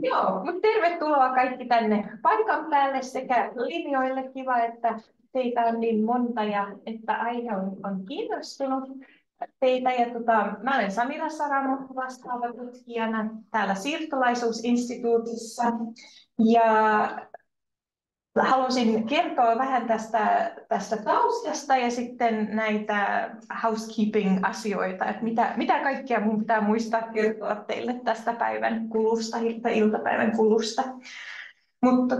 Joo, mutta tervetuloa kaikki tänne paikan päälle sekä linjoille. Kiva, että teitä on niin monta ja että aihe on kiinnostunut teitä. Mä olen Samira Saramo, vastaava tutkijana täällä Siirtolaisuusinstituutissa. Ja halusin kertoa vähän tästä taustasta ja sitten näitä housekeeping-asioita, että mitä kaikkea mun pitää muistaa kertoa teille tästä päivän kulusta, iltapäivän kulusta. Mutta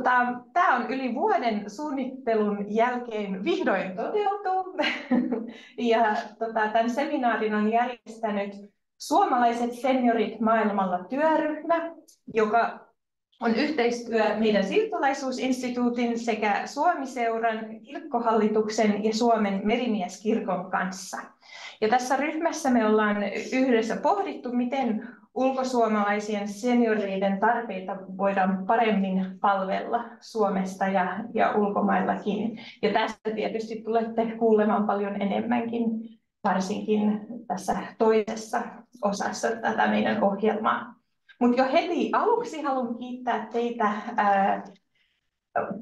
tämä on yli vuoden suunnittelun jälkeen vihdoin toteutuu. Ja tämän seminaarin on järjestänyt Suomalaiset seniorit maailmalla työryhmä, joka on yhteistyö meidän siirtolaisuusinstituutin sekä Suomi-seuran, kirkkohallituksen ja Suomen merimieskirkon kanssa. Ja tässä ryhmässä me ollaan yhdessä pohdittu, miten ulkosuomalaisien senioreiden tarpeita voidaan paremmin palvella Suomesta ja ulkomaillakin. Ja tästä tietysti tulette kuulemaan paljon enemmänkin, varsinkin tässä toisessa osassa tätä meidän ohjelmaa. Mutta jo heti aluksi haluan kiittää teitä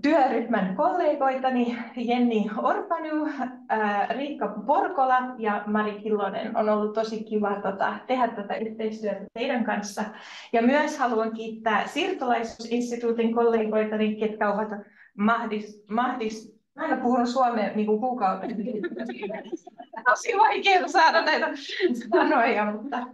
työryhmän kollegoitani Jenni Orpanu, Riikka Porkola ja Mari Killonen. On ollut tosi kiva tehdä tätä yhteistyötä teidän kanssa. Ja myös haluan kiittää Siirtolaisuusinstituutin kollegoitani, ketkä ovat Mä en puhunut suomea niin kuukauden. Tosi vaikea saada näitä sanoja, mutta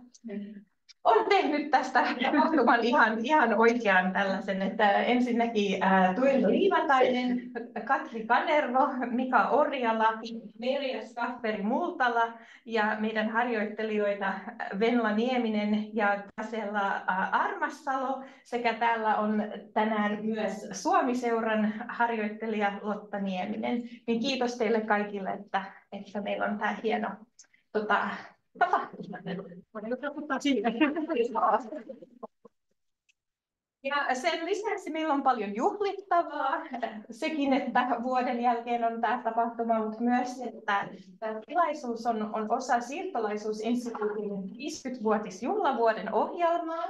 on tehnyt tästä tapahtuman ihan oikean tällaisen, että ensinnäkin Tuija Liivatainen, Katri Kanervo, Mika Orjala, Merja Skafferi-Multala ja meidän harjoittelijoita Venla Nieminen ja Kasella Armassalo sekä täällä on tänään myös Suomi-seuran harjoittelija Lotta Nieminen. Niin kiitos teille kaikille, että meillä on tämä hieno ja sen lisäksi meillä on paljon juhlittavaa. Sekin, että vuoden jälkeen on tämä tapahtuma, mutta myös, että tämä tilaisuus on osa Siirtolaisuusinstituutin 50-vuotisjuhlavuoden ohjelmaa.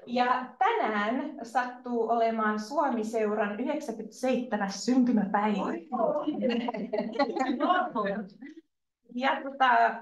Ja tänään sattuu olemaan Suomi-seuran 97. syntymäpäivä.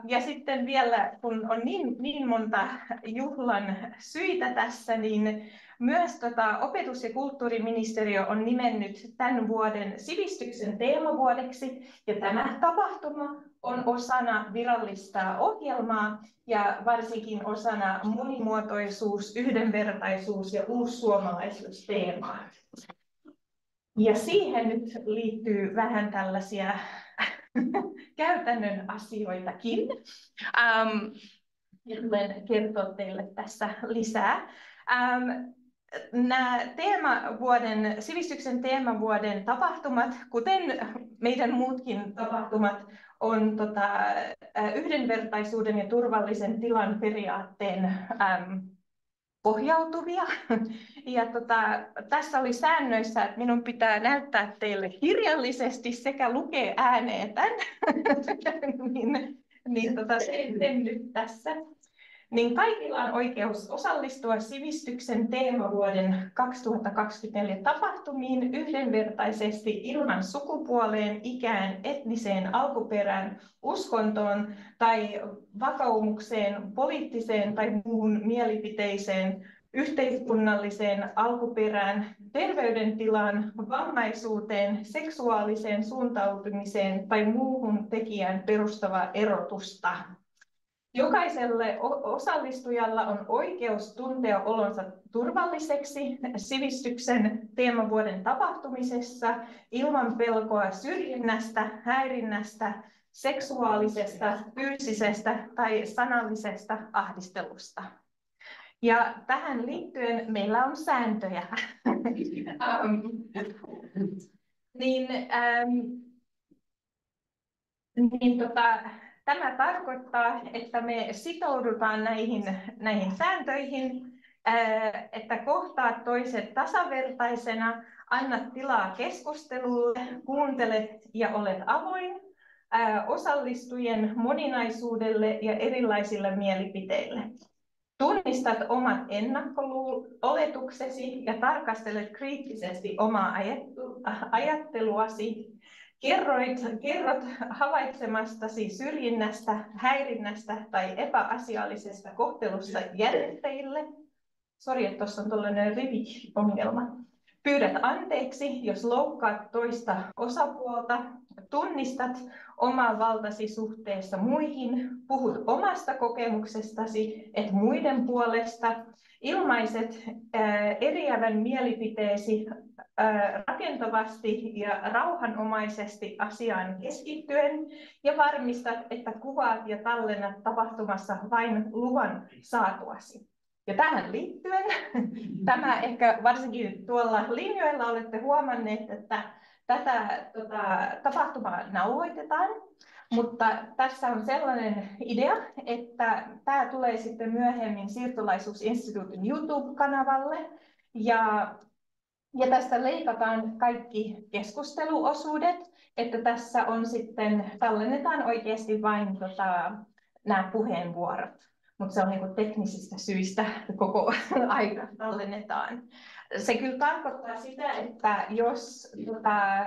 Ja sitten vielä, kun on niin monta juhlan syitä tässä, niin myös opetus- ja kulttuuriministeriö on nimennyt tämän vuoden sivistyksen teemavuodeksi. Ja tämä tapahtuma on osana virallista ohjelmaa ja varsinkin osana monimuotoisuus, yhdenvertaisuus ja uussuomalaisuus teemaa. Ja siihen nyt liittyy vähän tällaisia käytännön asioitakin. Tulen kertoa teille tässä lisää. Nämä sivistyksen teemavuoden tapahtumat, kuten meidän muutkin tapahtumat, on yhdenvertaisuuden ja turvallisen tilan periaatteen pohjautuvia. Ja tässä oli säännöissä, että minun pitää näyttää teille kirjallisesti sekä lukea ääneen tämän. Sen nyt tässä. Niin kaikilla on oikeus osallistua sivistyksen teemavuoden 2024 tapahtumiin yhdenvertaisesti ilman sukupuoleen, ikään, etniseen alkuperään, uskontoon tai vakaumukseen, poliittiseen tai muuhun mielipiteeseen, yhteiskunnalliseen alkuperään, terveydentilaan, vammaisuuteen, seksuaaliseen suuntautumiseen tai muuhun tekijään perustuvaa erotusta. Jokaiselle osallistujalla on oikeus tuntea olonsa turvalliseksi sivistyksen teemavuoden tapahtumisessa ilman pelkoa syrjinnästä, häirinnästä, seksuaalisesta, fyysisestä tai sanallisesta ahdistelusta. Ja tähän liittyen meillä on sääntöjä. Tämä tarkoittaa, että me sitoudutaan näihin sääntöihin, että kohtaat toiset tasavertaisena, annat tilaa keskustelulle, kuuntelet ja olet avoin osallistujien moninaisuudelle ja erilaisille mielipiteille. Tunnistat omat ennakkoluuloletuksesi ja tarkastelet kriittisesti omaa ajatteluasi. Kerrot havaitsemastasi syrjinnästä, häirinnästä tai epäasiallisesta kohtelusta järjestäjille. Sori, että tuossa on tuollainen riviongelma. Pyydät anteeksi, jos loukkaat toista osapuolta. Tunnistat oman valtasi suhteessa muihin. Puhut omasta kokemuksestasi, et muiden puolesta. Ilmaiset eriävän mielipiteesi rakentavasti ja rauhanomaisesti asiaan keskittyen ja varmistat, että kuvaat ja tallennat tapahtumassa vain luvan saatuasi. Ja tähän liittyen, tämä ehkä varsinkin tuolla linjoilla olette huomanneet, että tätä tapahtumaa nauhoitetaan, mutta tässä on sellainen idea, että tämä tulee sitten myöhemmin Siirtolaisuusinstituutin YouTube-kanavalle ja tästä leikataan kaikki keskusteluosuudet, että tässä on sitten, tallennetaan oikeasti vain nämä puheenvuorot. Mutta se on niinku teknisistä syistä koko aika tallennetaan. Se kyllä tarkoittaa sitä, että jos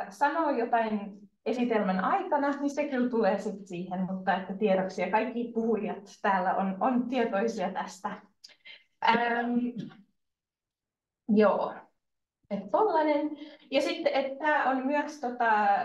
sanoo jotain esitelmän aikana, niin se kyllä tulee sitten siihen, mutta että tiedoksi ja kaikki puhujat täällä on tietoisia tästä. Joo. Tollainen. Ja sitten, että tämä on myös,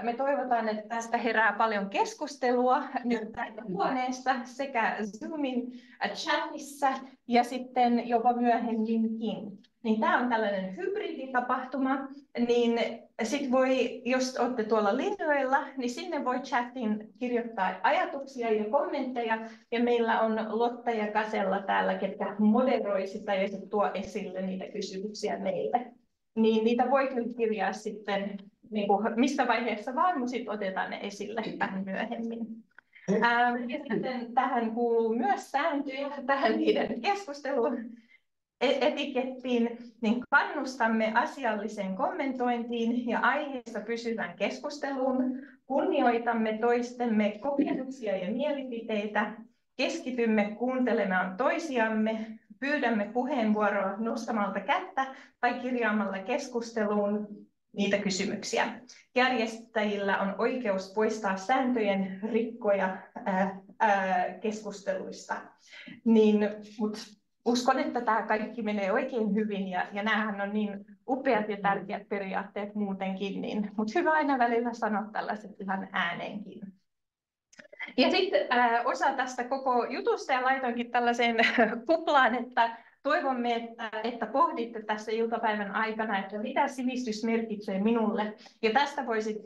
me toivotaan, että tästä herää paljon keskustelua nyt tästä huoneesta sekä Zoomin chatissa ja sitten jopa myöhemminkin. Niin tämä on tällainen hybriditapahtuma, niin sitten voi, jos olette tuolla linjoilla, niin sinne voi chatin kirjoittaa ajatuksia ja kommentteja, ja meillä on Lotta ja Kasella täällä, ketkä moderoi sitä ja tuo esille niitä kysymyksiä meille. Niin niitä voi kyllä kirjaa sitten niin kuin mistä vaiheessa vaan, mutta sitten otetaan ne esille vähän myöhemmin. Ja sitten tähän kuuluu myös sääntöjä, tähän niiden keskusteluun etikettiin, niin kannustamme asialliseen kommentointiin ja aiheesta pysyvään keskusteluun, kunnioitamme toistemme kokemuksia ja mielipiteitä, keskitymme kuuntelemaan toisiamme, pyydämme puheenvuoroa nostamalta kättä tai kirjaamalla keskusteluun niitä kysymyksiä. Järjestäjillä on oikeus poistaa sääntöjen rikkoja keskusteluista. Mut uskon, että tämä kaikki menee oikein hyvin ja näähän on niin upeat ja tärkeät periaatteet muutenkin, mutta hyvä aina välillä sanoa tällaiset ihan ääneenkin. Ja sitten osa tästä koko jutusta ja laitoinkin tällaiseen kuplaan, että toivomme, että pohditte tässä iltapäivän aikana, että mitä sivistys merkitsee minulle. Ja tästä voisit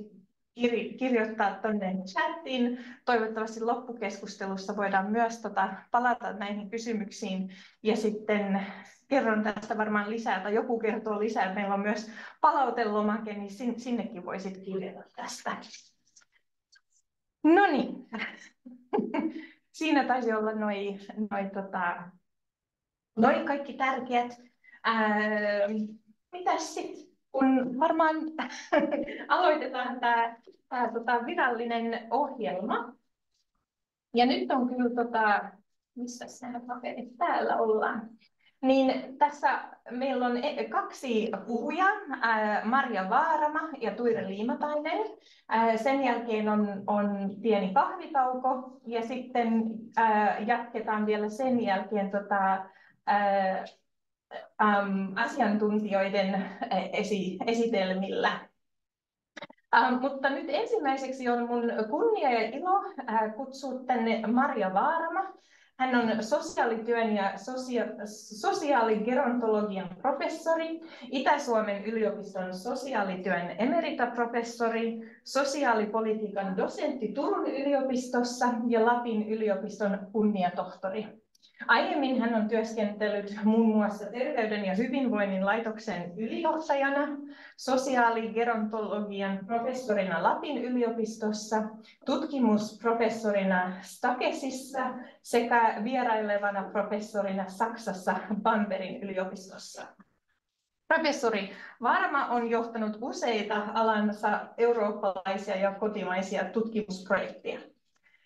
kirjoittaa tuonne chattiin. Toivottavasti loppukeskustelussa voidaan myös palata näihin kysymyksiin. Ja sitten kerron tästä varmaan lisää, tai joku kertoo lisää. Meillä on myös palautelomake, niin sinnekin voisit kirjata tästä. No niin, siinä taisi olla noi kaikki tärkeät. Mitäs sitten, kun varmaan aloitetaan tämä virallinen ohjelma. Ja nyt on kyllä, missä nämä paperit täällä ollaan. Niin tässä meillä on kaksi puhujaa, Marja Vaarama ja Tuire Liimatainen. Sen jälkeen on pieni kahvitauko ja sitten jatketaan vielä sen jälkeen asiantuntijoiden esitelmillä. Mutta nyt ensimmäiseksi on mun kunnia ja ilo kutsua tänne Marja Vaarama. Hän on sosiaalityön ja sosiaaligerontologian professori, Itä-Suomen yliopiston sosiaalityön emeritaprofessori, sosiaalipolitiikan dosentti Turun yliopistossa ja Lapin yliopiston kunniatohtori. Aiemmin hän on työskennellyt muun muassa Terveyden ja hyvinvoinnin laitoksen ylijohtajana, sosiaaligerontologian professorina Lapin yliopistossa, tutkimusprofessorina Stakesissa sekä vierailevana professorina Saksassa Bambergin yliopistossa. Professori Vaarama on johtanut useita alansa eurooppalaisia ja kotimaisia tutkimusprojekteja.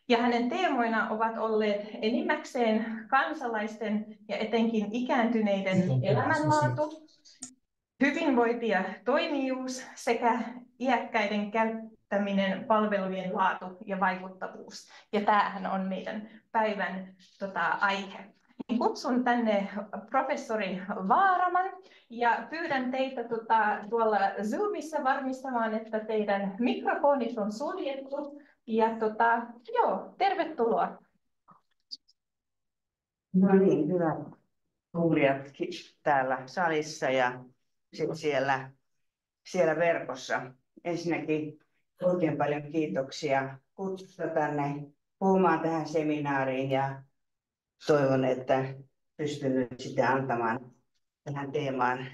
Ja hänen teemoina ovat olleet enimmäkseen kansalaisten ja etenkin ikääntyneiden elämänlaatu, hyvinvointi ja toimijuus sekä iäkkäiden käyttäminen, palvelujen laatu ja vaikuttavuus. Ja tämähän on meidän päivän aihe. Kutsun tänne professori Vaaraman ja pyydän teitä tuolla Zoomissa varmistamaan, että teidän mikrofonit on suljettu. Ja tervetuloa. No niin, hyvät kuulijat täällä salissa ja sitten siellä verkossa. Ensinnäkin oikein paljon kiitoksia kutsusta tänne puhumaan tähän seminaariin ja toivon, että pystyn nyt sitten antamaan tähän teemaan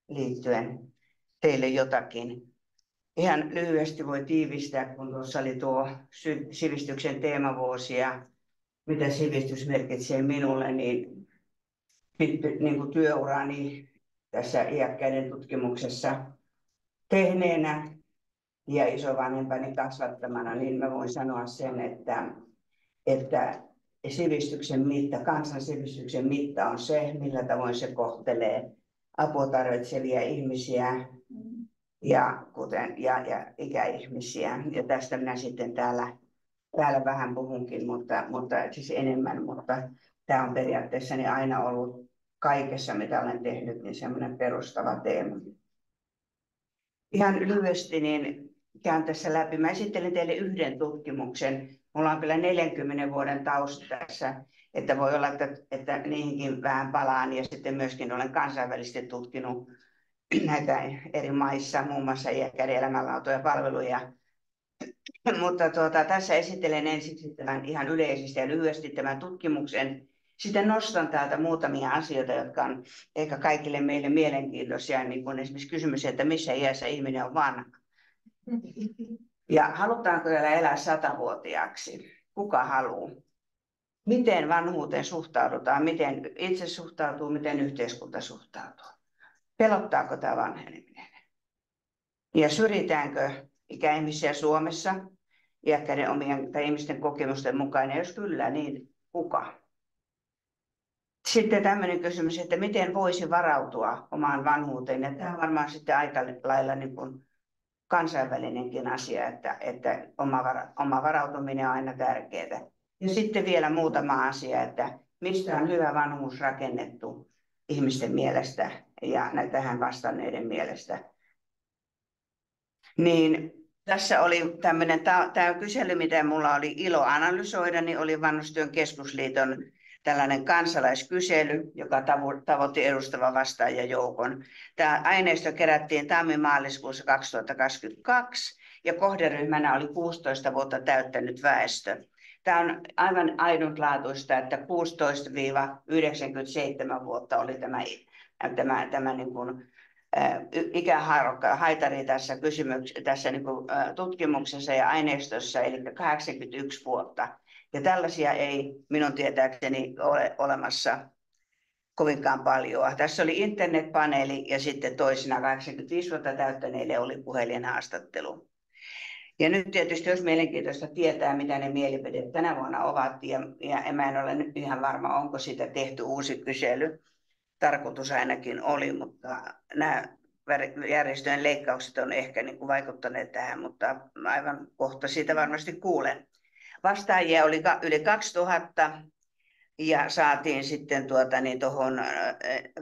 liittyen teille jotakin. Ihan lyhyesti voi tiivistää, kun tuossa oli tuo sivistyksen teemavuosi ja mitä sivistys merkitsee minulle, niin kuin työurani tässä iäkkäiden tutkimuksessa tehneenä ja isovanhempani kasvattamana, niin mä voin sanoa sen, että sivistyksen mitta, kansan sivistyksen mitta on se, millä tavoin se kohtelee apua tarvitsevia ihmisiä ja ikäihmisiä. Ja tästä minä sitten täällä vähän puhunkin, mutta siis enemmän, mutta tämä on periaatteessa aina ollut kaikessa, mitä olen tehnyt, niin semmoinen perustava teema. Ihan lyhyesti niin käyn tässä läpi. Mä esittelen teille yhden tutkimuksen. Mulla on kyllä 40 vuoden tausta tässä, että voi olla, että niihinkin vähän palaan. Ja sitten myöskin olen kansainvälisesti tutkinut näitä eri maissa, muun muassa iäkkäiden elämänlaatua ja palveluja. Mutta tässä esittelen ensiksi tämän ihan yleisesti ja lyhyesti tämän tutkimuksen. Sitten nostan täältä muutamia asioita, jotka on ehkä kaikille meille mielenkiintoisia, niin kuin esimerkiksi kysymys, että missä iässä ihminen on vanha. Ja halutaanko vielä elää 100-vuotiaaksi? Kuka haluaa? Miten vanhuuteen suhtaudutaan? Miten itse suhtautuu? Miten yhteiskunta suhtautuu? Pelottaako tämä vanheneminen? Ja syrjitäänkö ikäihmisiä Suomessa iäkkäiden omien tai ihmisten kokemusten mukaan? Ja jos kyllä, niin kuka? Sitten tämmöinen kysymys, että miten voisi varautua omaan vanhuuteen. Ja tämä on varmaan sitten aika lailla niin kuin kansainvälinenkin asia, että oma varautuminen on aina tärkeää. Ja sitten vielä muutama asia, että mistä on hyvä vanhuus rakennettu ihmisten mielestä ja tähän vastanneiden mielestä. Niin tässä oli tämmöinen, tämä kysely, mitä minulla oli ilo analysoida, niin oli Vanhustyön keskusliiton tällainen kansalaiskysely, joka tavoitti edustavan vastaajajoukon. Tämä aineisto kerättiin tammi-maaliskuussa 2022 ja kohderyhmänä oli 16 vuotta täyttänyt väestö. Tämä on aivan ainutlaatuista, että 16–97 vuotta oli tämä niin kuin, ikähaarukka haitari tässä niin kuin, tutkimuksessa ja aineistossa, eli 81 vuotta. Ja tällaisia ei minun tietääkseni ole olemassa kovinkaan paljon. Tässä oli internetpaneeli ja sitten toisina 85 vuotta täyttäneille oli puhelinhaastattelu. Ja nyt tietysti olisi mielenkiintoista tietää, mitä ne mielipiteet tänä vuonna ovat. Ja mä en ole nyt ihan varma, onko siitä tehty uusi kysely. Tarkoitus ainakin oli, mutta nämä järjestöjen leikkaukset on ehkä niin kuin vaikuttaneet tähän, mutta aivan kohta siitä varmasti kuulen. Vastaajia oli yli 2000 ja saatiin sitten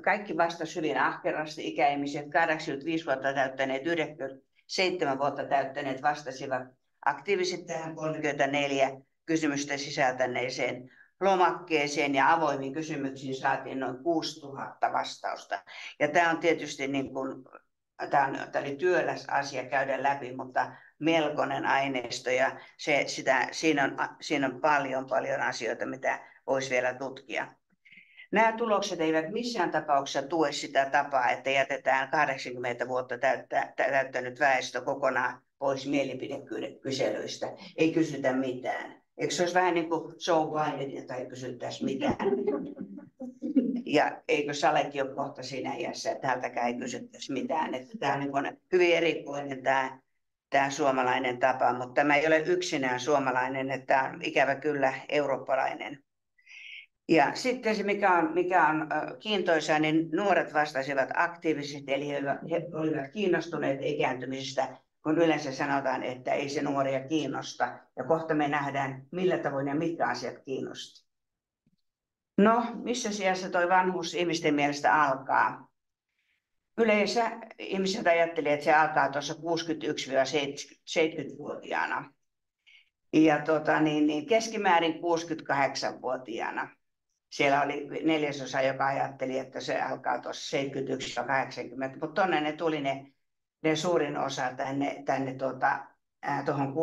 kaikki vastasi hyvin ahkerasti ikäihmiset, 85 vuotta täyttäneet, 97 vuotta täyttäneet vastasivat aktiivisesti tähän 34 kysymystä sisältäneeseen lomakkeeseen ja avoimiin kysymyksiin saatiin noin 6000 vastausta. Ja tämä on tietysti niin kuin, tämä oli työläs asia käydä läpi, mutta melkoinen aineisto ja siinä on paljon asioita, mitä voisi vielä tutkia. Nämä tulokset eivät missään tapauksessa tue sitä tapaa, että jätetään 80 vuotta täyttänyt väestö kokonaan pois mielipidekyselyistä. Ei kysytä mitään. Eikö se olisi vähän niin kuin Joe Biden, tai ei kysyttäisi mitään? Ja eikö Salekin ole kohta siinä iässä, että häneltäkään ei kysyttäisi mitään. Että tämä on niin hyvin erikoinen tämä tämä suomalainen tapa, mutta tämä ei ole yksinään suomalainen, että tämä on ikävä kyllä eurooppalainen. Ja sitten se, mikä on kiintoisaa, niin nuoret vastasivat aktiivisesti, eli he olivat kiinnostuneet ikääntymisestä, kun yleensä sanotaan, että ei se nuoria kiinnosta. Ja kohta me nähdään, millä tavoin ja mitkä asiat kiinnostaa. No, missä sijassa tuo vanhuus ihmisten mielestä alkaa? Yleensä ihmiset ajattelivat, että se alkaa tuossa 61-70-vuotiaana. Ja keskimäärin 68-vuotiaana. Siellä oli neljäsosa, joka ajatteli, että se alkaa tuossa 71-80, mutta tuonne ne tuli ne suurin osa tänne tuohon 61-70.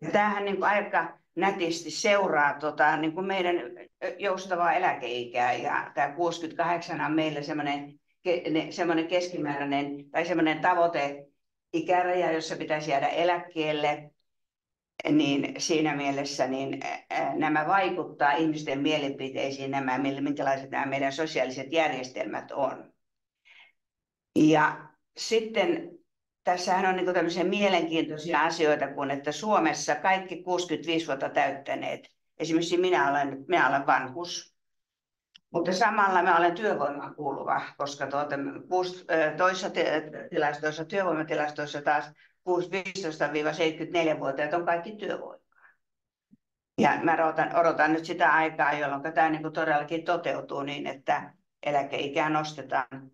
Ja tämähän niin kuin aika nätisti seuraa niin kuin meidän joustavaa eläkeikää. Ja tämä 68 on meille semmoinen keskimääräinen tai semmoinen tavoiteikäraja, jossa pitäisi jäädä eläkkeelle. Niin siinä mielessä niin nämä vaikuttaa ihmisten mielipiteisiin, minkälaiset nämä meidän sosiaaliset järjestelmät on. Ja sitten tässähän on niin tämmöisiä mielenkiintoisia asioita, kun että Suomessa kaikki 65 vuotta täyttäneet, esimerkiksi minä olen vanhus, mutta samalla mä olen työvoimaan kuuluva, koska toisissa tilastoissa, työvoimatilastoissa taas 15-74-vuotiaat on kaikki työvoimaa. Ja mä odotan nyt sitä aikaa, jolloin tämä niin kuin todellakin toteutuu niin, että eläkeikää nostetaan.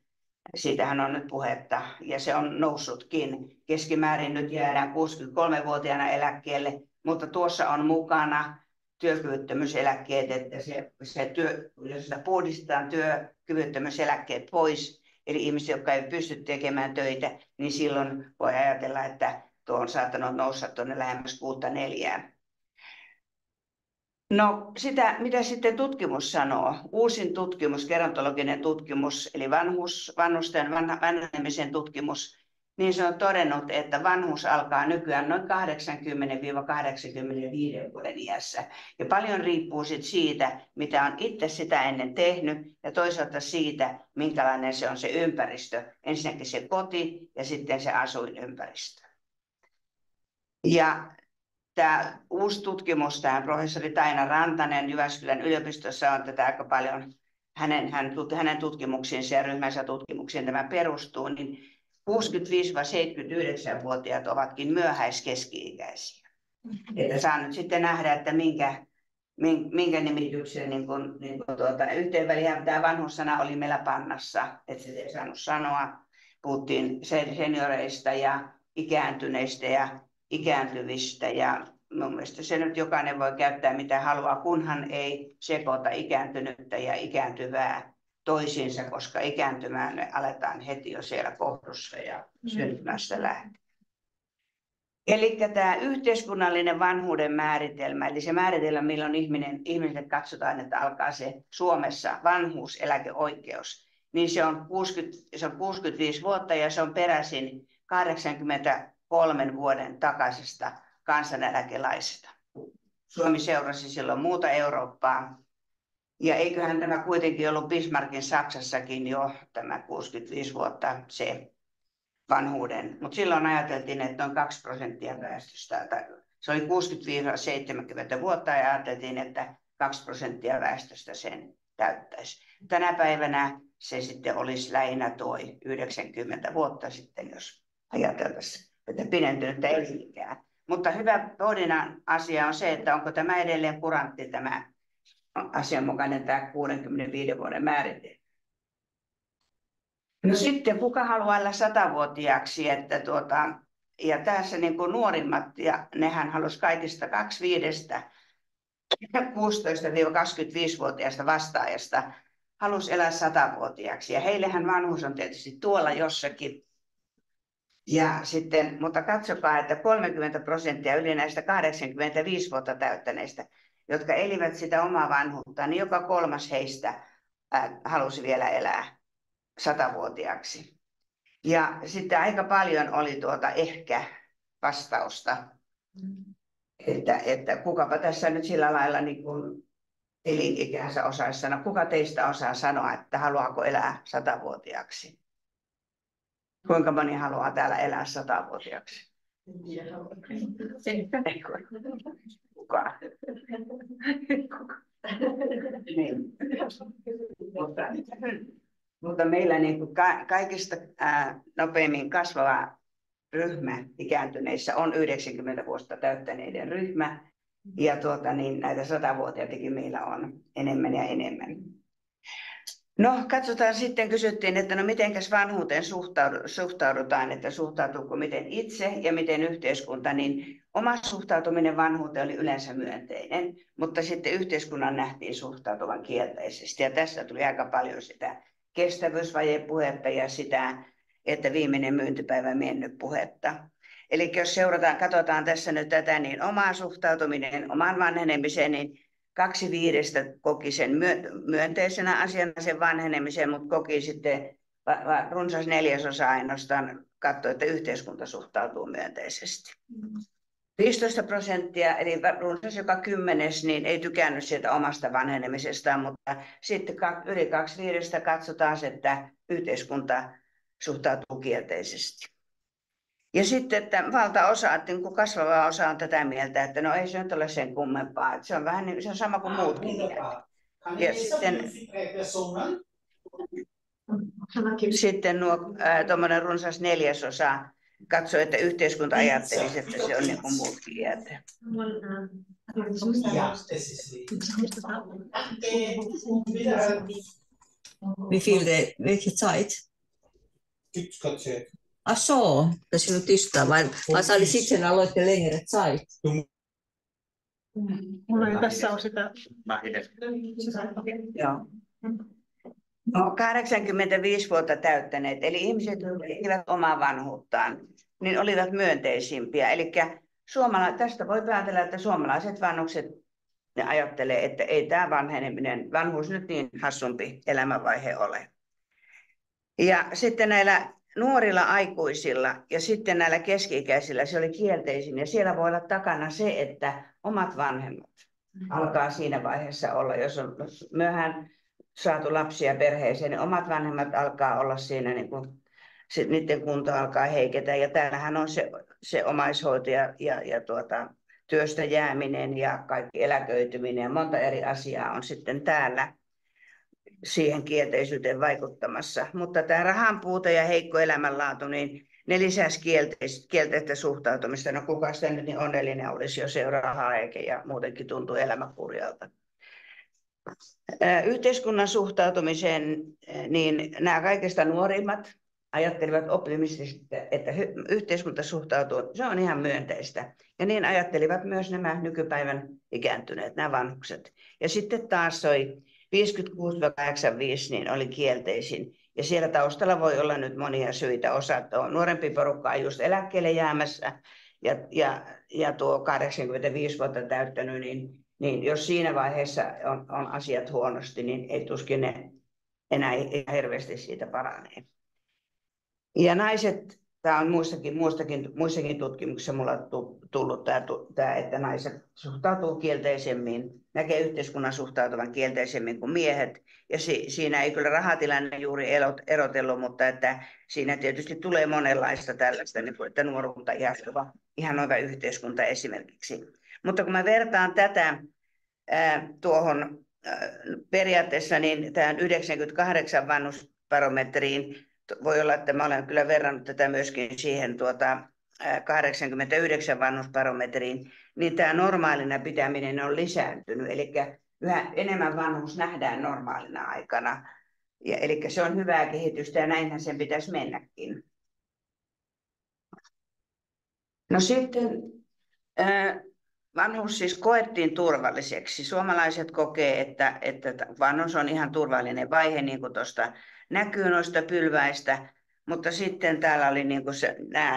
Siitähän on nyt puhetta ja se on noussutkin. Keskimäärin nyt jäädään 63-vuotiaana eläkkeelle, mutta tuossa on mukana työkyvyttömyyseläkkeet, että jos sitä puhdistetaan työkyvyttömyyseläkkeet pois, eli ihmiset, jotka eivät pysty tekemään töitä, niin silloin voi ajatella, että tuo on saattanut nousta tuonne lähemmäs 64. No mitä sitten tutkimus sanoo? Uusin tutkimus, gerontologinen tutkimus, eli vanhusten vanhenemisen tutkimus, niin se on todennut, että vanhuus alkaa nykyään noin 80-85 vuoden iässä. Ja paljon riippuu siitä, mitä on itse sitä ennen tehnyt, ja toisaalta siitä, minkälainen se on se ympäristö. Ensinnäkin se koti ja sitten se asuinympäristö. Ja tämä uusi tutkimus, tämä professori Taina Rantanen Jyväskylän yliopistossa on tätä aika paljon, hänen tutkimuksiinsa ja ryhmänsä tutkimuksiin tämä perustuu, niin 65-79-vuotiaat ovatkin myöhäiskeski-ikäisiä. Että saa nyt sitten nähdä, että minkä nimityksen yhteenvälihän tämä vanhuussana oli meillä pannassa, että se ei saanut sanoa. Puhuttiin senioreista ja ikääntyneistä ja ikääntyvistä ja mun mielestä se nyt jokainen voi käyttää mitä haluaa, kunhan ei sekoita ikääntynyttä ja ikääntyvää toisiinsa, koska ikääntymään me aletaan heti jo siellä kohdussa ja syntymästä lähtien. Eli tämä yhteiskunnallinen vanhuuden määritelmä, eli se määritelmä, milloin ihmisille katsotaan, että alkaa se Suomessa vanhuuseläkeoikeus, niin se on 65 vuotta ja se on peräisin 83 vuoden takaisesta kansaneläkelaisesta. Suomi seurasi silloin muuta Eurooppaa. Ja eiköhän tämä kuitenkin ollut Bismarckin Saksassakin jo tämä 65 vuotta se vanhuuden. Mutta silloin ajateltiin, että noin 2% väestöstä, se oli 60-70 vuotta ja ajateltiin, että 2% väestöstä sen täyttäisi. Tänä päivänä se sitten olisi lähinnä tuo 90 vuotta sitten, jos ajateltaisiin, että pidentynyttä elinikää. Mutta hyvä pohdinnan asia on se, että onko tämä edelleen kurantti tämä asianmukainen tämä 65 vuoden määritelmä. No sitten kuka haluaa olla 100-vuotiaaksi, ja tässä niin kuin nuorimmat, ja nehän halusi kaikista 25 16-25-vuotiaasta vastaajasta halusi elää 100-vuotiaaksi, ja heillehän vanhuus on tietysti tuolla jossakin. Ja sitten, mutta katsokaa, että 30% yli näistä 85 vuotta täyttäneistä, jotka elivät sitä omaa vanhuutta, niin joka kolmas heistä halusi vielä elää 100-vuotiaaksi. Ja sitten aika paljon oli ehkä vastausta, että kukapa tässä nyt sillä lailla niin kuin elinikänsä osaisi sanoa, kuka teistä osaa sanoa, että haluaako elää 100-vuotiaaksi? Kuinka moni haluaa täällä elää 100-vuotiaaksi? Ei kukaan. Niin. Mutta meillä niin kuin kaikista nopeimmin kasvava ryhmä ikääntyneissä on 90 vuotta täyttäneiden ryhmä. Ja näitä 100-vuotiaitakin meillä on enemmän ja enemmän. No, katsotaan sitten, kysyttiin, että no mitenkäs vanhuuteen suhtaudutaan, että suhtautuuko miten itse ja miten yhteiskunta, niin oma suhtautuminen vanhuuteen oli yleensä myönteinen, mutta sitten yhteiskunnan nähtiin suhtautuvan kielteisesti. Ja tässä tuli aika paljon sitä kestävyysvajepuhetta ja sitä, että viimeinen myyntipäivä mennyt puhetta. Eli jos katsotaan tässä nyt tätä, niin oma suhtautuminen omaan vanhenemiseen, niin 2/5 koki sen myönteisenä asiana sen vanhenemisen, mutta koki sitten runsas 1/4 ainoastaan katsoi, että yhteiskunta suhtautuu myönteisesti. 15% eli runsas joka 10, niin ei tykännyt sieltä omasta vanhenemisestaan, mutta sitten yli 2/5 katsotaan, että yhteiskunta suhtautuu kielteisesti. Ja sitten, että valtaosa, että kasvava osa on tätä mieltä, että no ei se nyt ole sen kummempaa, että se on vähän niin, se on sama kuin muutkin iät. Ja sitten tuommoinen runsas 1/4 katsoi, että yhteiskunta ajattelisi, että se on niin kuin muutkin iät. Wie viel welche Zeit? Ach så, das ist tysta, weil alle sitten aloitte längre Zeit. Mulla ei tässä ole sitä. Joo. No, 85 vuotta täyttäneet, eli ihmiset, jotka elivät omaa vanhuuttaan, niin olivat myönteisimpiä. Eli tästä voi päätellä, että suomalaiset vanhukset ne ajattelee, että ei tämä vanhuus nyt niin hassumpi elämänvaihe ole. Ja sitten näillä nuorilla aikuisilla ja sitten näillä keski-ikäisillä se oli kielteisin. Ja siellä voi olla takana se, että omat vanhemmat alkaa siinä vaiheessa olla, jos on myöhään saatu lapsia perheeseen, niin omat vanhemmat alkaa olla siinä, niin kuin, niiden kunto alkaa heiketä. Ja täällähän on se omaishoito ja työstä jääminen ja kaikki eläköityminen ja monta eri asiaa on sitten täällä siihen kielteisyyteen vaikuttamassa. Mutta tämä rahan puute ja heikko elämänlaatu, niin ne lisäsi kielteistä suhtautumista. No kuka sitä nyt niin onnellinen olisi, jos ei ole rahaa eikä ja muutenkin tuntuu elämä kurjalta. Yhteiskunnan suhtautumiseen, niin nämä kaikista nuorimmat ajattelivat optimistisesti, että yhteiskunta suhtautuu, se on ihan myönteistä. Ja niin ajattelivat myös nämä nykypäivän ikääntyneet, nämä vanhukset. Ja sitten taas 56-85 niin oli kielteisin. Ja siellä taustalla voi olla nyt monia syitä. Osa nuorempi porukka on just eläkkeelle jäämässä ja tuo 85 vuotta täyttänyt, niin jos siinä vaiheessa on asiat huonosti, niin ei tuskin ne enää hirveästi siitä paranee. Ja naiset, tämä on muissakin tutkimuksissa mulla on tullut tämä, että naiset suhtautuu kielteisemmin, näkee yhteiskunnan suhtautuvan kielteisemmin kuin miehet. Ja siinä ei kyllä rahatilanne juuri erotellut, mutta että siinä tietysti tulee monenlaista tällaista, niin kuin, että nuoruutta ihanoiva yhteiskunta esimerkiksi. Mutta kun mä vertaan tätä tuohon periaatteessa, niin tähän 98 vanhusbarometriin, voi olla, että mä olen kyllä verrannut tätä myöskin siihen 89 vanhusbarometriin, niin tämä normaalina pitäminen on lisääntynyt. Eli yhä enemmän vanhus nähdään normaalina aikana. Eli se on hyvää kehitystä ja näinhän sen pitäisi mennäkin. No sitten vanhuus siis koettiin turvalliseksi. Suomalaiset kokee, että vanhuus on ihan turvallinen vaihe, niin kuin tuosta näkyy noista pylväistä, mutta sitten täällä oli niin kuin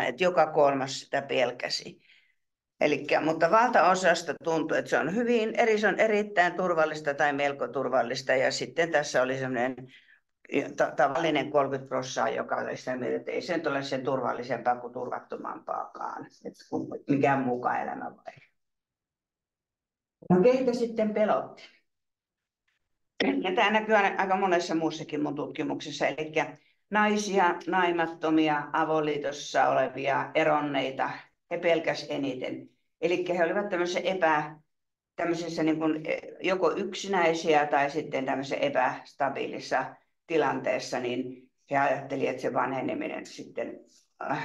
että joka kolmas sitä pelkäsi. Mutta valtaosasta tuntui, että se on se on erittäin turvallista tai melko turvallista. Ja sitten tässä oli sellainen tavallinen 30%, joka oli sitä mieltä, että ei se nyt ole sen turvallisempaa kuin turvattomampaakaan, mikään muukaan elämänvaihe. No keitä sitten pelotti? Ja tämä näkyy aika monessa muussakin mun tutkimuksessa. Eli naisia, naimattomia, avoliitossa olevia, eronneita. He pelkäsivät eniten. Eli he olivat tämmöisessä niin kuin joko yksinäisiä tai sitten tämmöisessä epästabiilissa tilanteessa, niin he ajattelivat, että se vanheneminen sitten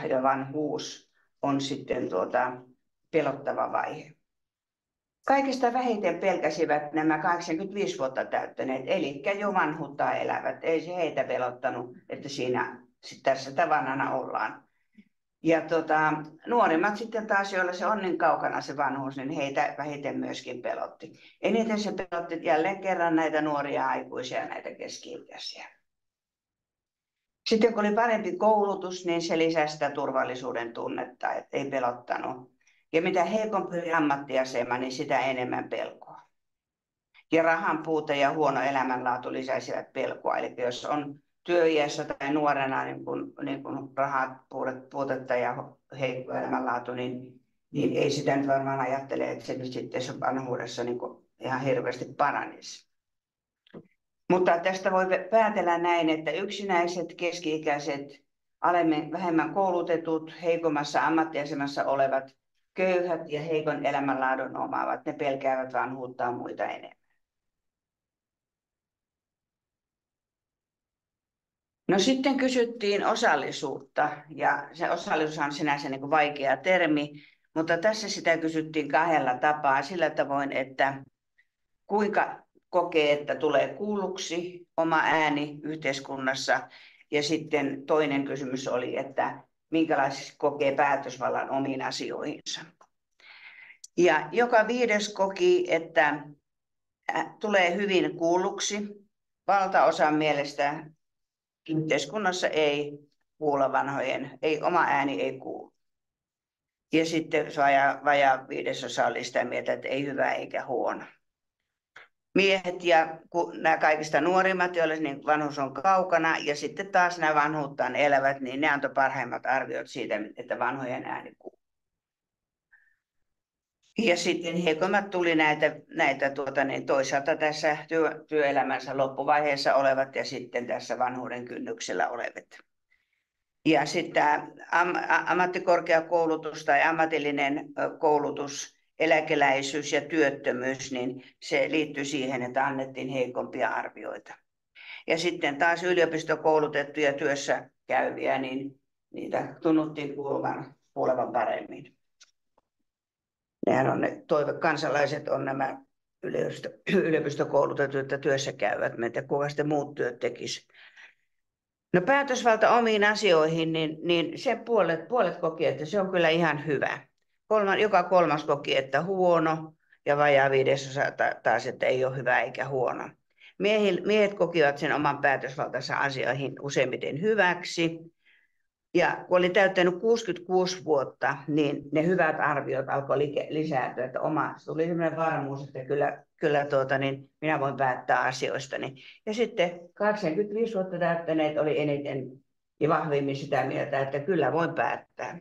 ja vanhuus on sitten pelottava vaihe. Kaikista vähiten pelkäsivät nämä 85 vuotta täyttäneet, eli jo vanhuutta elävät. Ei se heitä pelottanut, että tässä vanhana ollaan. Ja nuorimmat sitten taas, joilla se on niin kaukana se vanhuus, niin heitä vähiten myöskin pelotti. Eniten se pelotti jälleen kerran näitä nuoria aikuisia ja näitä keski-ikäisiä. Sitten kun oli parempi koulutus, niin se lisäsi sitä turvallisuuden tunnetta, että ei pelottanut. Ja mitä heikompi ammattiasema, niin sitä enemmän pelkoa. Ja rahan puute ja huono elämänlaatu lisäisivät pelkoa. Eli jos on työiässä tai nuorena niin kun rahat puutetta ja heikko elämänlaatu, niin ei sitä nyt varmaan ajattele, että se nyt sitten vanhuudessa niin ihan hirveästi paranisi. Mutta tästä voi päätellä näin, että yksinäiset, keski-ikäiset, vähemmän koulutetut, heikommassa ammattiasemassa olevat, köyhät ja heikon elämänlaadun omaavat, ne pelkäävät vanhuuttaa muita enemmän. No sitten kysyttiin osallisuutta, ja se osallisuus on sinänsä niin kuin vaikea termi, mutta tässä sitä kysyttiin kahdella tapaa, sillä tavoin, että kuinka kokee, että tulee kuulluksi oma ääni yhteiskunnassa, ja sitten toinen kysymys oli, että minkälaisesti kokee päätösvallan omiin asioihinsa. Ja joka viides koki, että tulee hyvin kuulluksi. Valtaosan mielestä yhteiskunnassa ei kuulla vanhojen, oma ääni ei kuulu. Ja sitten vajaa viidesosa oli sitä mieltä, että ei hyvä eikä huono. Miehet ja nämä kaikista nuorimmat, joille niin vanhuus on kaukana, ja sitten taas nämä vanhuuttaan elävät, niin ne antoi parhaimmat arviot siitä, että vanhojen ääni kuuluu. Ja sitten heikommat tuli näitä toisaalta tässä työelämänsä loppuvaiheessa olevat ja sitten tässä vanhuuden kynnyksellä olevat. Ja sitten ammattikorkeakoulutus tai ammatillinen koulutus, eläkeläisyys ja työttömyys, niin se liittyy siihen, että annettiin heikompia arvioita. Ja sitten taas yliopistokoulutettuja työssä käyviä, niin niitä tunnuttiin kuulevan paremmin. Nehän on kansalaiset on nämä yliopistokoulutetut ja työssä käyvät, että kuka sitten muut työt tekisi. No päätösvalta omiin asioihin, niin se puolet koki, että se on kyllä ihan hyvä. Joka kolmas koki, että huono, ja vajaa viidesosa taas, että ei ole hyvä eikä huono. Miehet kokivat sen oman päätösvaltansa asioihin useimmiten hyväksi. Ja kun oli täyttänyt 66 vuotta, niin ne hyvät arviot alkoi lisääntyä, että tuli sellainen varmuus, että kyllä minä voin päättää asioistani. Ja sitten 85 vuotta täyttäneet oli eniten ja vahvimmin sitä mieltä, että kyllä voin päättää.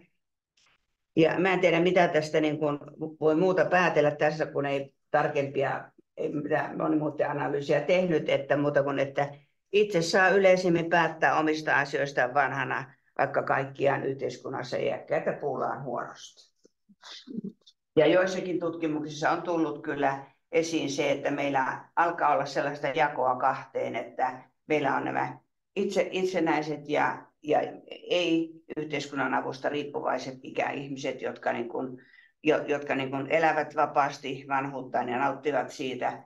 Ja mä en tiedä, mitä tästä niin kuin voi muuta päätellä tässä, kun ei tarkempia, ei mitään monimuotoanalyysiä tehnyt, että muuta kuin, että itse saa yleisimmin päättää omista asioistaan vanhana, vaikka kaikkiaan yhteiskunnassa iäkkäitä kuullaan huonosti. Ja joissakin tutkimuksissa on tullut kyllä esiin se, että meillä alkaa olla sellaista jakoa kahteen, että meillä on nämä itsenäiset ja ei-yhteiskunnan avusta riippuvaiset ikäihmiset, jotka elävät vapaasti vanhuuttaan ja nauttivat siitä.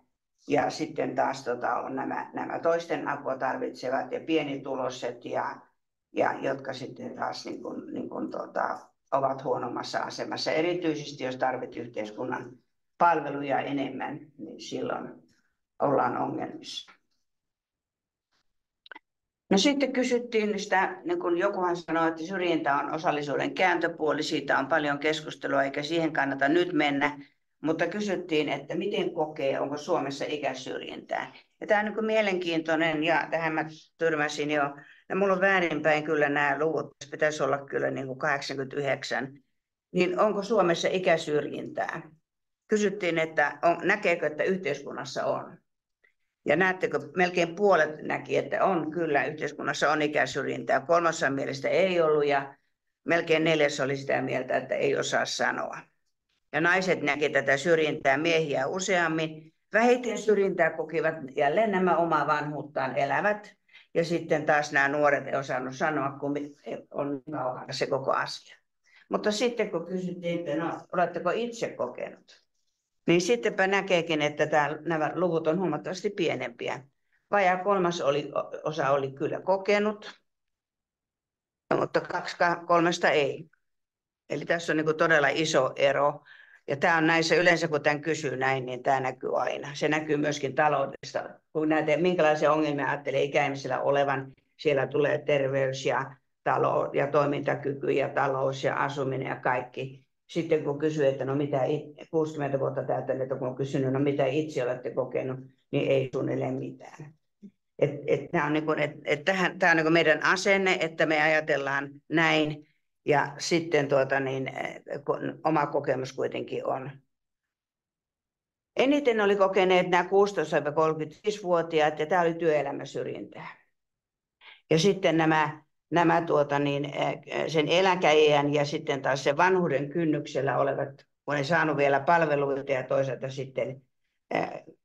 Ja sitten taas on nämä toisten apua tarvitsevat ja pienituloiset ja jotka sitten taas ovat huonommassa asemassa. Erityisesti jos tarvitset yhteiskunnan palveluja enemmän, niin silloin ollaan ongelmissa. No sitten kysyttiin sitä, niin kuin jokuhan sanoi, että syrjintä on osallisuuden kääntöpuoli, siitä on paljon keskustelua eikä siihen kannata nyt mennä, mutta kysyttiin, että miten kokee, onko Suomessa ikäsyrjintää. Ja tämä on niin mielenkiintoinen ja tähän mä törmäsin jo. Ja mulla on väärinpäin kyllä nämä luvut, pitäisi olla kyllä niin kuin 89. Niin onko Suomessa ikäsyrjintää? Kysyttiin, että näkeekö, että yhteiskunnassa on. Ja näettekö, melkein puolet näki, että on kyllä yhteiskunnassa on ikäsyrjintää. 3 mielestä ei ollut ja melkein 4 oli sitä mieltä, että ei osaa sanoa. Ja naiset näki tätä syrjintää miehiä useammin. Vähiten syrjintää kokivat jälleen nämä omaa vanhuuttaan elävät. Ja sitten taas nämä nuoret ei osannut sanoa, kun on kauhana se koko asia. Mutta sitten kun kysyttiin, että no, oletteko itse kokenut, niin sittenpä näkeekin, että nämä luvut on huomattavasti pienempiä. Vajaa 1/3 oli kyllä kokenut, mutta 2/3 ei. Eli tässä on niin kuin todella iso ero. Ja tämä on näissä yleensä, kun tämän kysyy näin, niin tämä näkyy aina. Se näkyy myöskin taloudesta. Kun näette, minkälaisia ongelmia ajattelee ikäihmisillä olevan, siellä tulee terveys ja toimintakyky ja talous ja asuminen ja kaikki. Sitten kun kysyy, että no mitä 60 vuotta täyttäneet, kun on kysynyt, no mitä itse olette kokenut, niin ei suunnilleen mitään. Tämä on, tämä on niin meidän asenne, että me ajatellaan näin. Ja sitten oma kokemus kuitenkin on. Eniten oli kokeneet nämä 16-35-vuotiaat ja tämä oli työelämäsyrjintää. Ja sitten sen eläkeiän ja sitten taas sen vanhuuden kynnyksellä olevat, kun ei saanut vielä palveluita ja toisaalta sitten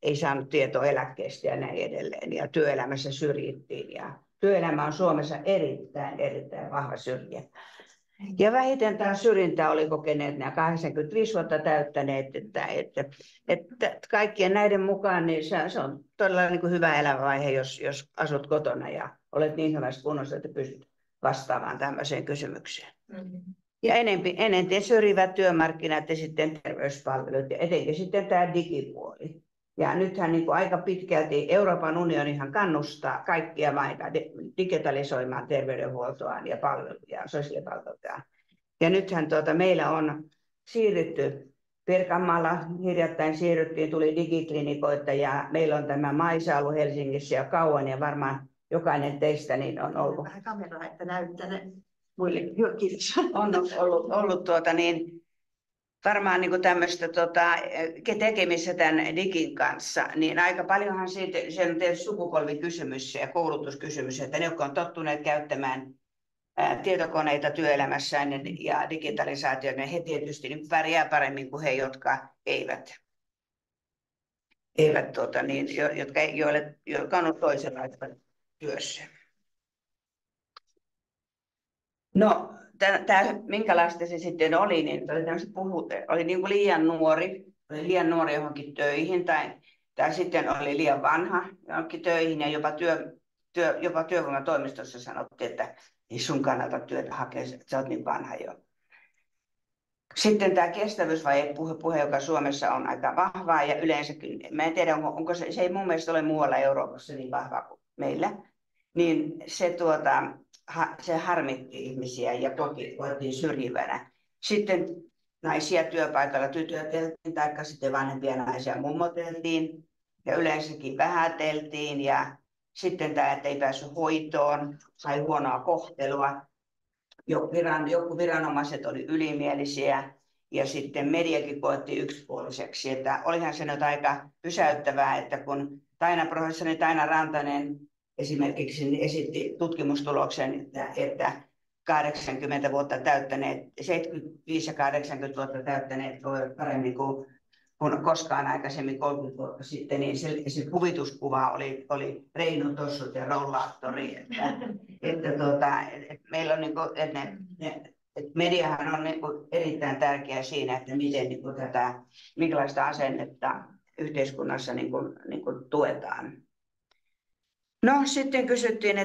ei saanut tietoa eläkkeestä ja näin edelleen. Ja työelämässä syrjittiin. Ja työelämä on Suomessa erittäin vahva syrjä. Ja vähiten taas syrjintää oli kokeneet nämä 85 vuotta täyttäneet, että kaikkien näiden mukaan niin se on todella niin kuin hyvä elämänvaihe, jos asut kotona ja olet niin hyvässä kunnossa, että pystyt vastaamaan tämmöiseen kysymykseen. Ja enemmän syrjivät työmarkkinat ja sitten terveyspalvelut ja etenkin sitten tämä digipuoli. Ja nythän niin kuin aika pitkälti Euroopan unionihan kannustaa kaikkia maita digitalisoimaan terveydenhuoltoaan ja palveluja, sosiaalipalveluja. Ja nythän meillä on siirrytty, Pirkanmaalla hiljattain tuli digiklinikoita ja meillä on tämä MAISA ollut Helsingissä ja kauan ja varmaan jokainen teistä niin on ollut. Vähän kameraa, että näyttää ne muille. Joo, kiitos. On ollut varmaan niin tämmöistä tekemistä tämän digin kanssa, niin aika paljonhan se on tietysti sukupolvikysymys ja koulutuskysymys, että ne, jotka on tottuneet käyttämään tietokoneita työelämässään ja digitalisaatioon, niin he tietysti niin pärjää paremmin kuin he, jotka jotka on toisenlaista työssä. No, minkälaista se sitten oli, niin oli niin kuin liian nuori johonkin töihin tai sitten oli liian vanha johonkin töihin ja jopa työvoimatoimistossa sanottiin, että ei sun kannalta työtä hakea, sä oot niin vanha jo. Sitten tämä kestävyysvajepuhe, joka Suomessa on aika vahvaa ja yleensäkin, mä en tiedä, onko se ei mun mielestä ole muualla Euroopassa niin vahva kuin meillä, niin se harmitti ihmisiä ja koettiin syrjivänä. Sitten naisia työpaikalla tytöteltiin tai sitten vanhempia naisia mummoteltiin ja yleensäkin vähäteltiin ja sitten tämä, että ei päässyt hoitoon, sai huonoa kohtelua. Joku viranomaiset oli ylimielisiä ja sitten mediakin koetti yksipuoliseksi. Että olihan se nyt aika pysäyttävää, että kun professori Taina Rantanen esimerkiksi esitti tutkimustuloksen, että 80 vuotta täyttäneet, 75 ja 80 vuotta täyttäneet voivat paremmin kuin koskaan aikaisemmin 30 vuotta sitten, niin se kuvituskuva oli Reino Tossut ja rollaattori. Meillä on mediahan on erittäin tärkeä siinä, että miten minkälaista asennetta yhteiskunnassa tuetaan. No sitten kysyttiin,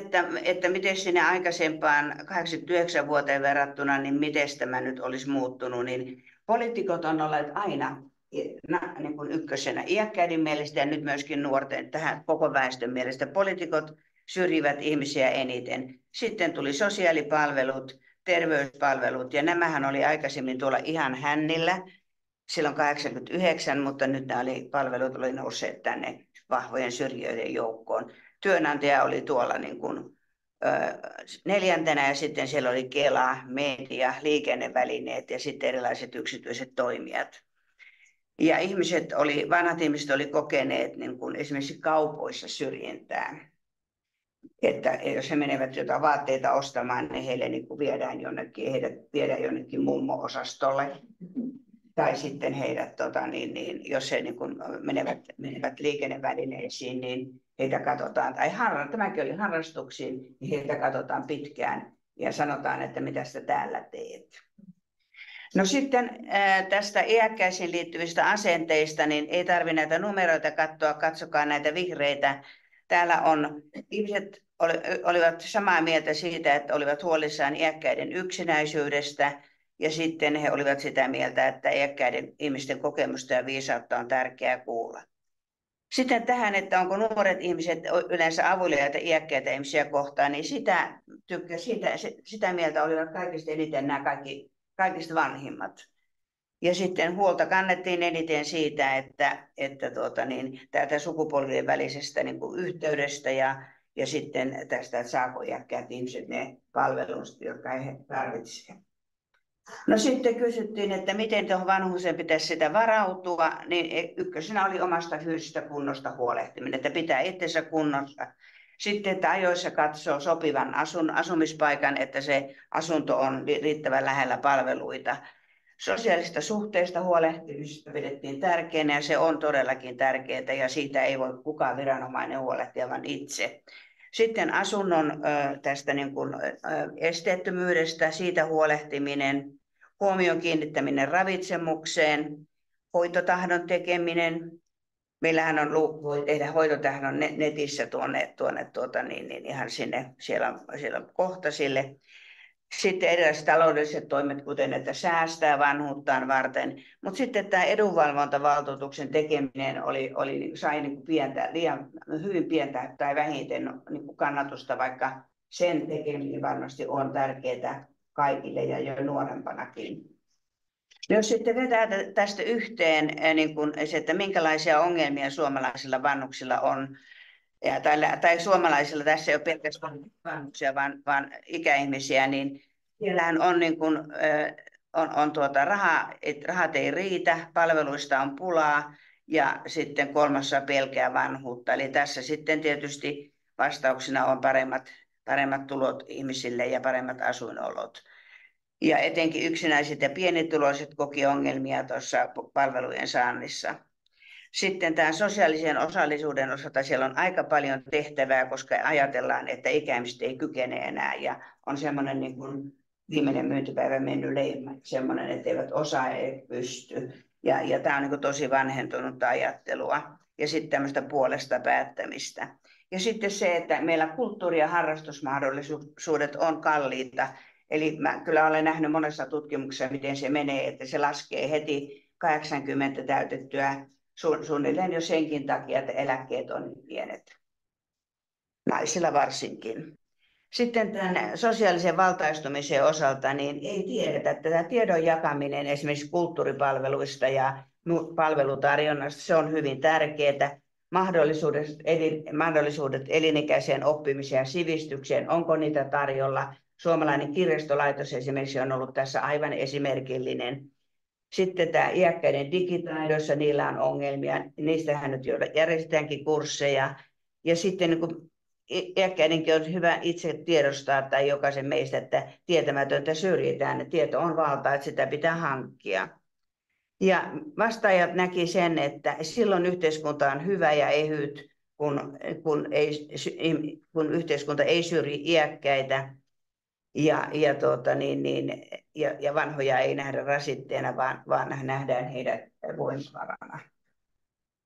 että miten sinne aikaisempaan 89 vuoteen verrattuna, niin miten tämä nyt olisi muuttunut, niin poliitikot on olleet aina niin kuin ykkösenä iäkkäiden mielestä ja nyt myöskin nuorten, tähän koko väestön mielestä. Poliitikot syrjivät ihmisiä eniten. Sitten tuli sosiaalipalvelut, terveyspalvelut ja nämähän oli aikaisemmin tuolla ihan hännillä silloin 89, mutta nyt nämä palvelut oli nousseet tänne vahvojen syrjijöiden joukkoon. Työnantaja oli tuolla niin kuin, 4. ja sitten siellä oli Kela, media, liikennevälineet ja sitten erilaiset yksityiset toimijat. Ja vanhat ihmiset oli kokeneet niin kuin esimerkiksi kaupoissa syrjintää. Että jos he menevät jotain vaatteita ostamaan, niin heidät viedään jonnekin mummo-osastolle. Tai sitten heidät, jos he niin kuin menevät liikennevälineisiin, niin heitä katsotaan, tai tämäkin oli harrastuksiin, niin heitä katsotaan pitkään ja sanotaan, että mitä sä täällä teet. No sitten tästä iäkkäisiin liittyvistä asenteista, niin ei tarvitse näitä numeroita katsoa, katsokaa näitä vihreitä. Täällä ihmiset olivat samaa mieltä siitä, että olivat huolissaan iäkkäiden yksinäisyydestä, ja sitten he olivat sitä mieltä, että iäkkäiden ihmisten kokemusta ja viisautta on tärkeää kuulla. Sitten tähän, että onko nuoret ihmiset yleensä avuliaita iäkkäitä ihmisiä kohtaan, niin sitä mieltä olivat kaikista eniten nämä kaikista vanhimmat. Ja sitten huolta kannettiin eniten siitä, että tätä sukupolvien välisestä niin kuin yhteydestä ja sitten tästä, että saako iäkkäät ihmiset ne palvelut, jotka he tarvitsevat. No sitten kysyttiin, että miten tuohon vanhuuseen pitäisi sitä varautua, niin ykkösenä oli omasta fyysisestä kunnosta huolehtiminen, että pitää itsensä kunnossa. Sitten, että ajoissa katsoo sopivan asumispaikan, että se asunto on riittävän lähellä palveluita. Sosiaalista suhteista huolehtimista pidettiin tärkeänä ja se on todellakin tärkeää ja siitä ei voi kukaan viranomainen huolehtia, vaan itse. Sitten asunnon tästä niin kuin esteettömyydestä, siitä huolehtiminen, huomion kiinnittäminen ravitsemukseen, hoitotahdon tekeminen. Meillähän voi tehdä hoitotahdon netissä ihan sinne siellä kohtasille. Sitten erilaiset taloudelliset toimet, kuten että säästää vanhuuttaan varten. Mutta sitten tämä edunvalvontavaltuutuksen tekeminen sai hyvin pientä tai vähiten kannatusta, vaikka sen tekeminen varmasti on tärkeää kaikille ja jo nuorempanakin. Jos sitten vetää tästä yhteen, että minkälaisia ongelmia suomalaisilla vanhuksilla on, tai suomalaisilla, tässä ei ole pelkästään vanhuksia, vaan ikäihmisiä, niin siellähän on rahat ei riitä, palveluista on pulaa ja sitten kolmas on pelkää vanhuutta. Eli tässä sitten tietysti vastauksena on paremmat tulot ihmisille ja paremmat asuinolot. Ja etenkin yksinäiset ja pienituloiset koki ongelmia tuossa palvelujen saannissa. Sitten tämän sosiaalisen osallisuuden osalta siellä on aika paljon tehtävää, koska ajatellaan, että ikäihmiset ei kykene enää ja on semmoinen niin kuin viimeinen myyntipäivä mennyt leima, semmoinen, että eivät osaa eikä pysty. Ja tämä on niin kuin tosi vanhentunutta ajattelua ja sitten tämmöistä puolesta päättämistä. Ja sitten se, että meillä kulttuuri- ja harrastusmahdollisuudet on kalliita. Eli mä kyllä olen nähnyt monessa tutkimuksessa, miten se menee, että se laskee heti 80 täytettyä suunnilleen jo senkin takia, että eläkkeet on pienet. Naisilla varsinkin. Sitten tämän sosiaalisen valtaistumisen osalta niin ei tiedetä, että tämä tiedon jakaminen esimerkiksi kulttuuripalveluista ja palvelutarjonnasta, se on hyvin tärkeää. Mahdollisuudet elinikäiseen oppimiseen ja sivistykseen, onko niitä tarjolla? Suomalainen kirjastolaitos esimerkiksi on ollut tässä aivan esimerkillinen. Sitten tämä iäkkäiden digitaidoissa, niillä on ongelmia. Niistähän nyt järjestetäänkin kursseja. Ja sitten niin iäkkäidenkin on hyvä itse tiedostaa, tai jokaisen meistä, että tietämätöntä syrjitään. Tieto on valtaa, että sitä pitää hankkia. Ja vastaajat näki sen, että silloin yhteiskunta on hyvä ja ehyt, kun yhteiskunta ei syrji iäkkäitä. Ja vanhoja ei nähdä rasitteena, vaan nähdään heidät voimavarana.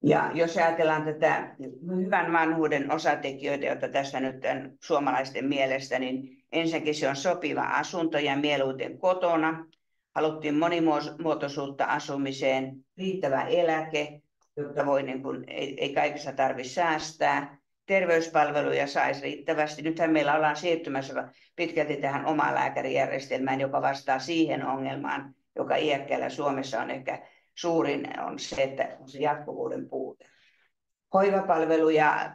Ja jos ajatellaan tätä hyvän vanhuuden osatekijöitä, joita tässä nyt on suomalaisten mielestä, niin ensinnäkin se on sopiva asunto ja mieluiten kotona. Haluttiin monimuotoisuutta asumiseen, riittävä eläke, jotta ei kaikessa tarvitse säästää. Terveyspalveluja saisi riittävästi. Nythän meillä ollaan siirtymässä pitkälti tähän omalääkärijärjestelmään, joka vastaa siihen ongelmaan, joka iäkkäillä Suomessa on ehkä suurin, on se, että on se jatkuvuuden puute. Hoivapalveluja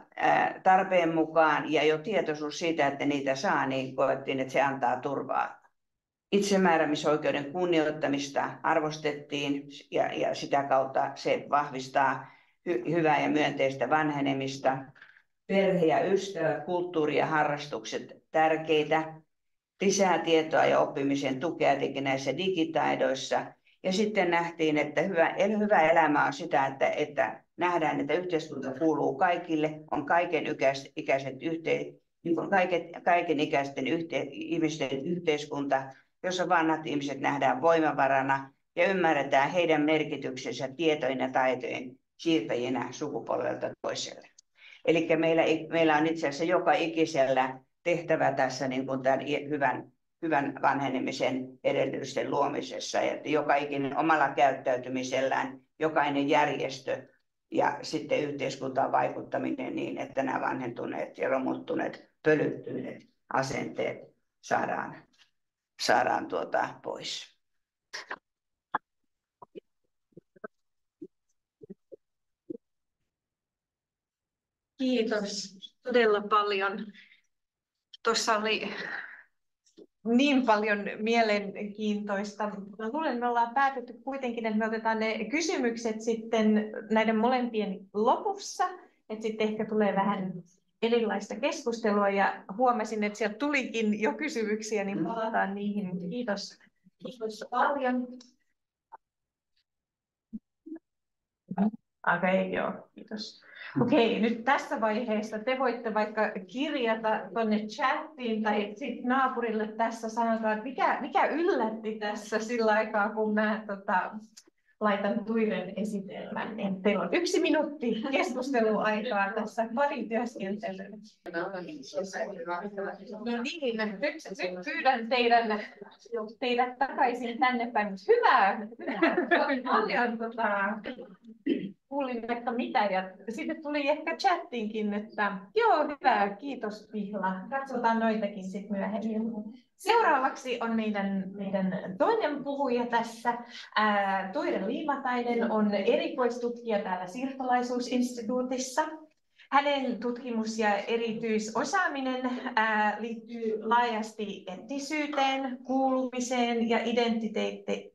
tarpeen mukaan ja jo tietoisuus siitä, että niitä saa, niin koettiin, että se antaa turvaa itsemääräämisoikeuden kunnioittamista arvostettiin ja sitä kautta se vahvistaa hyvää ja myönteistä vanhenemista. Perhe ja ystävät, kulttuuri ja harrastukset tärkeitä. Lisää tietoa ja oppimisen tukea teki näissä digitaidoissa. Ja sitten nähtiin, että hyvä elämä on sitä, että nähdään, että yhteiskunta kuuluu kaikille, on kaikenikäisten ihmisten yhteiskunta, jossa vanhat ihmiset nähdään voimavarana ja ymmärretään heidän merkityksensä tietojen ja taitojen siirtäjinä sukupolvelta toiselle. Eli meillä on itse asiassa joka ikisellä tehtävä tässä niin kuin tämän hyvän vanhenemisen edellytysten luomisessa, että joka ikinen omalla käyttäytymisellään, jokainen järjestö ja sitten yhteiskuntaan vaikuttaminen niin, että nämä vanhentuneet ja romuttuneet, pölyttyneet asenteet saadaan pois. Kiitos todella paljon. Tuossa oli niin paljon mielenkiintoista. Mä luulen, että me ollaan päätetty kuitenkin, että me otetaan ne kysymykset sitten näiden molempien lopussa, että sitten ehkä tulee vähän erilaista keskustelua ja huomasin, että sieltä tulikin jo kysymyksiä, niin palataan niihin. Kiitos paljon. Okei, joo, kiitos. Okei, nyt tässä vaiheessa te voitte vaikka kirjata tuonne chattiin tai sitten naapurille tässä sanotaan, että mikä yllätti tässä sillä aikaa, kun mä laitan Tuiren esitelmän. Niin teillä on 1 minuutti keskusteluaikaa tässä parin työskentelyyn. No niin, nyt pyydän teidät takaisin tänne päin. Hyvä. Paljon kuulin vaikka mitä ja sitten tuli ehkä chattiinkin, että joo, hyvä, kiitos Pihla. Katsotaan noitakin sitten myöhemmin. Seuraavaksi on meidän toinen puhuja tässä. Toire Liimatainen on erikoistutkija täällä Siirtolaisuusinstituutissa. Hänen tutkimus- ja erityisosaaminen liittyy laajasti etnisyyteen, kuulumiseen ja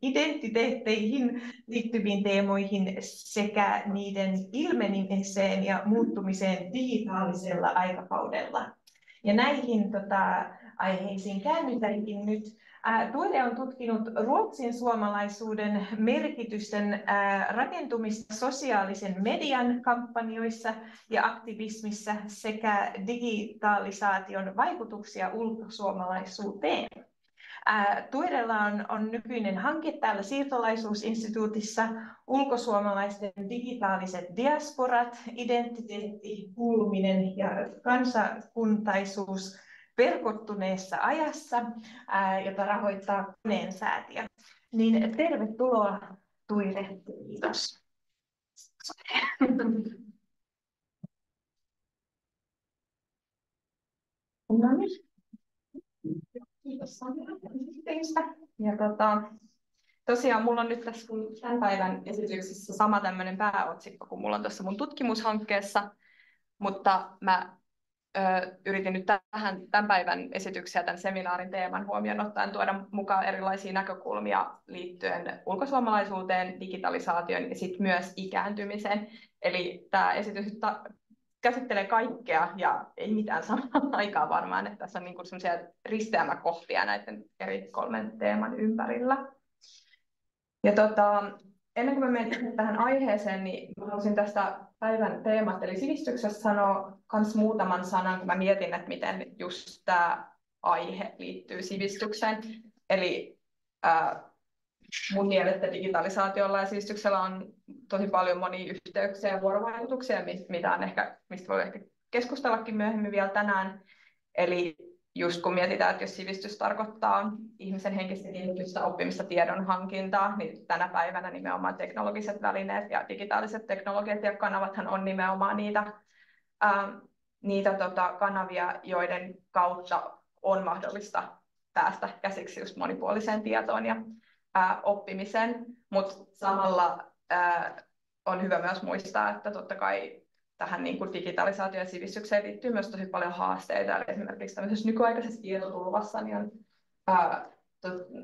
identiteetteihin liittyviin teemoihin sekä niiden ilmenemiseen ja muuttumiseen digitaalisella aikakaudella. Ja näihin aiheisiin käännytäänkin nyt. Toire on tutkinut ruotsin suomalaisuuden merkitysten rakentumista sosiaalisen median kampanjoissa ja aktivismissa sekä digitalisaation vaikutuksia ulkosuomalaisuuteen. Tuirella on nykyinen hanke täällä Siirtolaisuusinstituutissa ulkosuomalaisten digitaaliset diasporat, identiteetti, kuuluminen ja kansakuntaisuus verkottuneessa ajassa, jota rahoittaa Koneen säätiö. Niin tervetuloa Ture. Kiitos. No niin. Kiitos teistä. Ja tosiaan mulla on nyt tässä tämän päivän esityksessä sama tämmöinen pääotsikko kuin mulla on tuossa mun tutkimushankkeessa, mutta mä yritin nyt tämän päivän esityksiä tämän seminaarin teeman huomioon ottaen tuoda mukaan erilaisia näkökulmia liittyen ulkosuomalaisuuteen, digitalisaatioon ja sitten myös ikääntymiseen. Eli tämä esitys käsittelee kaikkea ja ei mitään samaan aikaan varmaan, että tässä on niinku sellaisia risteämäkohtia näiden eri 3 teeman ympärillä. Ja ennen kuin mä menen tähän aiheeseen, niin haluaisin tästä päivän teemasta, eli sivistyksestä, sanoa myös muutaman sanan, kun mä mietin, että miten just tämä aihe liittyy sivistykseen. Eli mun mielestä digitalisaatiolla ja sivistyksellä on tosi paljon monia yhteyksiä ja vuorovaikutuksia, mistä voi ehkä keskustellakin myöhemmin vielä tänään. Eli just kun mietitään, että jos sivistys tarkoittaa ihmisen henkistä kehitystä, oppimista, tiedon hankintaa, niin tänä päivänä nimenomaan teknologiset välineet ja digitaaliset teknologiat ja kanavathan on nimenomaan niitä kanavia, joiden kautta on mahdollista päästä käsiksi just monipuoliseen tietoon ja oppimiseen, mutta samalla on hyvä myös muistaa, että totta kai tähän niin kuin digitalisaatioon ja sivistykseen liittyy myös tosi paljon haasteita. Eli esimerkiksi tämmöisessä nykyaikaisessa tietotulvassa niin on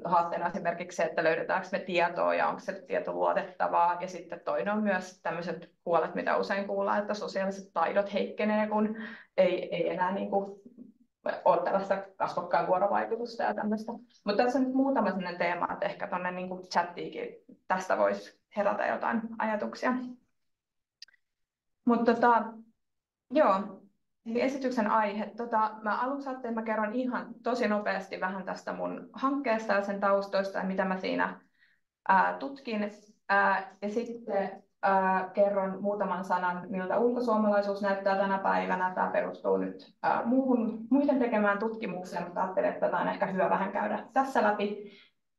haasteena esimerkiksi se, että löydetäänkö me tietoa ja onko se tieto luotettavaa. Ja sitten toinen on myös tämmöiset huolet, mitä usein kuullaan, että sosiaaliset taidot heikkenee, kun ei enää niin kuin ole tällaista kasvokkain vuorovaikutusta ja tämmöistä. Mutta tässä on nyt muutama sellainen teema, että ehkä tuonne niin kuin chattiinkin tästä voisi herätä jotain ajatuksia. Mutta joo. Eli esityksen aihe. Mä aluksi ajattelin, että mä kerron ihan tosi nopeasti vähän tästä mun hankkeesta ja sen taustoista ja mitä mä siinä tutkin. Ja sitten kerron muutaman sanan, miltä ulkosuomalaisuus näyttää tänä päivänä. Tämä perustuu nyt muiden tekemään tutkimukseen, mutta ajattelin, että tätä on ehkä hyvä vähän käydä tässä läpi.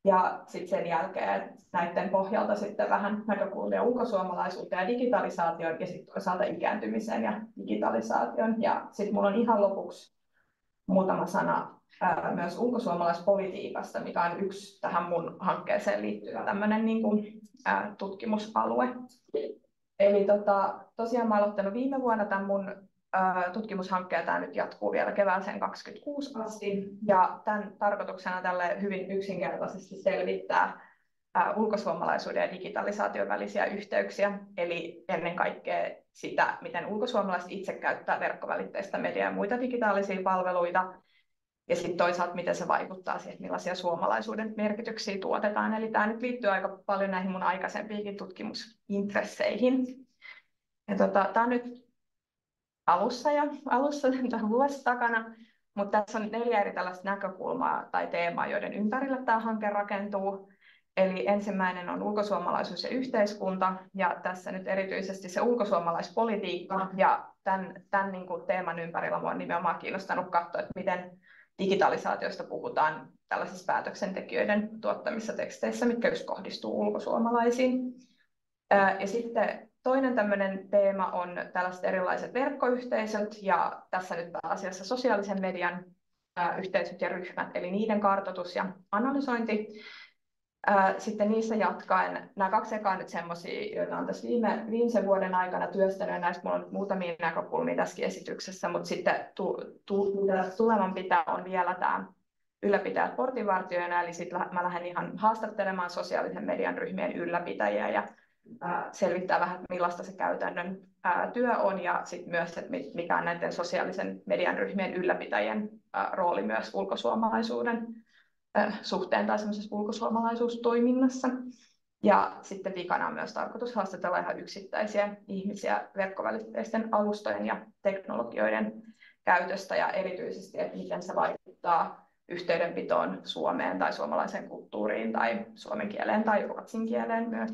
Ja sitten sen jälkeen näiden pohjalta sitten vähän näkökulmia ulkosuomalaisuuteen ja digitalisaation ja sitten toisaalta ikääntymiseen ja digitalisaation. Ja sitten minulla on ihan lopuksi muutama sana myös ulkosuomalaispolitiikasta, mikä on yksi tähän mun hankkeeseen liittyvä tämmöinen niin kuin, tutkimusalue. Eli tosiaan mä aloittanut viime vuonna tämän mun tutkimushankkeen, tämä nyt jatkuu vielä kevääseen 2026 asti, ja tämän tarkoituksena tälle hyvin yksinkertaisesti selvittää ulkosuomalaisuuden ja digitalisaation välisiä yhteyksiä, eli ennen kaikkea sitä, miten ulkosuomalaiset itse käyttää verkkovälitteistä mediaa ja muita digitaalisia palveluita, ja sitten toisaalta miten se vaikuttaa siihen, millaisia suomalaisuuden merkityksiä tuotetaan. Eli tämä nyt liittyy aika paljon näihin mun aikaisempiinkin tutkimusintresseihin. Ja tämä on nyt alussa tämän vuosi takana, mutta tässä on 4 eri tällaista näkökulmaa tai teemaa, joiden ympärillä tämä hanke rakentuu. Eli ensimmäinen on ulkosuomalaisuus ja yhteiskunta, ja tässä nyt erityisesti se ulkosuomalaispolitiikka, ja tämän niin kuin teeman ympärillä minua on nimenomaan kiinnostanut katsoa, että miten digitalisaatiosta puhutaan tällaisissa päätöksentekijöiden tuottamissa teksteissä, mitkä just kohdistuu ulkosuomalaisiin. Ja sitten toinen tämmöinen teema on tällaiset erilaiset verkkoyhteisöt, ja tässä nyt pääasiassa sosiaalisen median yhteisöt ja ryhmät, eli niiden kartoitus ja analysointi. Sitten niissä jatkaen, nämä 2 ekaa nyt semmoisia, joita on tässä viimeisen vuoden aikana työstänyt, ja näistä minulla on muutamia näkökulmia tässäkin esityksessä, mutta sitten tulevan pitää on vielä tämä ylläpitäjät portinvartijoina, eli sitten mä lähden ihan haastattelemaan sosiaalisen median ryhmien ylläpitäjiä ja selvittää vähän, millaista se käytännön työ on, ja sitten myös, että mikä on näiden sosiaalisen median ryhmien ylläpitäjien rooli myös ulkosuomalaisuuden suhteen tai semmoisessa ulkosuomalaisuustoiminnassa. Ja sitten vikana on myös tarkoitus haastatella ihan yksittäisiä ihmisiä verkkovälitteisten alustojen ja teknologioiden käytöstä ja erityisesti, että miten se vaikuttaa yhteydenpitoon Suomeen tai suomalaiseen kulttuuriin tai suomen kieleen tai ruotsin kieleen myös.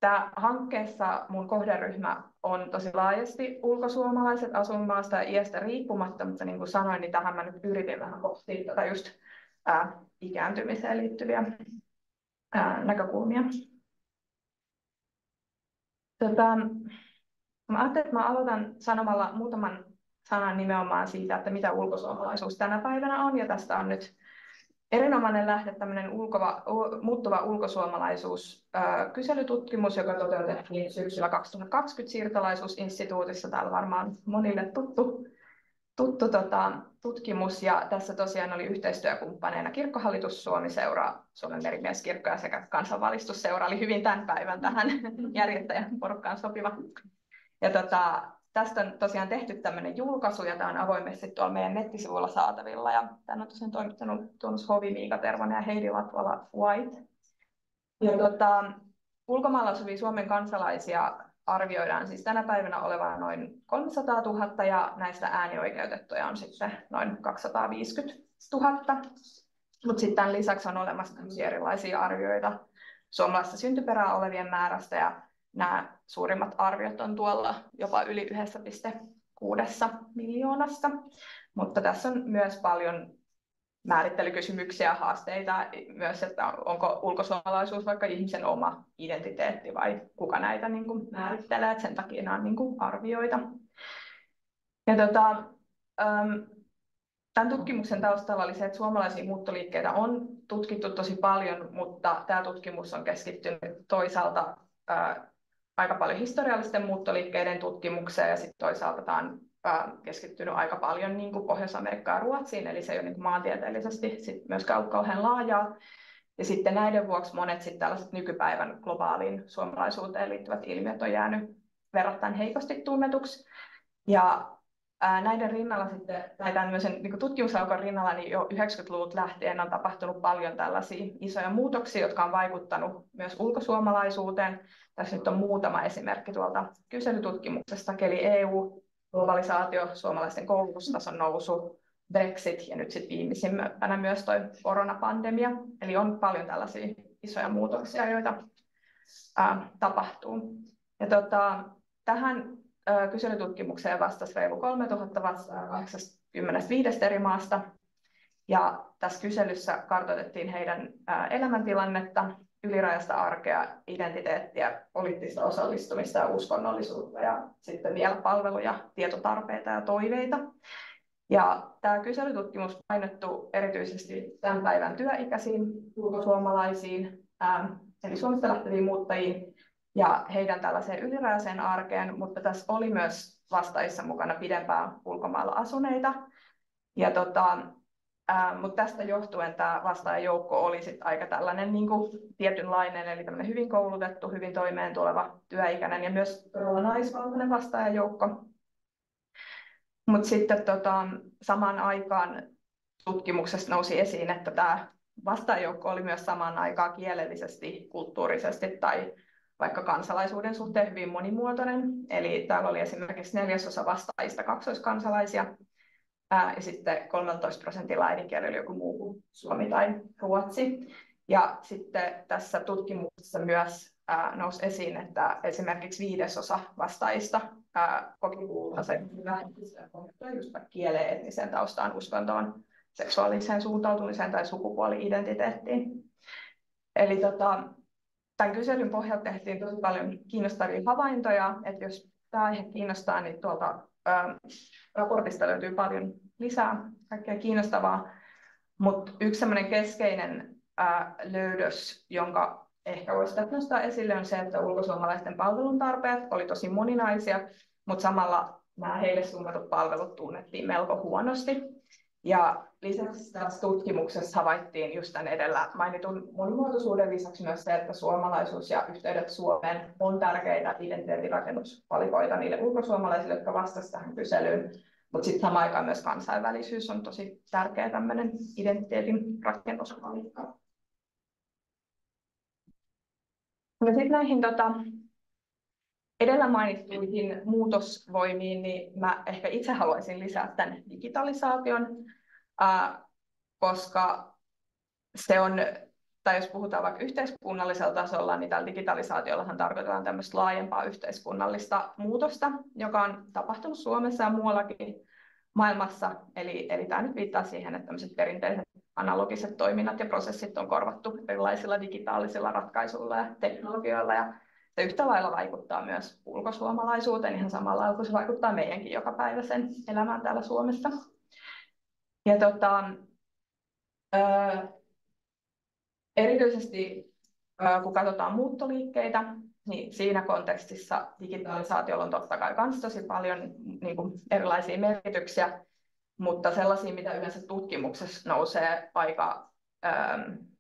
Tämä hankkeessa mun kohderyhmä on tosi laajasti ulkosuomalaiset asuinmaasta ja iästä riippumatta, mutta niin kuin sanoin, niin tähän mä nyt yritin vähän pohtia tätä just ikääntymiseen liittyviä näkökulmia. Mä ajattelin, että mä aloitan sanomalla muutaman sanan nimenomaan siitä, että mitä ulkosuomalaisuus tänä päivänä on, ja tästä on nyt erinomainen lähde tämmöinen muuttuva ulkosuomalaisuus kyselytutkimus, joka toteutettiin syksyllä 2020 siirtolaisuusinstituutissa. Täällä varmaan monille tuttu tutkimus, ja tässä tosiaan oli yhteistyökumppaneina Kirkkohallitus, Suomi-seura, Suomen merimieskirkko ja sekä Kansanvalistusseura, oli hyvin tämän päivän tähän järjestäjän porukkaan sopiva. Ja tästä on tosiaan tehty tämmöinen julkaisu, ja tämä on avoimesti tuolla meidän nettisivuilla saatavilla. Ja tämän on tosiaan toimittanut Tuomas Hovi, Miika Tervonen ja Heidi Latvala-White. Ja ulkomailla asuvia Suomen kansalaisia arvioidaan siis tänä päivänä olevan noin 300 000, ja näistä äänioikeutettuja on sitten noin 250 000. Mutta sitten tämän lisäksi on olemassa erilaisia arvioita suomalaista syntyperää olevien määrästä, ja nämä suurimmat arviot on tuolla jopa yli 1,6 miljoonasta, mutta tässä on myös paljon määrittelykysymyksiä ja haasteita myös, että onko ulkosuomalaisuus vaikka ihmisen oma identiteetti vai kuka näitä niin kuin määrittelee, että sen takia nämä on niin kuin arvioita. Ja tämän tutkimuksen taustalla oli se, että suomalaisia muuttoliikkeitä on tutkittu tosi paljon, mutta tämä tutkimus on keskittynyt toisaalta aika paljon historiallisten muuttoliikkeiden tutkimukseen, ja sitten toisaalta tämä on keskittynyt aika paljon niin kuin Pohjois-Amerikkaan ja Ruotsiin, eli se ei ole niin kuin maantieteellisesti sit myöskään ollut kauhean laajaa. Ja sitten näiden vuoksi monet sitten tällaiset nykypäivän globaaliin suomalaisuuteen liittyvät ilmiöt on jäänyt verrattain heikosti tunnetuksi. Ja näiden rinnalla sitten, tai tämmöisen niin tutkimusaukon rinnalla, niin jo 90-luvulta lähtien on tapahtunut paljon tällaisia isoja muutoksia, jotka on vaikuttanut myös ulkosuomalaisuuteen. Tässä nyt on muutama esimerkki tuolta kyselytutkimuksesta, eli EU, globalisaatio, suomalaisten koulutustason nousu, Brexit ja nyt sitten viimeisimpänä myös tuo koronapandemia. Eli on paljon tällaisia isoja muutoksia, joita tapahtuu. Ja tähän kyselytutkimukseen vastasi reilu 3000 vastaajaa 85 eri maasta. Ja tässä kyselyssä kartoitettiin heidän elämäntilannetta, ylirajasta arkea, identiteettiä, poliittista osallistumista ja uskonnollisuutta ja sitten vielä palveluja, tietotarpeita ja toiveita. Ja tämä kyselytutkimus painottuu erityisesti tämän päivän työikäisiin ulkosuomalaisiin, eli Suomesta lähteviin muuttajiin ja heidän tällaiseen ylirajaiseen arkeen, mutta tässä oli myös vastaajissa mukana pidempään ulkomailla asuneita. Ja mutta tästä johtuen tämä vastaajajoukko oli sit aika tällainen niin kuin tietynlainen, eli tämmöinen hyvin koulutettu, hyvin toimeentuleva työikäinen ja myös naisvaltainen vastaajajoukko. Mutta sitten samaan aikaan tutkimuksessa nousi esiin, että tämä vastaajajoukko oli myös samaan aikaan kielellisesti, kulttuurisesti tai vaikka kansalaisuuden suhteen hyvin monimuotoinen. Eli täällä oli esimerkiksi 4% vastaajista kaksoiskansalaisia ja sitten 13% äidinkieli oli joku muu kuin suomi tai ruotsi. Ja sitten tässä tutkimuksessa myös nousi esiin, että esimerkiksi 5% vastaajista koki kuuluvansa vähemmistöön just kieleen, etniseen taustaan, uskontoon, seksuaaliseen suuntautumiseen tai sukupuoli-identiteettiin. Eli tämän kyselyn pohjalta tehtiin tosi paljon kiinnostavia havaintoja, että jos tämä aihe kiinnostaa, niin tuolta raportista löytyy paljon lisää kaikkea kiinnostavaa. Mutta yksi sellainen keskeinen löydös, jonka ehkä voisi nostaa esille, on se, että ulkosuomalaisten palveluntarpeet oli tosi moninaisia, mutta samalla nämä heille suunnatut palvelut tunnettiin melko huonosti. Ja lisäksi tässä tutkimuksessa havaittiin just tämän edellä mainitun monimuotoisuuden lisäksi myös se, että suomalaisuus ja yhteydet Suomeen on tärkeitä identiteettirakennusvalikoita niille ulkosuomalaisille, jotka vastasivat tähän kyselyyn. Mutta sitten samaan aikaan myös kansainvälisyys on tosi tärkeä tämmöinen identiteetin rakennusvalikko. Sitten näihin edellä mainittuihin muutosvoimiin, niin mä ehkä itse haluaisin lisätä tämän digitalisaation, koska se on, tai jos puhutaan vaikka yhteiskunnallisella tasolla, niin tällä digitalisaatiollahan tarkoitetaan tämmöistä laajempaa yhteiskunnallista muutosta, joka on tapahtunut Suomessa ja muuallakin maailmassa. Eli tämä nyt viittaa siihen, että tämmöiset perinteiset analogiset toiminnat ja prosessit on korvattu erilaisilla digitaalisilla ratkaisuilla ja teknologioilla. Ja se yhtä lailla vaikuttaa myös ulkosuomalaisuuteen ihan samalla lailla kuin se vaikuttaa meidänkin jokapäiväisen elämään täällä Suomessa. Ja erityisesti kun katsotaan muuttoliikkeitä, niin siinä kontekstissa digitalisaatiolla on totta kai myös tosi paljon niin kuin erilaisia merkityksiä, mutta sellaisia, mitä yleensä tutkimuksessa nousee aika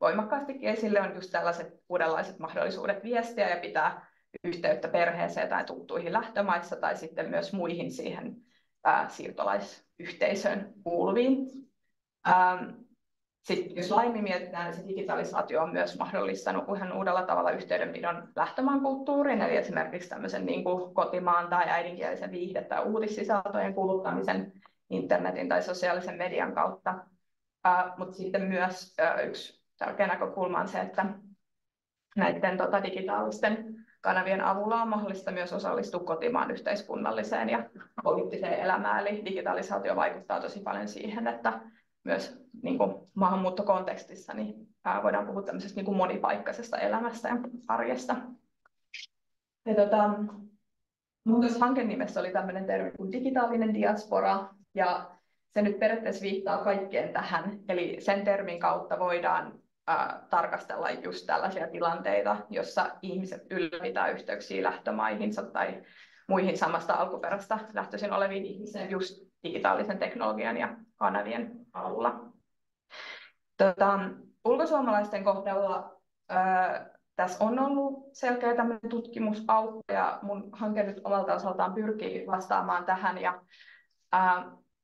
voimakkaastikin esille, on just tällaiset uudenlaiset mahdollisuudet viestiä ja pitää yhteyttä perheeseen tai tuttuihin lähtömaissa tai sitten myös muihin siihen siirtolaisyhteisöön kuuluviin. Sitten jos laajemmin mietitään, niin se digitalisaatio on myös mahdollistanut ihan uudella tavalla yhteydenpidon lähtömaan kulttuuriin, eli esimerkiksi tämmöisen niin kuin kotimaan tai äidinkielisen viihde- tai uutissisältöjen kuluttamisen internetin tai sosiaalisen median kautta. Mutta sitten myös yksi tärkeä näkökulma on se, että näiden digitaalisten kanavien avulla on mahdollista myös osallistua kotimaan yhteiskunnalliseen ja poliittiseen elämään. Eli digitalisaatio vaikuttaa tosi paljon siihen, että myös niin kuin maahanmuuttokontekstissa niin voidaan puhua tämmöisestä niin kuin monipaikkaisesta elämästä ja arjesta. Mun hanken nimessä oli tämmöinen termi kuin digitaalinen diaspora, ja se nyt periaatteessa viittaa kaikkeen tähän. Eli sen termin kautta voidaan tarkastella just tällaisia tilanteita, jossa ihmiset ylläpitää yhteyksiä lähtömaihinsa tai muihin samasta alkuperästä lähtöisin oleviin ihmisiin just digitaalisen teknologian ja kanavien avulla. Ulkosuomalaisten kohdalla tässä on ollut selkeä tämmöinen tutkimusaukko ja mun hanke nyt omalta osaltaan pyrkii vastaamaan tähän.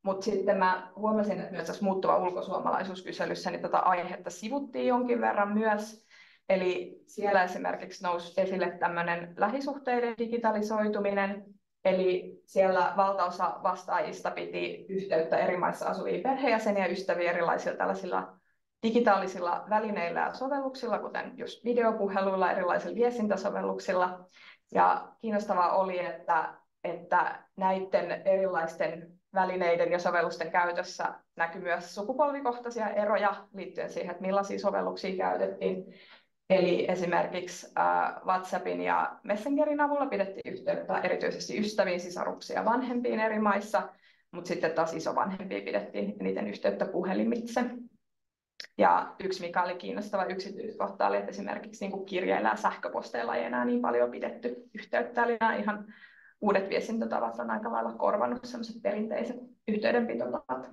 Mutta sitten mä huomasin, että myös tässä muuttuva ulkosuomalaisuuskyselyssä niin tätä aihetta sivuttiin jonkin verran myös. Eli siellä esimerkiksi nousi esille tämmöinen lähisuhteiden digitalisoituminen. Eli siellä valtaosa vastaajista piti yhteyttä eri maissa asuviin perheenjäseniä ja ystäviä erilaisilla tällaisilla digitaalisilla välineillä ja sovelluksilla, kuten just videopuheluilla, erilaisilla viestintäsovelluksilla. Ja kiinnostavaa oli, että näiden erilaisten välineiden ja sovellusten käytössä näkyi myös sukupolvikohtaisia eroja liittyen siihen, että millaisia sovelluksia käytettiin. Eli esimerkiksi WhatsAppin ja Messengerin avulla pidettiin yhteyttä erityisesti ystäviin, sisaruksiin ja vanhempiin eri maissa, mutta sitten taas isovanhempiin pidettiin eniten yhteyttä puhelimitse. Ja yksi, mikä oli kiinnostava yksityiskohta, oli, että esimerkiksi niin kuin kirjeillä ja sähköposteilla ei enää niin paljon pidetty yhteyttä. Eli nämä ihan uudet viestintätavat on aika lailla korvannut sellaiset perinteiset yhteydenpitotavat.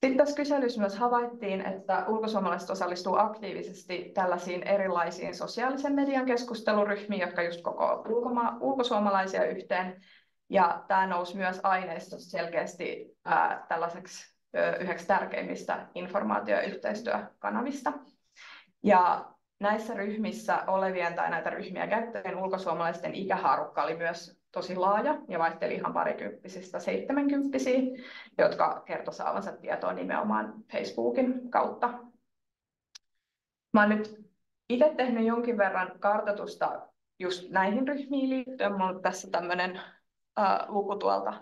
Sitten tässä kyselyssä myös havaittiin, että ulkosuomalaiset osallistuu aktiivisesti tällaisiin erilaisiin sosiaalisen median keskusteluryhmiin, jotka just koko ulkosuomalaisia yhteen. Ja tämä nousi myös aineistossa selkeästi tällaiseksi yhdeksi tärkeimmistä informaatio- ja yhteistyökanavista. Ja näissä ryhmissä olevien tai näitä ryhmiä käyttävien ulkosuomalaisten ikähaarukka oli myös tosi laaja ja vaihteli ihan parikymppisistä 70-vuotiaisiin, jotka kertoi saavansa tietoa nimenomaan Facebookin kautta. Mä olen nyt itse tehnyt jonkin verran kartoitusta just näihin ryhmiin liittyen. Minulla on tässä tämmöinen luku tuolta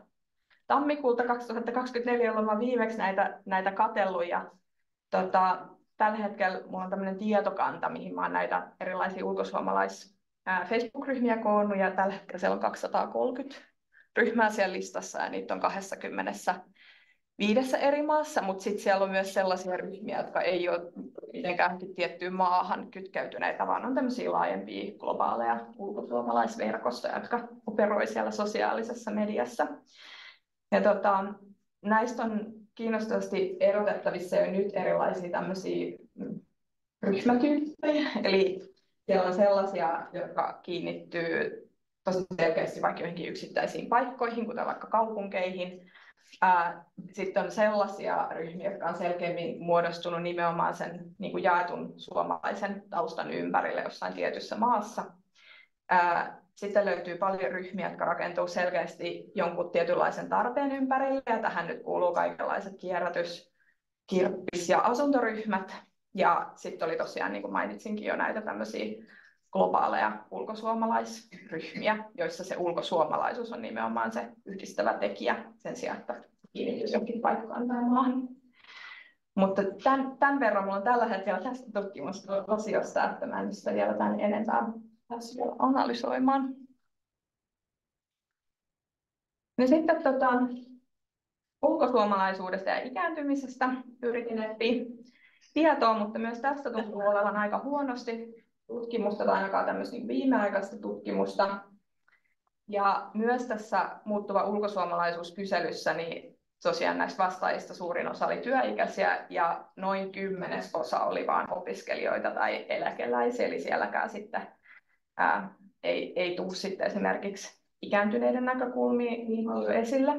tammikuulta 2024, jolloin olen viimeksi näitä katsellut. Ja, tällä hetkellä minulla on tämmöinen tietokanta, mihin olen näitä erilaisia Facebook-ryhmiä koonnut. Ja tällä hetkellä siellä on 230 ryhmää siellä listassa ja niitä on 25 eri maassa. Mutta sitten siellä on myös sellaisia ryhmiä, jotka ei ole mitenkään tiettyyn maahan kytkeytyneitä, vaan on tämmöisiä laajempia globaaleja ulkosuomalaisverkostoja, jotka operoi siellä sosiaalisessa mediassa. Ja näistä on kiinnostavasti erotettavissa jo nyt erilaisia tämmöisiä ryhmätyyppejä. Eli siellä on sellaisia, jotka kiinnittyy tosi selkeästi vaikka johonkin yksittäisiin paikkoihin, kuten vaikka kaupunkeihin. Sitten on sellaisia ryhmiä, jotka on selkeämmin muodostunut nimenomaan sen niin kuin jaetun suomalaisen taustan ympärille jossain tietyssä maassa. Sitten löytyy paljon ryhmiä, jotka rakentuu selkeästi jonkun tietynlaisen tarpeen ympärille. Ja tähän nyt kuuluu kaikenlaiset kierrätys-, kirppis- ja asuntoryhmät. Ja sitten oli tosiaan, niin kuin mainitsinkin jo, näitä tämmöisiä globaaleja ulkosuomalaisryhmiä, joissa se ulkosuomalaisuus on nimenomaan se yhdistävä tekijä sen sijaan, että kiinnittyisi jonkin paikkaan tai maahan. Mutta tämän verran minulla on tällä hetkellä tästä tutkimusosiosta, että mä en sitä vielä tämän enempää päässyt analysoimaan. No sitten ulkosuomalaisuudesta ja ikääntymisestä yritin etsiä tietoa, mutta myös tästä tuntuu olevan aika huonosti tutkimusta tai ainakaan tämmöistä viimeaikaista tutkimusta. Ja myös tässä muuttuva ulkosuomalaisuuskyselyssä niin tosiaan näistä vastaajista suurin osa oli työikäisiä ja noin 10% oli vain opiskelijoita tai eläkeläisiä, eli sielläkään sitten ei tule sitten esimerkiksi ikääntyneiden näkökulmia niin paljon esille.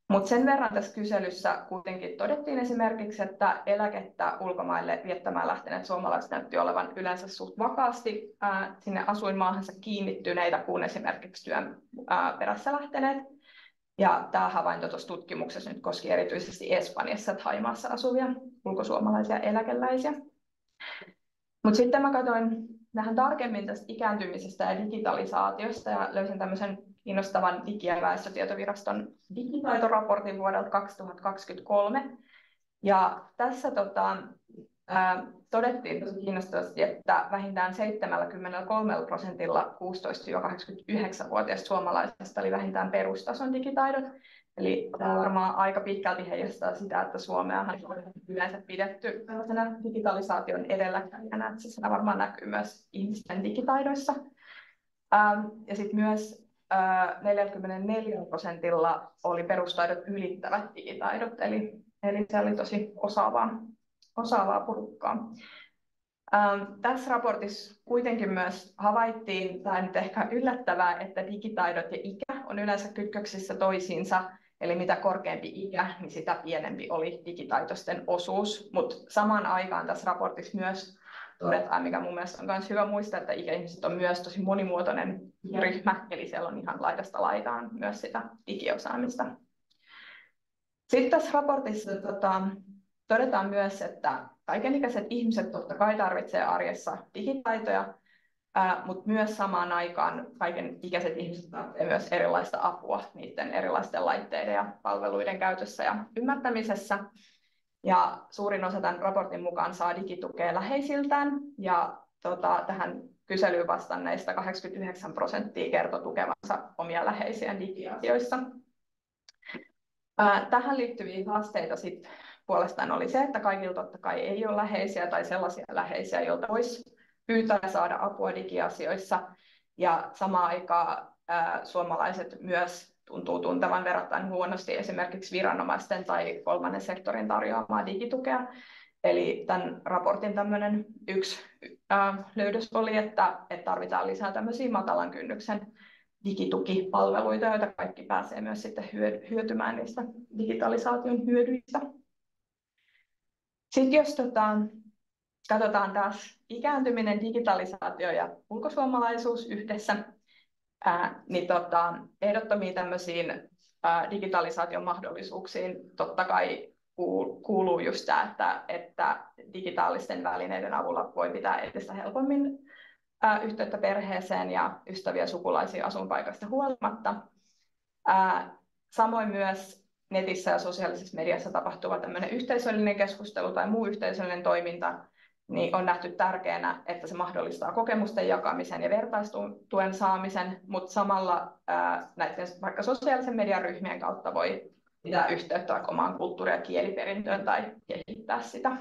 Mutta sen verran tässä kyselyssä kuitenkin todettiin esimerkiksi, että eläkettä ulkomaille viettämään lähteneet suomalaiset näytti olevan yleensä suht vakaasti sinne asuinmaahansa kiinnittyneitä kuin esimerkiksi työn perässä lähteneet. Ja tämä havainto tuossa tutkimuksessa nyt koski erityisesti Espanjassa ja Thaimaassa asuvia ulkosuomalaisia eläkeläisiä. Mutta sitten mä katsoin vähän tarkemmin tästä ikääntymisestä ja digitalisaatiosta ja löysin tämmöisen kiinnostavan Digi- ja väestötietoviraston digitaitoraportin vuodelta 2023. Ja tässä todettiin tosi kiinnostavasti, että vähintään 73% 16–89-vuotiaista suomalaisista oli vähintään perustason digitaidot. Eli tämä varmaan aika pitkälti heijastaa sitä, että Suomeahan on yleensä pidetty digitalisaation edelläkävijänä, että se varmaan näkyy myös ihmisten digitaidoissa. Ja sitten myös 44% oli perustaidot ylittävät digitaidot, eli se oli tosi osaavaa porukkaa. Tässä raportissa kuitenkin myös havaittiin, tai nyt ehkä yllättävää, että digitaidot ja ikä on yleensä kytköksissä toisiinsa, eli mitä korkeampi ikä, niin sitä pienempi oli digitaitoisten osuus, mutta samaan aikaan tässä raportissa myös todetaan, mikä mun mielestä on myös hyvä muistaa, että ikäihmiset on myös tosi monimuotoinen ryhmä, eli siellä on ihan laidasta laitaan myös sitä digiosaamista. Sitten tässä raportissa todetaan myös, että kaikenikäiset ihmiset totta kai tarvitsevat arjessa digitaitoja, mutta myös samaan aikaan kaikenikäiset ihmiset tarvitsevat myös erilaista apua niiden erilaisten laitteiden ja palveluiden käytössä ja ymmärtämisessä. Ja suurin osa tämän raportin mukaan saa digitukea läheisiltään, ja tähän kyselyyn vastanneista 89% kertoi tukevansa omia läheisiään digiasioissa. Tähän liittyviä haasteita sitten puolestaan oli se, että kaikilla totta kai ei ole läheisiä tai sellaisia läheisiä, joilta voisi pyytää ja saada apua digiasioissa. Ja samaan aikaan suomalaiset myös tuntuu tuntevan verrattain huonosti esimerkiksi viranomaisten tai kolmannen sektorin tarjoamaa digitukea. Eli tämän raportin tämmöinen yksi löydös oli, että tarvitaan lisää tämmöisiä matalan kynnyksen digitukipalveluita, joita kaikki pääsee myös sitten hyötymään niistä digitalisaation hyödyistä. Sitten jos katsotaan taas ikääntyminen, digitalisaatio ja ulkosuomalaisuus yhdessä, niin ehdottomiin tämmöisiin digitalisaation mahdollisuuksiin totta kai kuuluu just tämä, että digitaalisten välineiden avulla voi pitää entistä helpommin yhteyttä perheeseen ja ystäviä sukulaisiin asuinpaikasta huolimatta. Samoin myös netissä ja sosiaalisessa mediassa tapahtuva tämmöinen yhteisöllinen keskustelu tai muu yhteisöllinen toiminta niin on nähty tärkeänä, että se mahdollistaa kokemusten jakamisen ja vertaistuen saamisen, mutta samalla näiden vaikka sosiaalisen median ryhmien kautta voi pitää yhteyttä omaan kulttuuri- ja kieliperintöön tai kehittää sitä.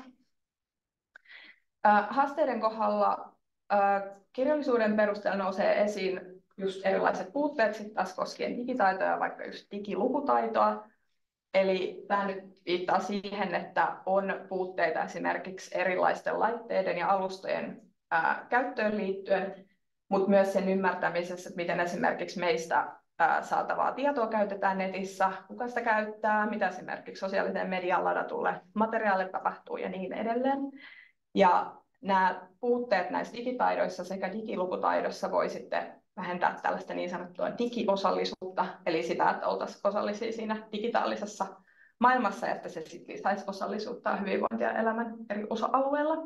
Haasteiden kohdalla kirjallisuuden perusteella nousee esiin just erilaiset puutteet sitten taas koskien digitaitoja, vaikka just digilukutaitoa. Eli tämä nyt viittaa siihen, että on puutteita esimerkiksi erilaisten laitteiden ja alustojen käyttöön liittyen, mutta myös sen ymmärtämisessä, että miten esimerkiksi meistä saatavaa tietoa käytetään netissä, kuka sitä käyttää, mitä esimerkiksi sosiaalisen median ladatulle materiaalille tapahtuu ja niin edelleen. Ja nämä puutteet näissä digitaidoissa sekä digilukutaidossa voi sitten vähentää tällaista niin sanottua digiosallisuutta, eli sitä, että oltaisiin osallisia siinä digitaalisessa maailmassa, että se sitten lisäisi osallisuutta ja hyvinvointia elämän eri osa-alueilla.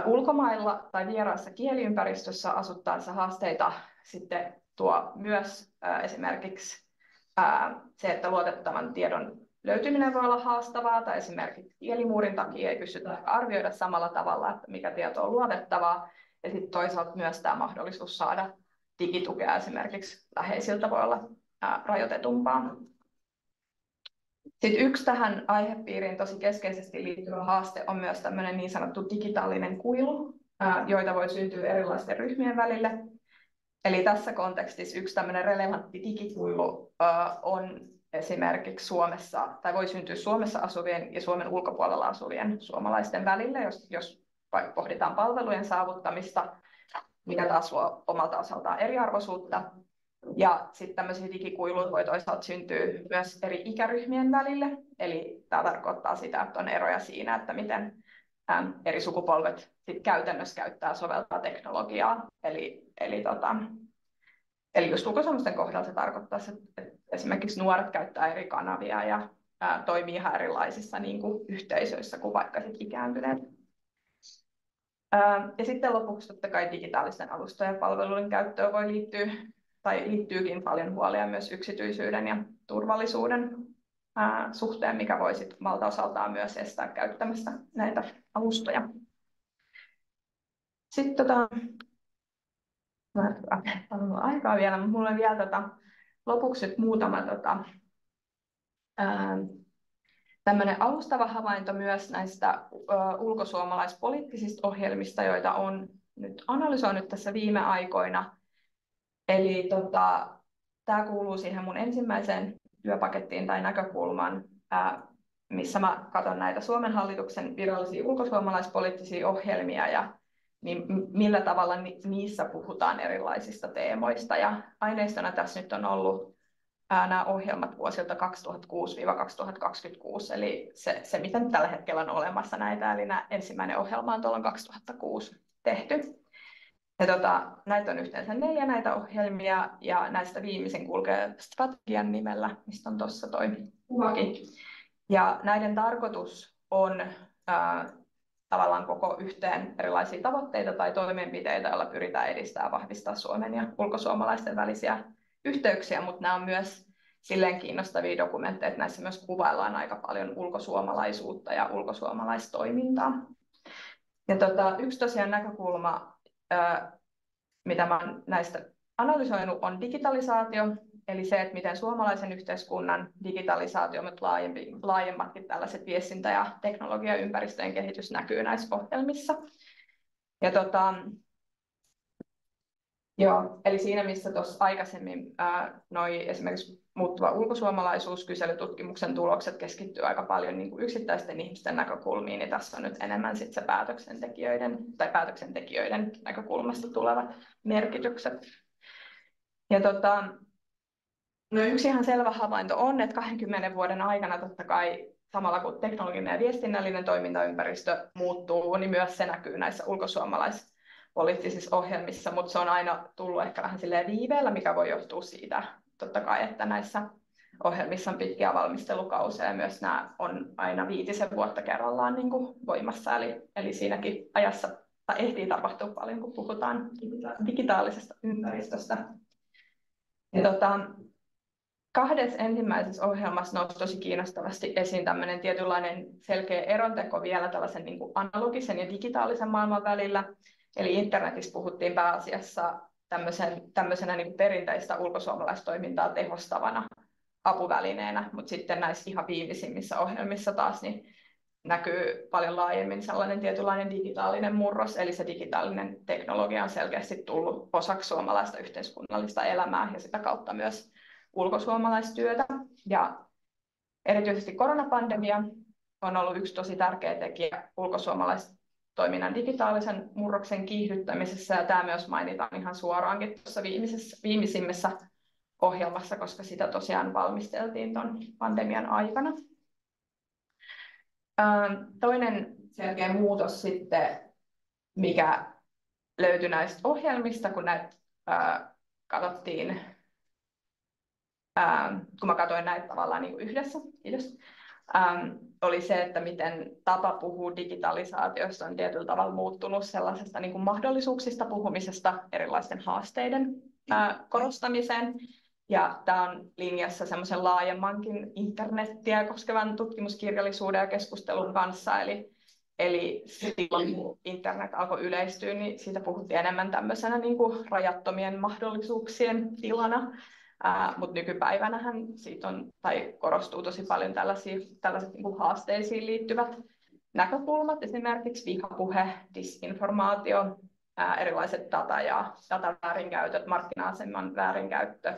Ulkomailla tai vieraassa kieliympäristössä asuttaessa haasteita sitten tuo myös esimerkiksi se, että luotettavan tiedon löytyminen voi olla haastavaa, tai esimerkiksi kielimuurin takia ei pystytä arvioida samalla tavalla, että mikä tieto on luotettavaa. Ja sitten toisaalta myös tämä mahdollisuus saada digitukea esimerkiksi läheisiltä voi olla rajoitetumpaa. Sitten yksi tähän aihepiiriin tosi keskeisesti liittyvä haaste on myös tämmöinen niin sanottu digitaalinen kuilu, joita voi syntyä erilaisten ryhmien välille. Eli tässä kontekstissa yksi tämmöinen relevantti digikuilu on esimerkiksi Suomessa, tai voi syntyä Suomessa asuvien ja Suomen ulkopuolella asuvien suomalaisten välille, jos vaikka pohditaan palvelujen saavuttamista, mikä taas luo omalta osaltaan eriarvoisuutta. Ja sitten tämmöisiä digikuiluja voi toisaalta syntyä myös eri ikäryhmien välille. Eli tämä tarkoittaa sitä, että on eroja siinä, että miten eri sukupolvet sit käytännössä käyttää soveltaa teknologiaa. Eli just ulkosuomalaisten kohdalla se tarkoittaa, että esimerkiksi nuoret käyttää eri kanavia ja toimii ihan erilaisissa niin kuin yhteisöissä kuin vaikka sit ikääntyneet. Ja sitten lopuksi totta kai digitaalisten alustojen ja palveluiden käyttöön voi liittyä tai liittyykin paljon huolia myös yksityisyyden ja turvallisuuden suhteen, mikä voi sitten valtaosaltaan myös estää käyttämästä näitä alustoja. Sitten on aikaa vielä, mutta minulla on vielä lopuksi muutama tämmöinen alustava havainto myös näistä ulkosuomalaispoliittisista ohjelmista, joita on nyt analysoinut tässä viime aikoina. Eli tämä kuuluu siihen mun ensimmäiseen työpakettiin tai näkökulmaan, missä mä katson näitä Suomen hallituksen virallisia ulkosuomalaispoliittisia ohjelmia ja niin millä tavalla niissä puhutaan erilaisista teemoista. Ja aineistona tässä nyt on ollut nämä ohjelmat vuosilta 2006-2026, eli se mitä nyt tällä hetkellä on olemassa näitä, eli ensimmäinen ohjelma on tuolloin 2006 tehty. Ja näitä on yhteensä 4 näitä ohjelmia, ja näistä viimeisin kulkee strategian nimellä, mistä on tuossa toi kuvakin. Ja näiden tarkoitus on tavallaan koko yhteen erilaisia tavoitteita tai toimenpiteitä, joilla pyritään edistämään ja vahvistaa Suomen ja ulkosuomalaisten välisiä yhteyksiä, mutta nämä on myös silleen kiinnostavia dokumentteja, että näissä myös kuvaillaan aika paljon ulkosuomalaisuutta ja ulkosuomalaistoimintaa. Ja yksi tosiaan näkökulma, mitä mä olen näistä analysoinut, on digitalisaatio, eli se, että miten suomalaisen yhteiskunnan digitalisaatio, mutta laajemmatkin tällaiset viestintä- ja teknologiaympäristöjen kehitys näkyy näissä ohjelmissa. Ja eli siinä, missä tuossa aikaisemmin esimerkiksi muuttuva ulkosuomalaisuus, kyselytutkimuksen tulokset keskittyy aika paljon niin kuin yksittäisten ihmisten näkökulmiin, niin tässä on nyt enemmän sit se päätöksentekijöiden näkökulmasta tulevat merkitykset. Ja yksi ihan selvä havainto on, että 20 vuoden aikana totta kai samalla kun teknologinen ja viestinnällinen toimintaympäristö muuttuu, niin myös se näkyy näissä ulkosuomalaispoliittisissa ohjelmissa, mutta se on aina tullut ehkä vähän silleen viiveellä, mikä voi johtua siitä, totta kai, että näissä ohjelmissa on pitkiä valmistelukausia ja myös nämä on aina 5 vuotta kerrallaan niin kuin voimassa, eli siinäkin ajassa ehtii tapahtua paljon, kun puhutaan digitaalisesta ympäristöstä. Ja 2 ensimmäisessä ohjelmassa nousi tosi kiinnostavasti esiin tämmöinen tietynlainen selkeä eronteko vielä tällaisen niin kuin analogisen ja digitaalisen maailman välillä. Eli internetissä puhuttiin pääasiassa tämmöisenä niin kuin perinteistä ulkosuomalaistoimintaa tehostavana apuvälineenä, mutta sitten näissä ihan viimeisimmissä ohjelmissa taas niin näkyy paljon laajemmin sellainen tietynlainen digitaalinen murros, eli se digitaalinen teknologia on selkeästi tullut osaksi suomalaista yhteiskunnallista elämää ja sitä kautta myös ulkosuomalaistyötä. Ja erityisesti koronapandemia on ollut yksi tosi tärkeä tekijä ulkosuomalaistoiminnan digitaalisen murroksen kiihdyttämisessä, ja tämä myös mainitaan ihan suoraankin tuossa viimeisimmässä ohjelmassa, koska sitä tosiaan valmisteltiin tuon pandemian aikana. Toinen selkeä muutos sitten, mikä löytyi näistä ohjelmista, kun näitä katsottiin, kun mä katsoin näitä tavallaan niin kuin yhdessä, oli se, että miten tapa puhua digitalisaatiosta on tietyllä tavalla muuttunut sellaisesta niin kuin mahdollisuuksista puhumisesta erilaisten haasteiden korostamiseen. Ja tämä on linjassa semmoisen laajemmankin internettiä koskevan tutkimuskirjallisuuden ja keskustelun kanssa. Eli silloin kun internet alkoi yleistyä, niin siitä puhuttiin enemmän tämmöisenä niin kuin rajattomien mahdollisuuksien tilana. Mutta nykypäivänähän siitä korostuu tosi paljon tällaiset niin kuin haasteisiin liittyvät näkökulmat, esimerkiksi vihapuhe, disinformaatio, erilaiset dataväärinkäytöt, markkina-aseman väärinkäyttö,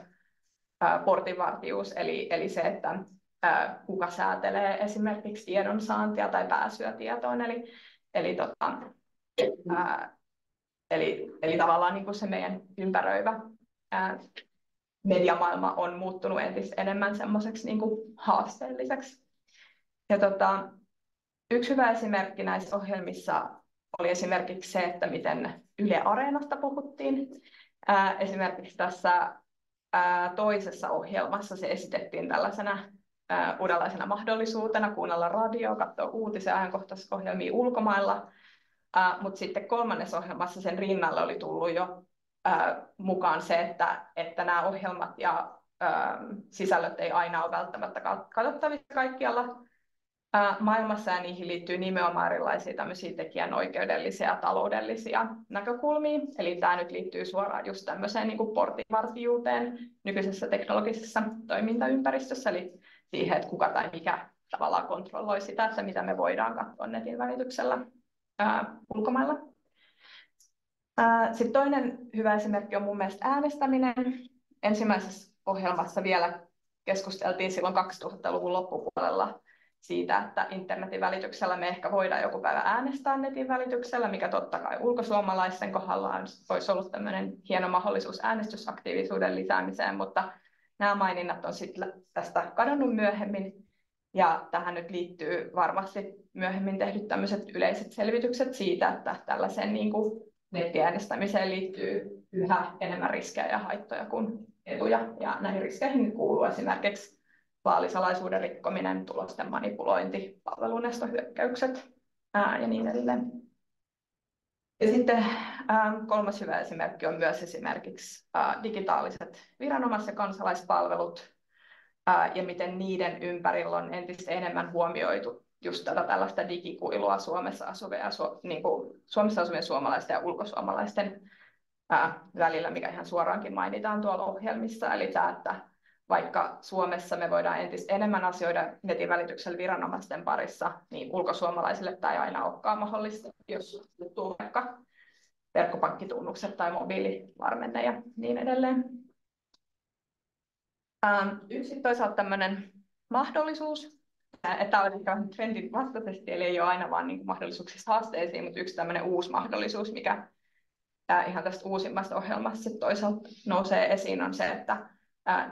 portinvartijuus, eli se, että kuka säätelee esimerkiksi tiedonsaantia tai pääsyä tietoon, eli tavallaan niin kuin se meidän ympäröivä mediamaailma on muuttunut entistä enemmän semmoiseksi niin kuin haasteelliseksi. Ja yksi hyvä esimerkki näissä ohjelmissa oli esimerkiksi se, että miten Yle Areenasta puhuttiin. Esimerkiksi tässä toisessa ohjelmassa se esitettiin tällaisena uudenlaisena mahdollisuutena kuunnella radioa, katsoa uutisia ja ajankohtaisia ohjelmia ulkomailla. Mutta sitten 3. ohjelmassa sen rinnalle oli tullut jo mukaan se, että nämä ohjelmat ja sisällöt ei aina ole välttämättä katsottavissa kaikkialla maailmassa, ja niihin liittyy nimenomaan erilaisia tämmöisiä tekijänoikeudellisia ja taloudellisia näkökulmia. Eli tämä nyt liittyy suoraan just tämmöiseen niin kuin portinvartijuuteen nykyisessä teknologisessa toimintaympäristössä, eli siihen, että kuka tai mikä tavallaan kontrolloi sitä, että mitä me voidaan katsoa netin välityksellä ulkomailla. Sitten toinen hyvä esimerkki on mun mielestä äänestäminen. Ensimmäisessä ohjelmassa vielä keskusteltiin silloin 2000-luvun loppupuolella siitä, että internetin välityksellä me ehkä voidaan joku päivä äänestää netin välityksellä, mikä totta kai ulkosuomalaisten kohdalla olisi ollut tämmöinen hieno mahdollisuus äänestysaktiivisuuden lisäämiseen, mutta nämä maininnat on sitten tästä kadonnut myöhemmin. Ja tähän nyt liittyy varmasti myöhemmin tehdyt tämmöiset yleiset selvitykset siitä, että tällaiseen niin kuin nettiäänestämiseen liittyy yhä enemmän riskejä ja haittoja kuin etuja. Ja näihin riskeihin kuuluu esimerkiksi vaalisalaisuuden rikkominen, tulosten manipulointi, palvelunestohyökkäykset ja niin edelleen. Ja sitten kolmas hyvä esimerkki on myös esimerkiksi digitaaliset viranomais- ja kansalaispalvelut ja miten niiden ympärillä on entistä enemmän huomioitu just tätä tällaista digikuilua Suomessa asuvien suomalaisten ja ulkosuomalaisten välillä, mikä ihan suoraankin mainitaan tuolla ohjelmissa. Eli tämä, että vaikka Suomessa me voidaan entistä enemmän asioida netin välityksellä viranomaisten parissa, niin ulkosuomalaisille tämä ei aina olekaan mahdollista, jos tulee vaikka verkkopankkitunnukset tai mobiilivarmenne ja niin edelleen. Yksi toisaalta tämmöinen mahdollisuus, että on ehkä vähän trendin vastaisesti, eli ei ole aina vain niin mahdollisuuksista haasteisiin, mutta yksi tämmöinen uusi mahdollisuus, mikä ihan tästä uusimmasta ohjelmasta toisaalta nousee esiin, on se, että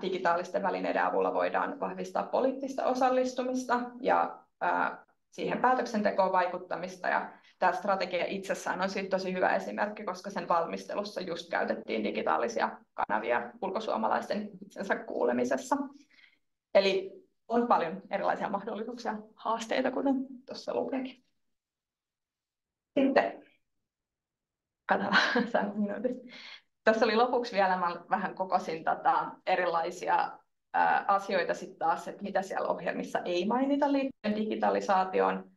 digitaalisten välineiden avulla voidaan vahvistaa poliittista osallistumista ja siihen päätöksentekoon vaikuttamista. Ja tämä strategia itsessään on siitä tosi hyvä esimerkki, koska sen valmistelussa just käytettiin digitaalisia kanavia ulkosuomalaisten itsensä kuulemisessa. Eli on paljon erilaisia mahdollisuuksia, haasteita, kuten tuossa lukeekin. Sitten, katsotaan minuutista. Tässä oli lopuksi vielä, mä vähän kokosin erilaisia asioita sitten taas, että mitä siellä ohjelmissa ei mainita liittyen digitalisaatioon.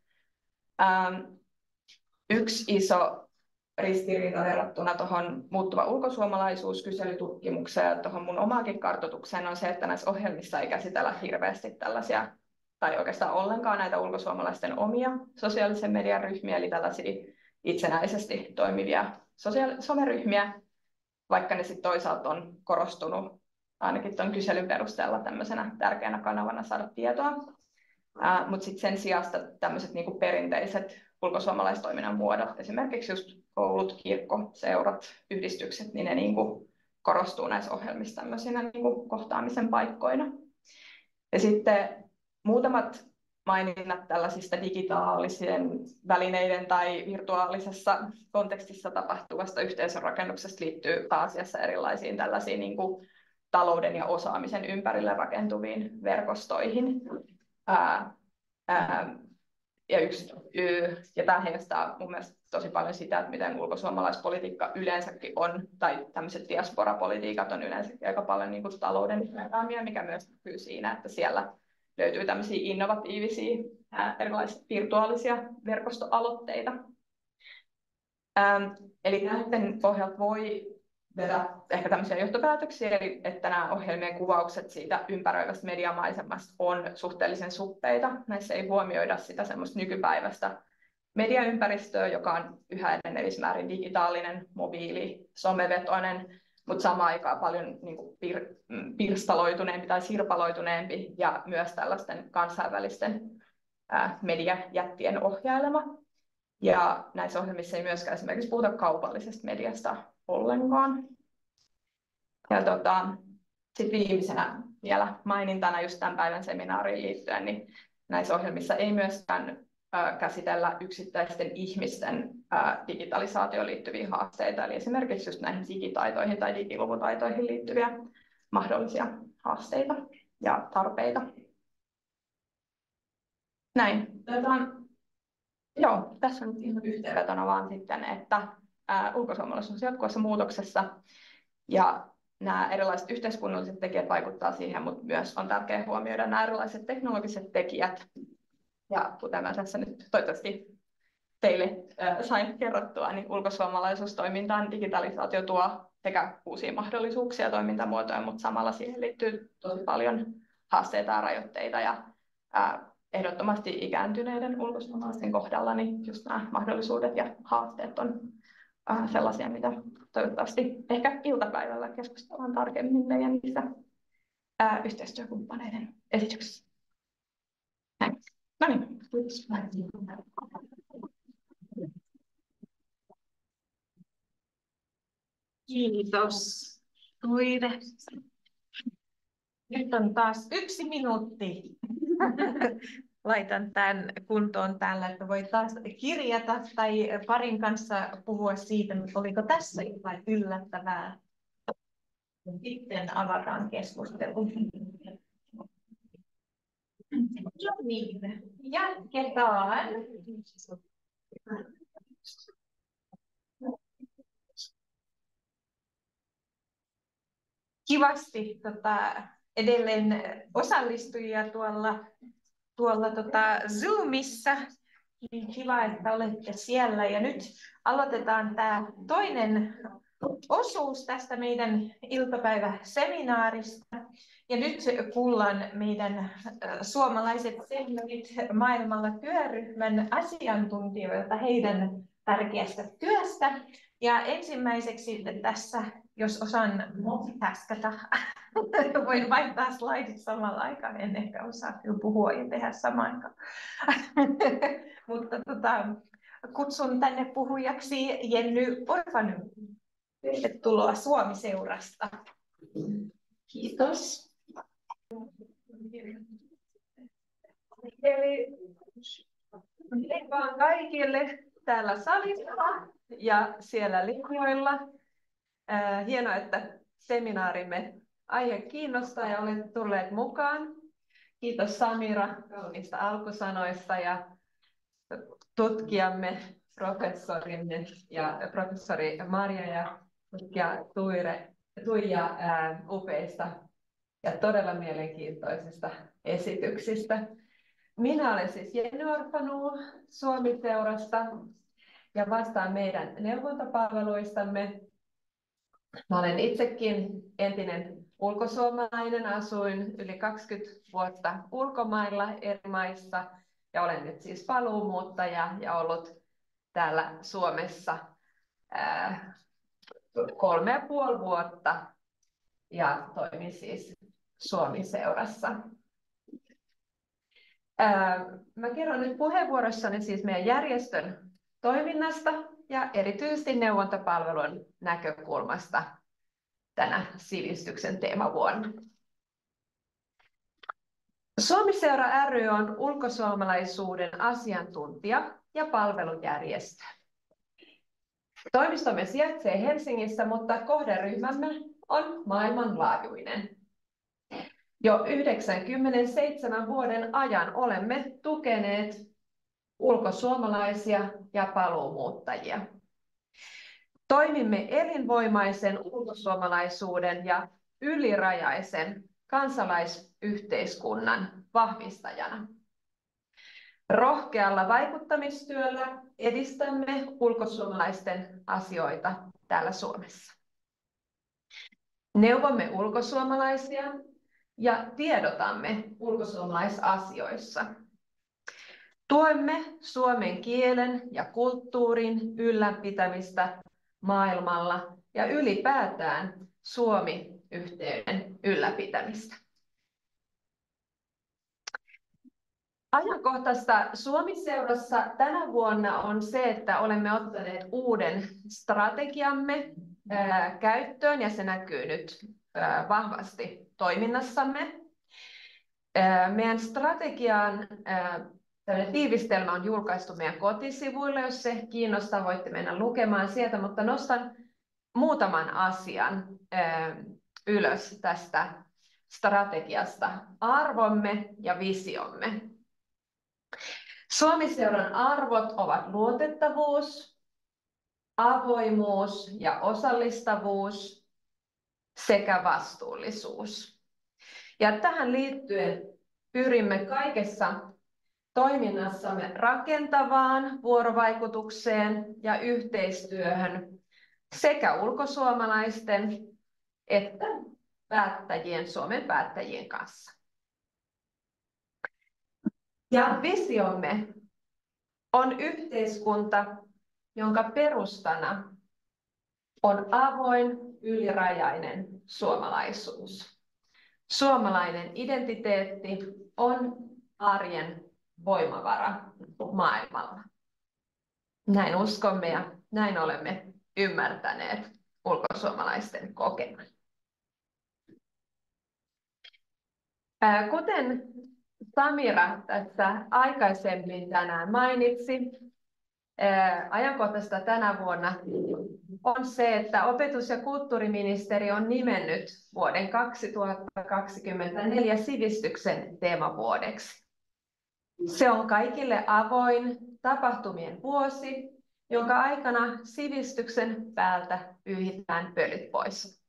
Yksi iso ristiriita verrattuna tuohon muuttuva ulkosuomalaisuuskyselytutkimukseen ja tuohon mun omaakin kartoitukseen on se, että näissä ohjelmissa ei käsitellä hirveästi tällaisia, tai oikeastaan ollenkaan näitä ulkosuomalaisten omia sosiaalisen median ryhmiä, eli tällaisia itsenäisesti toimivia someryhmiä, vaikka ne sitten toisaalta on korostunut ainakin tuon kyselyn perusteella tämmöisenä tärkeänä kanavana saada tietoa. Mutta sitten sen sijasta tämmöiset niinku perinteiset ulkosuomalaistoiminnan muodot, esimerkiksi just koulut, kirkko, seurat, yhdistykset, niin ne niinku korostuu näissä ohjelmissa tämmöisinä niinku kohtaamisen paikkoina. Ja sitten muutamat maininnat tällaisista digitaalisten välineiden tai virtuaalisessa kontekstissa tapahtuvasta yhteisörakennuksesta liittyy pääasiassa erilaisiin tällaisiin niin kuin talouden ja osaamisen ympärille rakentuviin verkostoihin. Ja tämä heijastaa mun mielestä tosi paljon sitä, että miten ulkosuomalaispolitiikka yleensäkin on, tai tämmöiset diasporapolitiikat on yleensäkin aika paljon niin kuin talouden vertaamia, mikä myös näkyy siinä, että siellä löytyy tämmöisiä innovatiivisia erilaisia virtuaalisia verkostoaloitteita. Eli näiden pohjalta voi vetää ehkä tämmöisiä johtopäätöksiä, eli että nämä ohjelmien kuvaukset siitä ympäröivästä mediamaisemasta on suhteellisen suppeita. Näissä ei huomioida sitä semmoista nykypäiväistä mediaympäristöä, joka on yhä enenevismäärin digitaalinen, mobiili, somevetoinen, mutta samaan aikaan paljon niin kuin pirstaloituneempi tai sirpaloituneempi ja myös tällaisten kansainvälisten mediajättien ohjailema. Ja näissä ohjelmissa ei myöskään esimerkiksi puhuta kaupallisesta mediasta ollenkaan. Ja sitten viimeisenä vielä mainintana just tämän päivän seminaariin liittyen, niin näissä ohjelmissa ei myöskään käsitellä yksittäisten ihmisten digitalisaatioon liittyviä haasteita, eli esimerkiksi just näihin digitaitoihin tai digilukutaitoihin liittyviä mahdollisia haasteita ja tarpeita. Näin. Joo, tässä on ihan yhteenvetona vaan sitten, että ulkosuomalaisuus on jatkuvassa muutoksessa ja nämä erilaiset yhteiskunnalliset tekijät vaikuttaa siihen, mutta myös on tärkeää huomioida nämä erilaiset teknologiset tekijät. Ja kuten mä tässä nyt toivottavasti teille sain kerrottua, niin ulkosuomalaisuustoimintaan digitalisaatio tuo sekä uusia mahdollisuuksia ja toimintamuotoja, mutta samalla siihen liittyy tosi paljon haasteita ja rajoitteita. Ja ehdottomasti ikääntyneiden ulkosuomalaisten kohdalla niin just nämä mahdollisuudet ja haasteet on sellaisia, mitä toivottavasti ehkä iltapäivällä keskustellaan tarkemmin meidän niistä yhteistyökumppaneiden esityksissä. Näin. No niin, kiitos. Kiitos, Tuire. Nyt on taas 1 minuutti. Laitan tämän kuntoon täällä, että voi taas kirjata tai parin kanssa puhua siitä, oliko tässä jotain yllättävää. Sitten avataan keskustelu. No niin, jatketaan. Kivasti edelleen osallistujia tuolla Zoomissa. Niin kiva, että olette siellä. Ja nyt aloitetaan tämä toinen osuus tästä meidän iltapäiväseminaarista. Ja nyt kuullaan meidän suomalaiset seniorit maailmalla -työryhmän asiantuntijoilta heidän tärkeästä työstä. Ja ensimmäiseksi tässä, jos osaan multitaskata, voin vaihtaa slaidit samalla aikaa. En ehkä osaa kyllä puhua ja tehdä samaan aikaan. Mutta kutsun tänne puhujaksi Jenny Orpany. Tervetuloa Suomi-seurasta. Kiitos. Eli vaan kaikille täällä salissa ja siellä linjoilla. Hienoa, että seminaarimme aihe kiinnostaa ja olette tulleet mukaan. Kiitos Samira kauniista alkusanoista ja tutkijamme, professorimme ja professori Marja ja tutkija Tuija upeista ja todella mielenkiintoisista esityksistä. Minä olen siis Jenny Orpany Suomi-seurasta ja vastaan meidän neuvontapalveluistamme. Mä olen itsekin entinen ulkosuomalainen, asuin yli 20 vuotta ulkomailla eri maissa ja olen nyt siis paluumuuttaja ja ollut täällä Suomessa 3,5 vuotta ja toimin siis Suomi-seurassa. Mä kerron nyt puheenvuorossani siis meidän järjestön toiminnasta ja erityisesti neuvontapalvelun näkökulmasta tänä sivistyksen teemavuonna. Suomi-seura ry on ulkosuomalaisuuden asiantuntija ja palvelujärjestö. Toimistomme sijaitsee Helsingissä, mutta kohderyhmämme on maailmanlaajuinen. Jo 97 vuoden ajan olemme tukeneet ulkosuomalaisia ja paluumuuttajia. Toimimme elinvoimaisen ulkosuomalaisuuden ja ylirajaisen kansalaisyhteiskunnan vahvistajana. Rohkealla vaikuttamistyöllä edistämme ulkosuomalaisten asioita täällä Suomessa. Neuvomme ulkosuomalaisia ja tiedotamme ulkosuomalaisasioissa. Tuemme suomen kielen ja kulttuurin ylläpitämistä maailmalla ja ylipäätään Suomi-yhteyden ylläpitämistä. Ajankohtaista Suomi-seurassa tänä vuonna on se, että olemme ottaneet uuden strategiamme käyttöön ja se näkyy nyt vahvasti toiminnassamme. Meidän strategian tiivistelmä on julkaistu meidän kotisivuilla, jos se kiinnostaa, voitte mennä lukemaan sieltä, mutta nostan muutaman asian ylös tästä strategiasta, arvomme ja visiomme. Suomi-seuran arvot ovat luotettavuus, avoimuus ja osallistavuus sekä vastuullisuus. Ja tähän liittyen pyrimme kaikessa toiminnassamme rakentavaan vuorovaikutukseen ja yhteistyöhön sekä ulkosuomalaisten että Suomen päättäjien kanssa. Ja visiomme on yhteiskunta, jonka perustana on avoin, ylirajainen suomalaisuus. Suomalainen identiteetti on arjen voimavara maailmalla. Näin uskomme ja näin olemme ymmärtäneet ulkosuomalaisten kokeman. Kuten Samira tässä aikaisemmin tänään mainitsi, ajankohtaista tänä vuonna on se, että opetus- ja kulttuuriministeri on nimennyt vuoden 2024 sivistyksen teemavuodeksi. Se on kaikille avoin tapahtumien vuosi, jonka aikana sivistyksen päältä pyyhitään pölyt pois.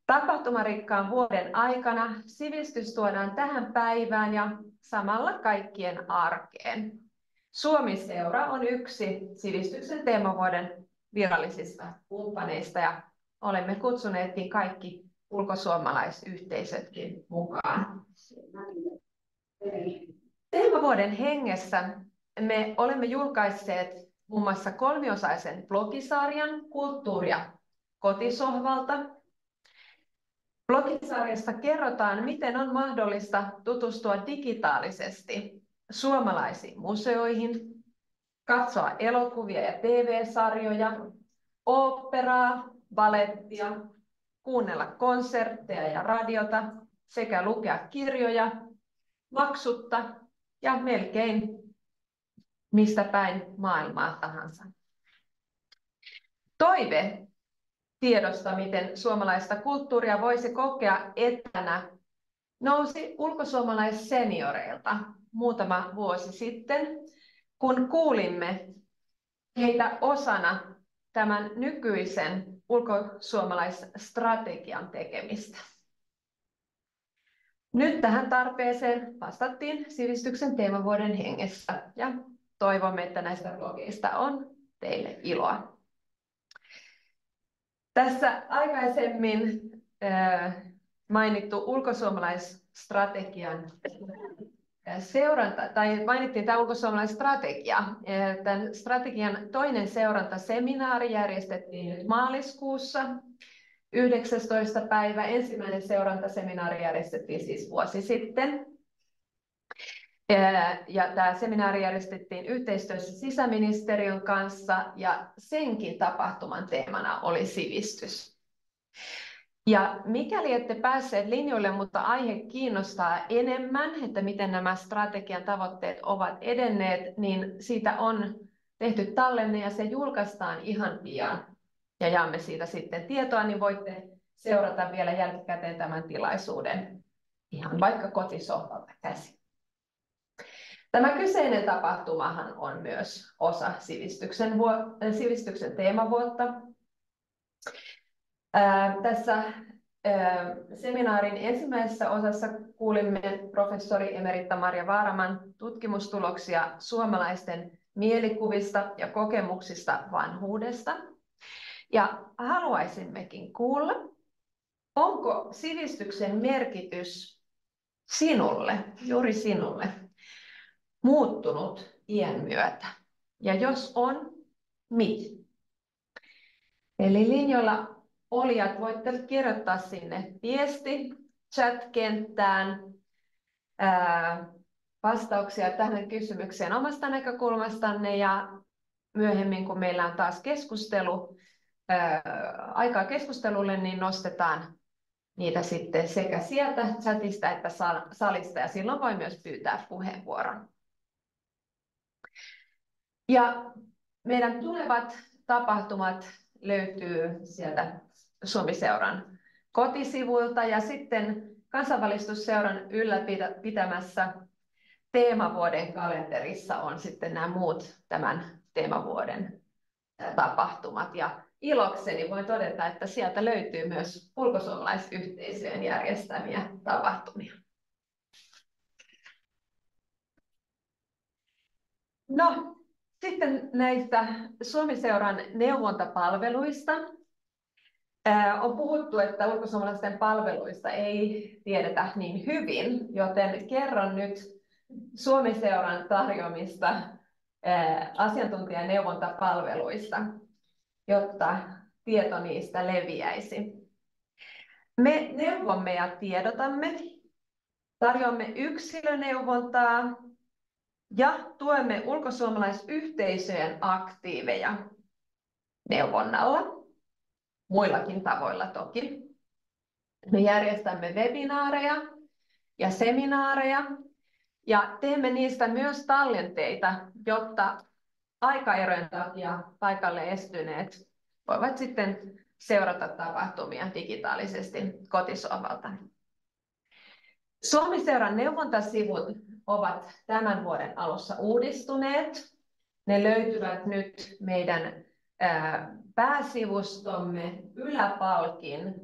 Tapahtumarikkaan vuoden aikana sivistys tuodaan tähän päivään ja samalla kaikkien arkeen. Suomi-seura on yksi sivistyksen teemavuoden virallisista kumppaneista ja olemme kutsuneetkin kaikki ulkosuomalaisyhteisötkin mukaan. Teemavuoden hengessä me olemme julkaisseet muun muassa kolmiosaisen blogisarjan Kulttuuria kotisohvalta. Blogisarjassa kerrotaan, miten on mahdollista tutustua digitaalisesti suomalaisiin museoihin, katsoa elokuvia ja TV-sarjoja, oopperaa, balettia, kuunnella konsertteja ja radiota sekä lukea kirjoja maksutta ja melkein mistä päin maailmaa tahansa. Toive tiedosta, miten suomalaista kulttuuria voisi kokea etänä, nousi ulkosuomalaissenioreilta muutama vuosi sitten, kun kuulimme heitä osana tämän nykyisen ulkosuomalaisstrategian tekemistä. Nyt tähän tarpeeseen vastattiin sivistyksen teemavuoden hengessä ja toivomme, että näistä blogeista on teille iloa. Tässä aikaisemmin mainittu ulkosuomalaisstrategian seuranta, tai mainittiin tämä ulkosuomalaisstrategia. Tämän strategian toinen seurantaseminaari järjestettiin nyt maaliskuussa 19. päivä. Ensimmäinen seurantaseminaari järjestettiin siis vuosi sitten. Ja tämä seminaari järjestettiin yhteistyössä sisäministeriön kanssa ja senkin tapahtuman teemana oli sivistys. Ja mikäli ette päässeet linjoille, mutta aihe kiinnostaa enemmän, että miten nämä strategian tavoitteet ovat edenneet, niin siitä on tehty tallenne ja se julkaistaan ihan pian. Ja jaamme siitä sitten tietoa, niin voitte seurata vielä jälkikäteen tämän tilaisuuden ihan vaikka kotisohvalta käsin. Tämä kyseinen tapahtumahan on myös osa sivistyksen teemavuotta. Tässä seminaarin ensimmäisessä osassa kuulimme professori emerita Marja Vaaraman tutkimustuloksia suomalaisten mielikuvista ja kokemuksista vanhuudesta. Ja haluaisimmekin kuulla, onko sivistyksen merkitys sinulle, juuri sinulle, muuttunut iän myötä? Ja jos on, miten? Eli linjoilla olijat voitte kirjoittaa sinne viesti chat-kenttään vastauksia tähän kysymykseen omasta näkökulmastanne ja myöhemmin, kun meillä on taas aikaa keskustelulle, niin nostetaan niitä sitten sekä sieltä chatista että salista ja silloin voi myös pyytää puheenvuoron. Ja meidän tulevat tapahtumat löytyy sieltä Suomi-seuran kotisivuilta ja sitten Kansanvalistusseuran ylläpitämässä teemavuoden kalenterissa on sitten nämä muut tämän teemavuoden tapahtumat. Ja ilokseni voin todeta, että sieltä löytyy myös ulkosuomalaisyhteisöjen järjestämiä tapahtumia. No, sitten näistä Suomi-seuran neuvontapalveluista. On puhuttu, että ulkosuomalaisten palveluista ei tiedetä niin hyvin, joten kerron nyt Suomi-seuran tarjoamista asiantuntijaneuvontapalveluista, jotta tieto niistä leviäisi. Me neuvomme ja tiedotamme, tarjoamme yksilöneuvontaa ja tuemme ulkosuomalaisyhteisöjen aktiiveja neuvonnalla, muillakin tavoilla toki. Me järjestämme webinaareja ja seminaareja ja teemme niistä myös tallenteita, jotta aikaerojen takia paikalle estyneet voivat sitten seurata tapahtumia digitaalisesti kotisohvalta. Suomi-seuran neuvontasivut ovat tämän vuoden alussa uudistuneet. Ne löytyvät nyt meidän pääsivustomme yläpalkin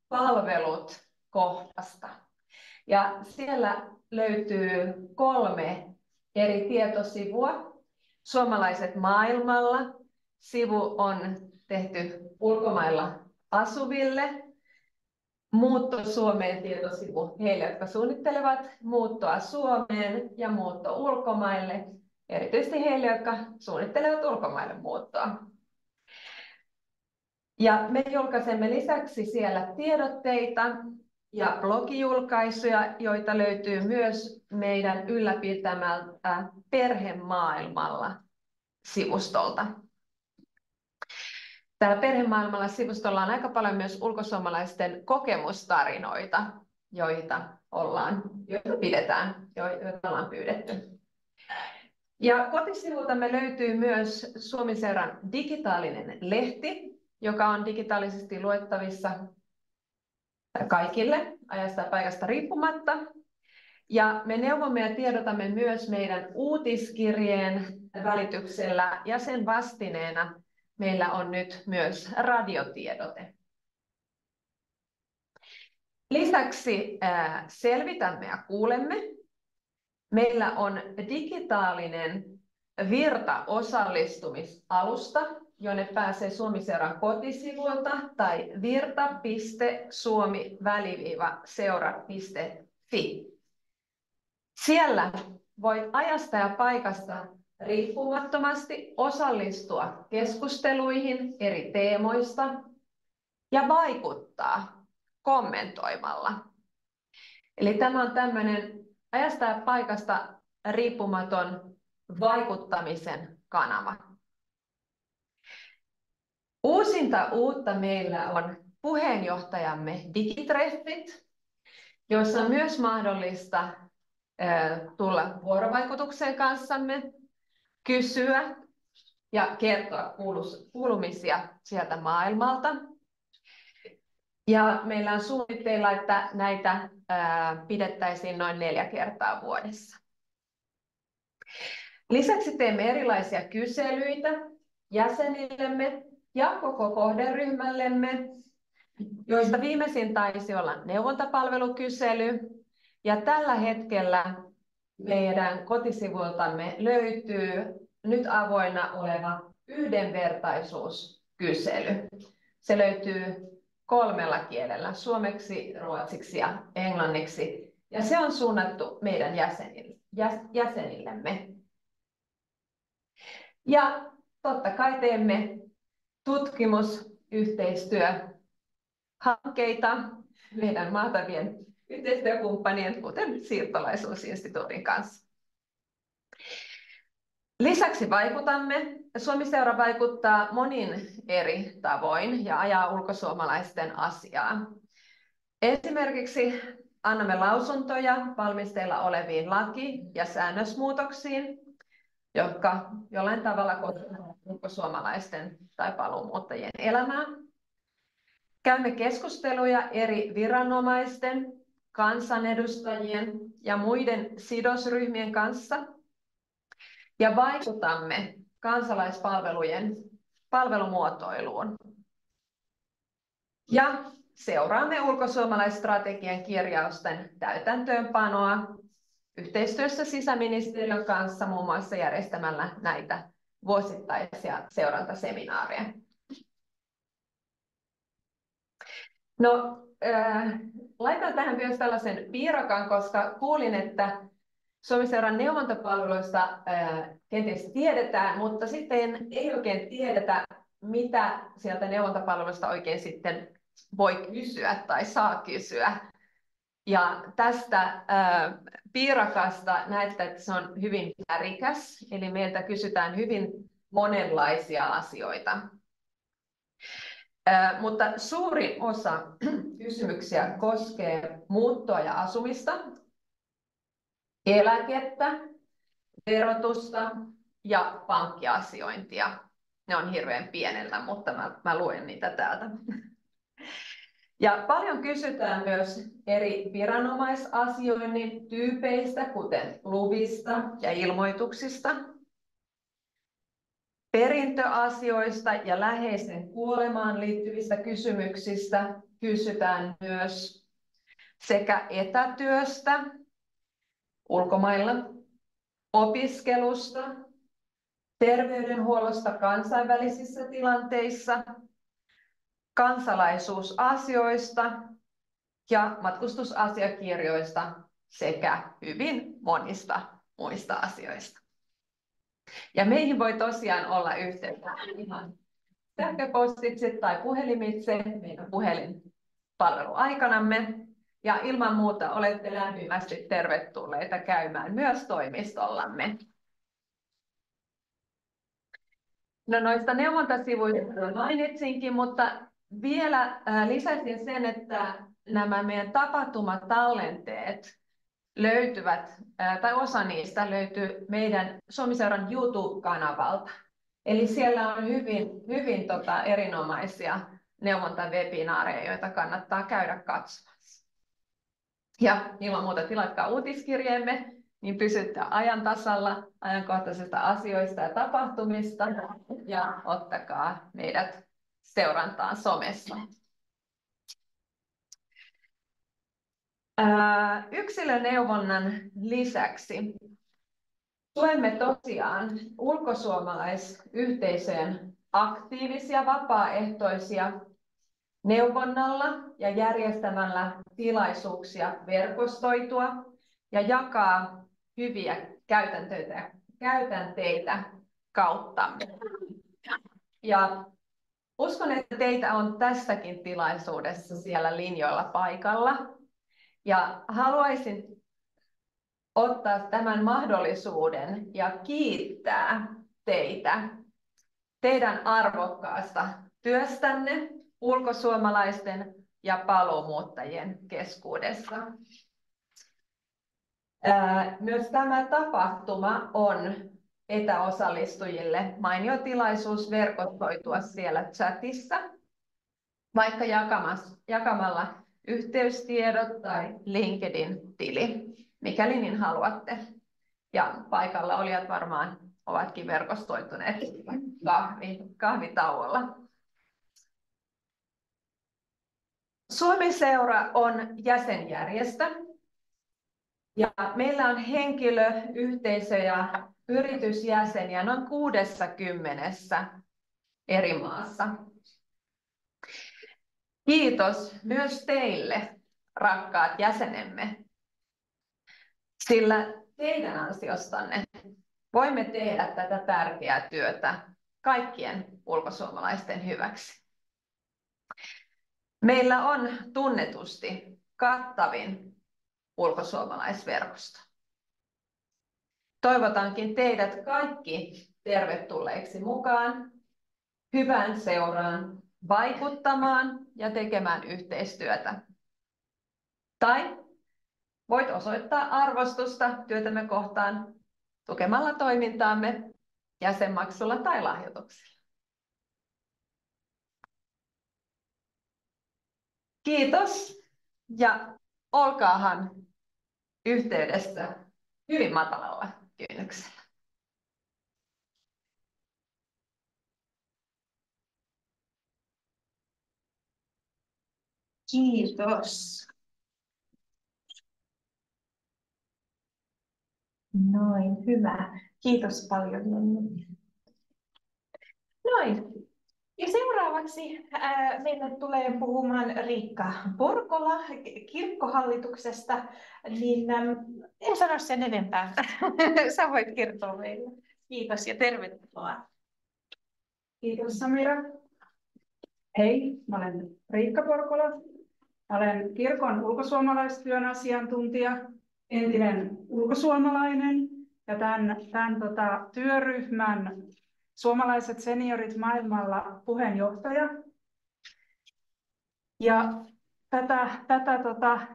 palvelut kohdasta. Ja siellä löytyy 3 eri tietosivua. Suomalaiset maailmalla. Sivu on tehty ulkomailla asuville. Muutto Suomeen tietosivu heille, jotka suunnittelevat muuttoa Suomeen ja muutto ulkomaille, erityisesti heille, jotka suunnittelevat ulkomaille muuttoa. Ja me julkaisemme lisäksi siellä tiedotteita ja blogijulkaisuja, joita löytyy myös meidän ylläpitämältä Perhemaailmalla sivustolta. Täällä Perhemaailmalla sivustolla on aika paljon myös ulkosuomalaisten kokemustarinoita, joita ollaan pyydetty. Ja kotisivultamme löytyy myös Suomi-seuran digitaalinen lehti, joka on digitaalisesti luettavissa kaikille ajasta ja paikasta riippumatta. Ja me neuvomme ja tiedotamme myös meidän uutiskirjeen välityksellä ja sen vastineena meillä on nyt myös radiotiedote. Lisäksi selvitämme ja kuulemme. Meillä on digitaalinen Virta-osallistumisalusta, jonne pääsee Suomi-seuran kotisivuilta tai virta.suomi-seura.fi. Siellä voit ajasta ja paikasta riippumattomasti osallistua keskusteluihin eri teemoista ja vaikuttaa kommentoimalla. Eli tämä on tämmöinen ajasta ja paikasta riippumaton vaikuttamisen kanava. Uusinta uutta meillä on puheenjohtajamme digitreffit, joissa on myös mahdollista tulla vuorovaikutukseen kanssamme, kysyä ja kertoa kuulumisia sieltä maailmalta. Ja meillä on suunnitteilla, että näitä pidettäisiin noin 4 kertaa vuodessa. Lisäksi teemme erilaisia kyselyitä jäsenillemme ja koko kohderyhmällemme, joista viimeisin taisi olla neuvontapalvelukysely. Ja tällä hetkellä meidän kotisivultamme löytyy nyt avoinna oleva yhdenvertaisuuskysely. Se löytyy 3 kielellä, suomeksi, ruotsiksi ja englanniksi. Ja se on suunnattu meidän jäsenillemme. Ja totta kai teemme tutkimusyhteistyöhankkeita meidän mahtavien yhteistyökumppanien, kuten Siirtolaisuusinstituutin kanssa. Lisäksi vaikutamme. Suomi-seura vaikuttaa monin eri tavoin ja ajaa ulkosuomalaisten asiaa. Esimerkiksi annamme lausuntoja valmisteilla oleviin laki- ja säännösmuutoksiin, jotka jollain tavalla koskevat ulkosuomalaisten tai paluumuuttajien elämää. Käymme keskusteluja eri viranomaisten, kansanedustajien ja muiden sidosryhmien kanssa ja vaikutamme kansalaispalvelujen palvelumuotoiluun. Ja seuraamme ulkosuomalaisstrategian kirjausten täytäntöönpanoa yhteistyössä sisäministeriön kanssa muun muassa järjestämällä näitä vuosittaisia seurantaseminaareja. No, laitan tähän myös tällaisen piirakan, koska kuulin, että Suomi-seuran neuvontapalveluista kenties tiedetään, mutta sitten ei oikein tiedetä, mitä sieltä neuvontapalvelusta oikein sitten voi kysyä tai saa kysyä. Ja tästä piirakasta näette, että se on hyvin värikäs, eli meiltä kysytään hyvin monenlaisia asioita. Mutta suurin osa kysymyksiä koskee muuttoa ja asumista, eläkettä, verotusta ja pankkiasiointia. Ne on hirveän pienellä, mutta mä luen niitä täältä. Ja paljon kysytään myös eri viranomaisasioinnin tyypeistä, kuten luvista ja ilmoituksista, perintöasioista ja läheisen kuolemaan liittyvistä kysymyksistä kysytään myös sekä etätyöstä ulkomailla, opiskelusta, terveydenhuollosta kansainvälisissä tilanteissa, kansalaisuusasioista ja matkustusasiakirjoista sekä hyvin monista muista asioista. Ja meihin voi tosiaan olla yhteydessä ihan sähköpostitse tai puhelimitse meidän puhelinpalveluaikanamme. Ja ilman muuta olette lämpimästi tervetulleita käymään myös toimistollamme. No noista neuvontasivuista mainitsinkin, mutta vielä lisäsin sen, että nämä meidän tapahtumatallenteet löytyvät, tai osa niistä löytyy meidän Suomi-seuran YouTube-kanavalta. Eli siellä on hyvin erinomaisia neuvontawebinaareja, joita kannattaa käydä katsomassa. Ja ilman muuta tilatkaa uutiskirjeemme, niin pysytte ajan tasalla ajankohtaisista asioista ja tapahtumista ja ottakaa meidät seurantaan somessa. Yksilöneuvonnan lisäksi tuemme tosiaan ulkosuomalaisyhteisöjen aktiivisia vapaaehtoisia neuvonnalla ja järjestämällä tilaisuuksia verkostoitua ja jakaa hyviä käytänteitä kautta. Ja uskon, että teitä on tässäkin tilaisuudessa siellä linjoilla paikalla. Ja haluaisin ottaa tämän mahdollisuuden ja kiittää teitä teidän arvokkaasta työstänne ulkosuomalaisten ja paluumuuttajien keskuudessa. Myös tämä tapahtuma on etäosallistujille mainio tilaisuus verkostoitua siellä chatissa, vaikka jakamalla yhteystiedot tai LinkedIn-tili, mikäli niin haluatte. Ja paikalla olijat varmaan ovatkin verkostoituneet kahvitauolla. Suomi-seura on jäsenjärjestö. Ja meillä on henkilö-, yhteisö- ja yritysjäseniä noin 60 eri maassa. Kiitos myös teille, rakkaat jäsenemme, sillä teidän ansiostanne voimme tehdä tätä tärkeää työtä kaikkien ulkosuomalaisten hyväksi. Meillä on tunnetusti kattavin ulkosuomalaisverkosto. Toivotankin teidät kaikki tervetulleiksi mukaan hyvään seuraan, vaikuttamaan ja tekemään yhteistyötä. Tai voit osoittaa arvostusta työtämme kohtaan tukemalla toimintaamme jäsenmaksulla tai lahjoituksilla. Kiitos ja olkaahan yhteydessä hyvin matalalla kynnyksellä. Kiitos. Noin, hyvä. Kiitos paljon, Jenni. Noin. Ja seuraavaksi meille tulee puhumaan Riikka Porkola kirkkohallituksesta, niin en sano sen enempää. Sä voit kertoa meille. Kiitos ja tervetuloa. Kiitos Samira. Hei, mä olen Riikka Porkola. Mä olen kirkon ulkosuomalaistyön asiantuntija, entinen ulkosuomalainen ja tämän työryhmän Suomalaiset seniorit maailmalla puheenjohtaja. Ja tätä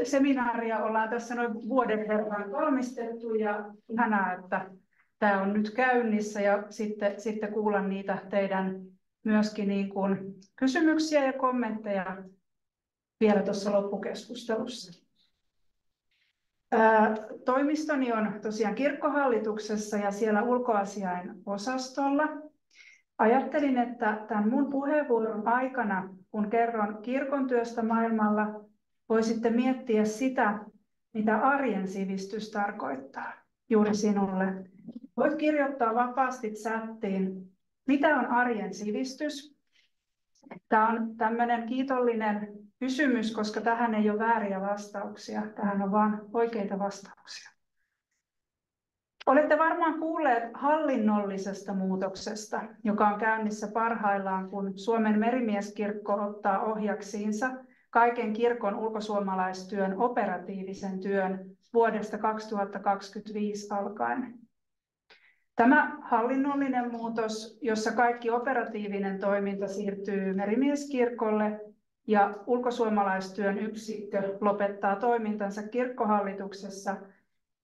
seminaaria ollaan tässä noin vuoden verran valmistettu ja ihanaa, että tämä on nyt käynnissä ja sitten kuulla niitä teidän myöskin niin kuin kysymyksiä ja kommentteja vielä tuossa loppukeskustelussa. Toimistoni on tosiaan kirkkohallituksessa ja siellä ulkoasiain osastolla. Ajattelin, että tämän mun puheenvuoron aikana, kun kerron kirkon työstä maailmalla, voisitte miettiä sitä, mitä arjen sivistys tarkoittaa juuri sinulle. Voit kirjoittaa vapaasti chattiin, mitä on arjen sivistys. Tämä on tämmöinen kiitollinen kysymys, koska tähän ei ole vääriä vastauksia. Tähän on vain oikeita vastauksia. Olette varmaan kuulleet hallinnollisesta muutoksesta, joka on käynnissä parhaillaan, kun Suomen merimieskirkko ottaa ohjaksiinsa kaiken kirkon ulkosuomalaistyön operatiivisen työn vuodesta 2025 alkaen. Tämä hallinnollinen muutos, jossa kaikki operatiivinen toiminta siirtyy merimieskirkolle ja ulkosuomalaistyön yksikkö lopettaa toimintansa kirkkohallituksessa,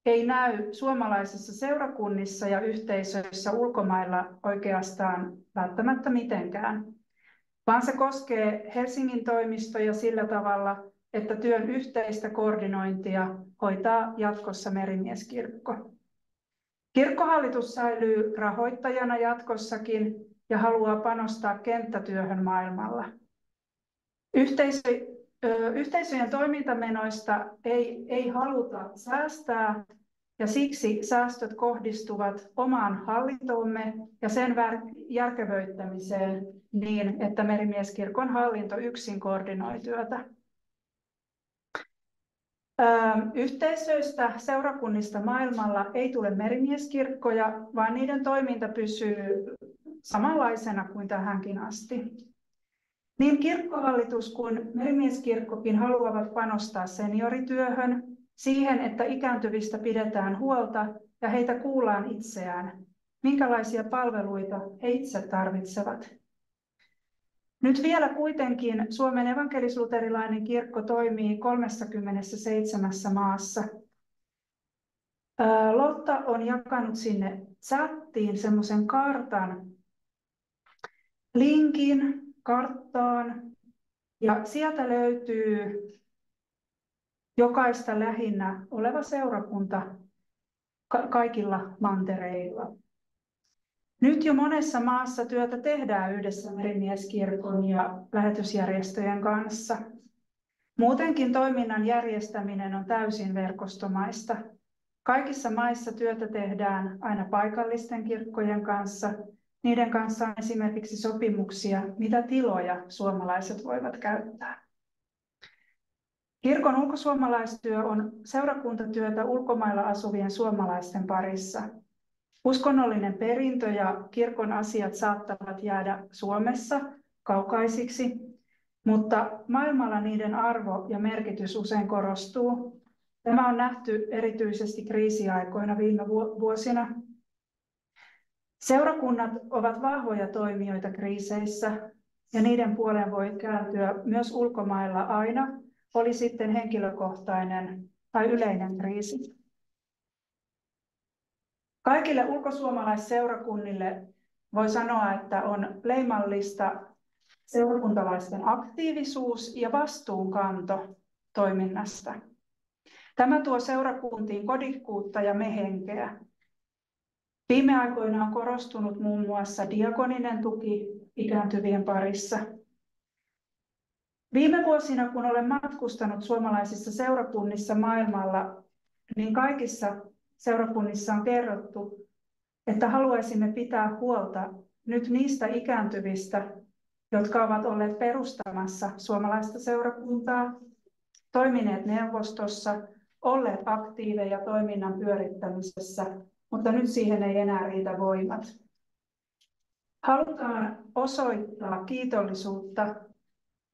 ei näy suomalaisissa seurakunnissa ja yhteisöissä ulkomailla oikeastaan välttämättä mitenkään, vaan se koskee Helsingin toimistoja sillä tavalla, että työn yhteistä koordinointia hoitaa jatkossa merimieskirkko. Kirkkohallitus säilyy rahoittajana jatkossakin ja haluaa panostaa kenttätyöhön maailmalla. Yhteisöjen toimintamenoista ei haluta säästää ja siksi säästöt kohdistuvat omaan hallintoomme ja sen järkevöittämiseen niin, että merimieskirkon hallinto yksin koordinoi työtä. Yhteisöistä, seurakunnista maailmalla ei tule merimieskirkkoja, vaan niiden toiminta pysyy samanlaisena kuin tähänkin asti. Niin kirkkohallitus kuin merimieskirkkokin haluavat panostaa seniorityöhön, siihen, että ikääntyvistä pidetään huolta ja heitä kuullaan itseään, minkälaisia palveluita he itse tarvitsevat. Nyt vielä kuitenkin Suomen evankelis-luterilainen kirkko toimii 37 maassa. Lotta on jakanut sinne chattiin semmoisen kartan, linkin karttaan, ja sieltä löytyy jokaista lähinnä oleva seurakunta kaikilla mantereilla. Nyt jo monessa maassa työtä tehdään yhdessä merimieskirkon ja lähetysjärjestöjen kanssa. Muutenkin toiminnan järjestäminen on täysin verkostomaista. Kaikissa maissa työtä tehdään aina paikallisten kirkkojen kanssa. Niiden kanssa on esimerkiksi sopimuksia, mitä tiloja suomalaiset voivat käyttää. Kirkon ulkosuomalaistyö on seurakuntatyötä ulkomailla asuvien suomalaisten parissa. Uskonnollinen perintö ja kirkon asiat saattavat jäädä Suomessa kaukaisiksi, mutta maailmalla niiden arvo ja merkitys usein korostuu. Tämä on nähty erityisesti kriisiaikoina viime vuosina. Seurakunnat ovat vahvoja toimijoita kriiseissä ja niiden puoleen voi kääntyä myös ulkomailla aina, oli sitten henkilökohtainen tai yleinen kriisi. Kaikille ulkosuomalaisseurakunnille voi sanoa, että on leimallista seurakuntalaisten aktiivisuus ja vastuunkanto toiminnasta. Tämä tuo seurakuntiin kodikkuutta ja me-henkeä. Viime aikoina on korostunut muun muassa diakoninen tuki ikääntyvien parissa. Viime vuosina, kun olen matkustanut suomalaisissa seurakunnissa maailmalla, niin kaikissa seurakunnissa on kerrottu, että haluaisimme pitää huolta nyt niistä ikääntyvistä, jotka ovat olleet perustamassa suomalaista seurakuntaa, toimineet neuvostossa, olleet aktiiveja toiminnan pyörittämisessä, mutta nyt siihen ei enää riitä voimat. Halutaan osoittaa kiitollisuutta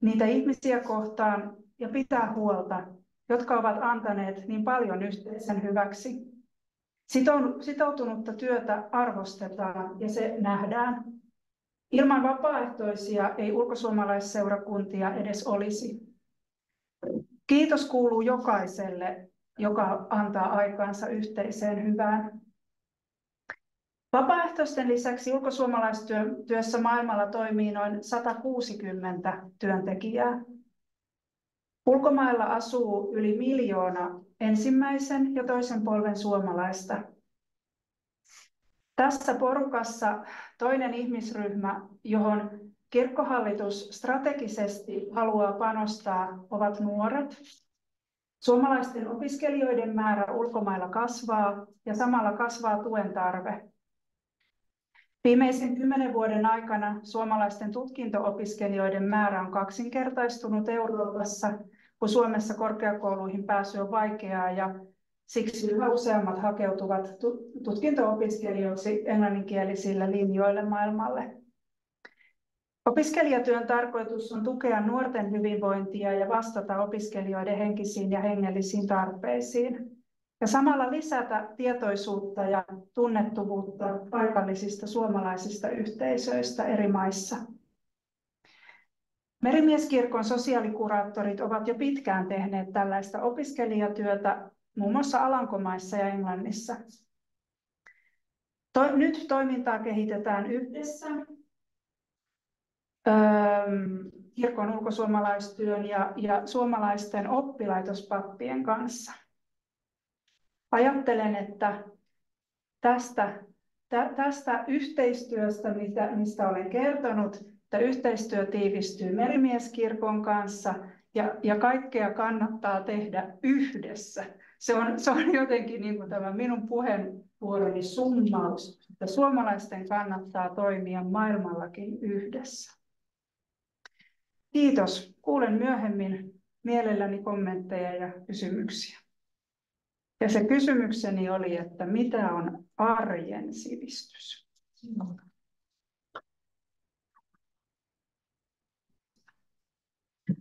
niitä ihmisiä kohtaan ja pitää huolta, jotka ovat antaneet niin paljon yhteisen hyväksi. Sitoutunutta työtä arvostetaan ja se nähdään. Ilman vapaaehtoisia ei ulkosuomalaisseurakuntia edes olisi. Kiitos kuuluu jokaiselle, joka antaa aikaansa yhteiseen hyvään. Vapaaehtoisten lisäksi ulkosuomalaistyössä maailmalla toimii noin 160 työntekijää. Ulkomailla asuu yli 1 miljoona ensimmäisen ja toisen polven suomalaista. Tässä porukassa toinen ihmisryhmä, johon kirkkohallitus strategisesti haluaa panostaa, ovat nuoret. Suomalaisten opiskelijoiden määrä ulkomailla kasvaa ja samalla kasvaa tuen tarve. Viimeisen 10 vuoden aikana suomalaisten tutkinto-opiskelijoiden määrä on kaksinkertaistunut Euroopassa, kun Suomessa korkeakouluihin pääsy on vaikeaa ja siksi yhä useammat hakeutuvat tutkinto-opiskelijoiksi englanninkielisille linjoille maailmalle. Opiskelijatyön tarkoitus on tukea nuorten hyvinvointia ja vastata opiskelijoiden henkisiin ja hengellisiin tarpeisiin ja samalla lisätä tietoisuutta ja tunnettuvuutta paikallisista suomalaisista yhteisöistä eri maissa. Merimieskirkon sosiaalikuraattorit ovat jo pitkään tehneet tällaista opiskelijatyötä muun muassa Alankomaissa ja Englannissa. Nyt toimintaa kehitetään yhdessä kirkon ulkosuomalaistyön ja suomalaisten oppilaitospappien kanssa. Ajattelen, että tästä yhteistyöstä, mistä olen kertonut, että yhteistyö tiivistyy Merimieskirkon kanssa ja kaikkea kannattaa tehdä yhdessä. Se on jotenkin niin kuin tämä minun puheenvuoroni summaus, että suomalaisten kannattaa toimia maailmallakin yhdessä. Kiitos. Kuulen myöhemmin mielelläni kommentteja ja kysymyksiä. Ja se kysymykseni oli, että mitä on arjen sivistys?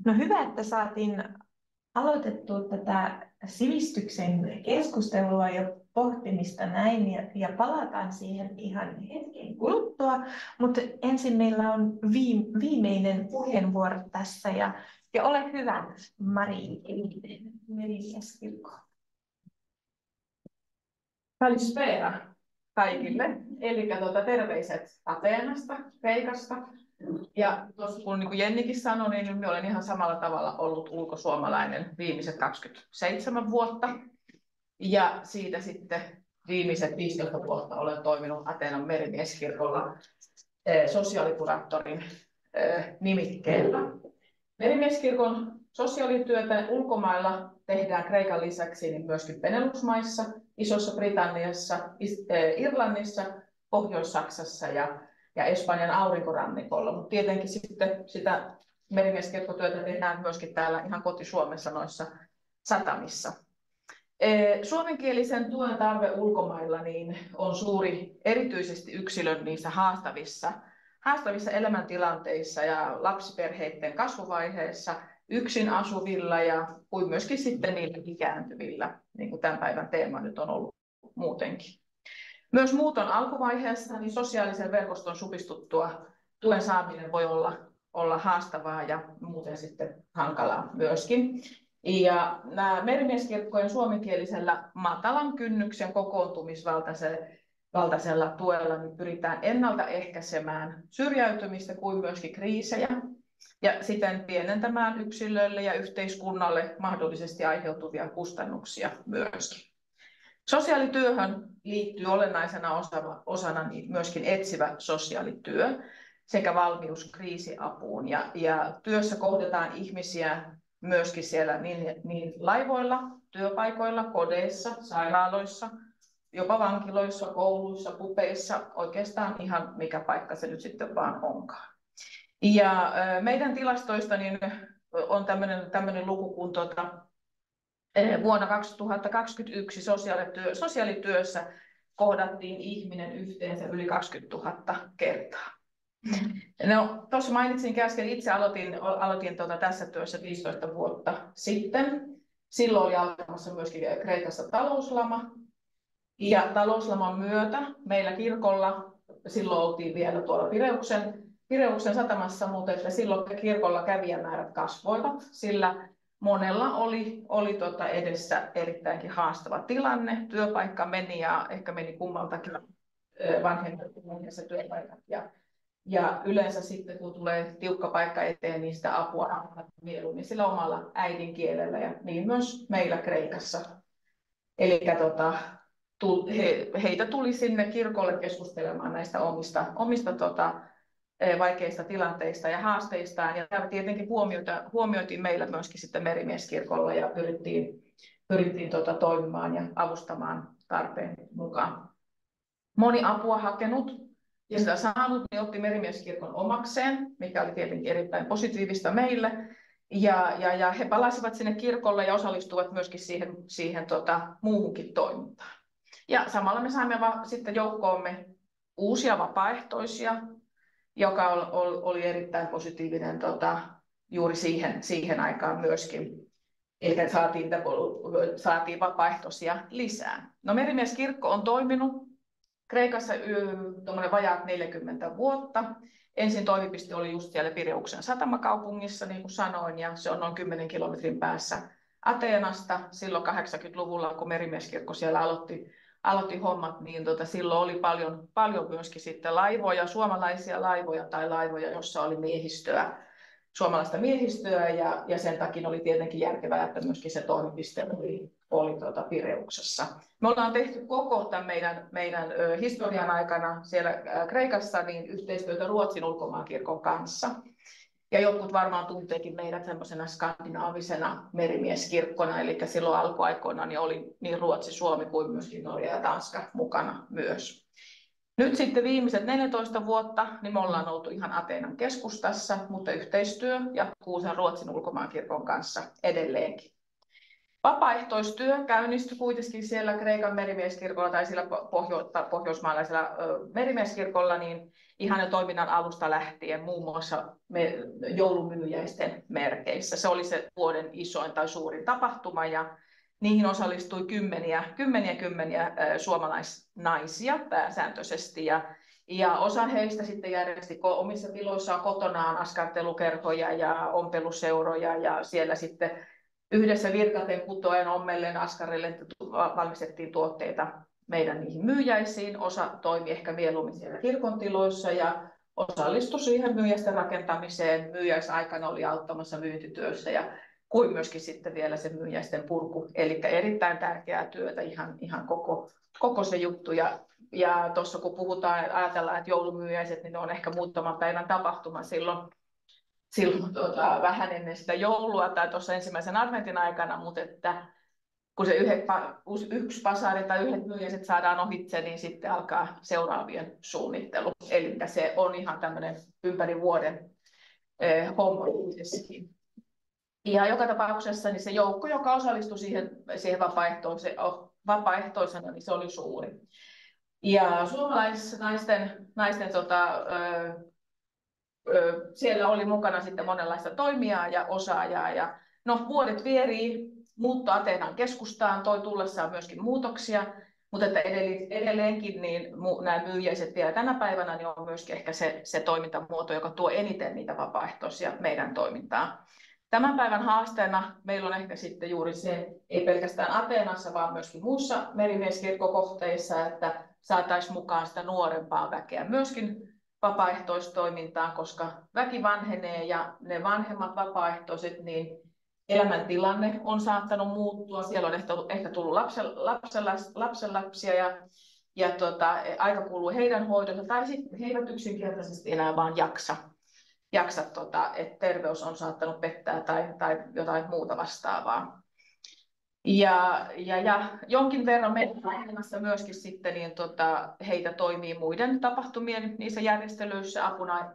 No hyvä, että saatiin aloitettua tätä sivistyksen keskustelua ja pohtimista näin ja palataan siihen ihan hetken kuluttua, mutta ensin meillä on viimeinen puheenvuoro tässä ja ole hyvä, Mari Elinen, Merimieskirkko. Kalispera kaikille. Eli terveiset Ateenasta, Kreikasta. Ja tuossa kun niin kuin Jennikin sanoi, niin minä olen ihan samalla tavalla ollut ulkosuomalainen viimeiset 27 vuotta. Ja siitä sitten viimeiset 15 vuotta olen toiminut Ateenan Merimieskirkolla sosiaalikuraattorin nimikkeellä. Merimieskirkon sosiaalityötä ulkomailla tehdään Kreikan lisäksi niin myöskin Benelux-maissa, Isossa Britanniassa, Irlannissa, Pohjois-Saksassa ja Espanjan aurinkorannikolla. Mutta tietenkin sitten sitä merimieskirkkotyötä tehdään myöskin täällä ihan koti-Suomessa noissa satamissa. Suomenkielisen tuen tarve ulkomailla niin on suuri erityisesti yksilön niissä haastavissa elämäntilanteissa ja lapsiperheiden kasvuvaiheessa, yksin asuvilla ja kuin myöskin sitten niillä ikääntyvillä, niin kuin tämän päivän teema nyt on ollut muutenkin. Myös muuton alkuvaiheessa niin sosiaalisen verkoston supistuttua tuen saaminen voi olla haastavaa ja muuten sitten hankalaa myöskin. Ja merimieskirkkojen suomenkielisellä matalan kynnyksen kokoontumisvaltaisella tuella niin pyritään ennaltaehkäisemään syrjäytymistä kuin myöskin kriisejä ja siten pienentämään yksilölle ja yhteiskunnalle mahdollisesti aiheutuvia kustannuksia myöskin. Sosiaalityöhön liittyy olennaisena osana myöskin etsivä sosiaalityö sekä valmius kriisiapuun. Ja työssä kohdataan ihmisiä myöskin siellä niin laivoilla, työpaikoilla, kodeissa, sairaaloissa, jopa vankiloissa, kouluissa, pubeissa, oikeastaan ihan mikä paikka se nyt sitten vaan onkaan. Ja meidän tilastoista niin on tämmöinen luku, kun vuonna 2021 sosiaalityössä kohdattiin ihminen yhteensä yli 20 000 kertaa. No, tuossa mainitsin äsken, itse aloitin tässä työssä 15 vuotta sitten. Silloin oli alkamassa myöskin Kreikassa talouslama. Ja talouslaman myötä meillä kirkolla, silloin oltiin vielä tuolla Pireuksen satamassa, mutta että silloin kirkolla kävijämäärät kasvoivat, sillä monella oli edessä erittäinkin haastava tilanne. Työpaikka meni ja ehkä meni kummaltakin vanhemmilta se työpaikat. Ja yleensä sitten, kun tulee tiukka paikka eteen, niin sitä apua annetaan mieluummin sillä omalla äidinkielellä ja niin myös meillä Kreikassa. Eli heitä tuli sinne kirkolle keskustelemaan näistä omista vaikeista tilanteista ja haasteistaan. Ja tämä tietenkin huomioitiin meillä myöskin sitten Merimieskirkolla ja pyrittiin toimimaan ja avustamaan tarpeen mukaan. Moni apua hakenut ja sitä saanut, niin otti Merimieskirkon omakseen, mikä oli tietenkin erittäin positiivista meille. Ja he palasivat sinne kirkolle ja osallistuvat myöskin siihen muuhunkin toimintaan. Ja samalla me saimme sitten joukkoomme uusia vapaaehtoisia, joka oli erittäin positiivinen juuri siihen aikaan myöskin. Eli saatiin vapaaehtoisia lisää. No, Merimieskirkko on toiminut Kreikassa vajaat 40 vuotta. Ensin toimipiste oli just siellä Pireuksen satamakaupungissa, niin kuin sanoin, ja se on noin 10 kilometrin päässä Ateenasta. Silloin 80-luvulla, kun Merimieskirkko siellä aloitti hommat, niin silloin oli paljon myöskin sitten laivoja, suomalaisia laivoja tai laivoja, jossa oli suomalaista miehistöä, ja sen takia oli tietenkin järkevää, että myöskin se toimipiste oli Pireuksessa. Me ollaan tehty koko tämän meidän historian aikana siellä Kreikassa niin yhteistyötä Ruotsin ulkomaankirkon kanssa. Ja jotkut varmaan tunteekin meidät semmoisena skandinaavisena merimieskirkkona, eli silloin alkuaikoina niin oli niin Ruotsi, Suomi kuin myöskin Norja ja Tanska mukana myös. Nyt sitten viimeiset 14 vuotta niin me ollaan oltu ihan Ateenan keskustassa, mutta yhteistyö jatkuu sen Ruotsin ulkomaankirkon kanssa edelleenkin. Vapaaehtoistyö käynnistyi kuitenkin siellä Kreikan merimieskirkolla tai sillä pohjoismaalaisella merimieskirkolla niin ihan jo toiminnan alusta lähtien, muun muassa joulumyyjäisten merkeissä. Se oli se vuoden isoin tai suurin tapahtuma ja niihin osallistui kymmeniä suomalaisnaisia pääsääntöisesti. Ja osa heistä sitten järjesti omissa tiloissaan kotonaan askartelukerhoja ja ompeluseuroja ja siellä sitten yhdessä virkaten, kutoen, ommellen, askarellen valmistettiin tuotteita meidän niihin myyjäisiin. Osa toimi ehkä mieluummin siellä kirkon tiloissa ja osallistui siihen myyjäisten rakentamiseen. Myyjäisaikana oli auttamassa myyntityössä ja kuin myöskin sitten vielä se myyjäisten purku. Eli erittäin tärkeää työtä, ihan koko se juttu. Ja tuossa kun ajatellaan, että joulumyyjäiset, niin ne on ehkä muutaman päivän tapahtuma silloin vähän ennen sitä joulua tai tuossa ensimmäisen adventin aikana, mutta että kun se yksi pasaari tai yhdet myyjäiset saadaan ohitse, niin sitten alkaa seuraavien suunnittelu. Eli se on ihan tämmöinen ympäri vuoden homma. Ja joka tapauksessa niin se joukko, joka osallistui siihen vapaaehtoisena, niin se oli suuri. Ja suomalaisnaisten siellä oli mukana sitten monenlaista toimijaa ja osaajaa. Ja no, vuodet vierii, muutto Ateenan keskustaan toi tullessaan myöskin muutoksia, mutta että edelleenkin niin nämä myyjäiset vielä tänä päivänä niin on myöskin ehkä se toimintamuoto, joka tuo eniten niitä vapaaehtoisia meidän toimintaan. Tämän päivän haasteena meillä on ehkä sitten juuri se, ei pelkästään Ateenassa, vaan myöskin muissa merimieskirkkokohteissa, että saataisiin mukaan sitä nuorempaa väkeä myöskin vapaaehtoistoimintaan, koska väki vanhenee ja ne vanhemmat vapaaehtoiset, niin elämäntilanne on saattanut muuttua. Siellä on ehkä tullut lapsenlapsia ja aika kuluu heidän hoidonsa, tai sitten he eivät yksinkertaisesti enää vaan jaksa että terveys on saattanut pettää tai jotain muuta vastaavaa. Ja jonkin verran meidän myöskin sitten niin heitä toimii muiden tapahtumien niissä järjestelyissä apuna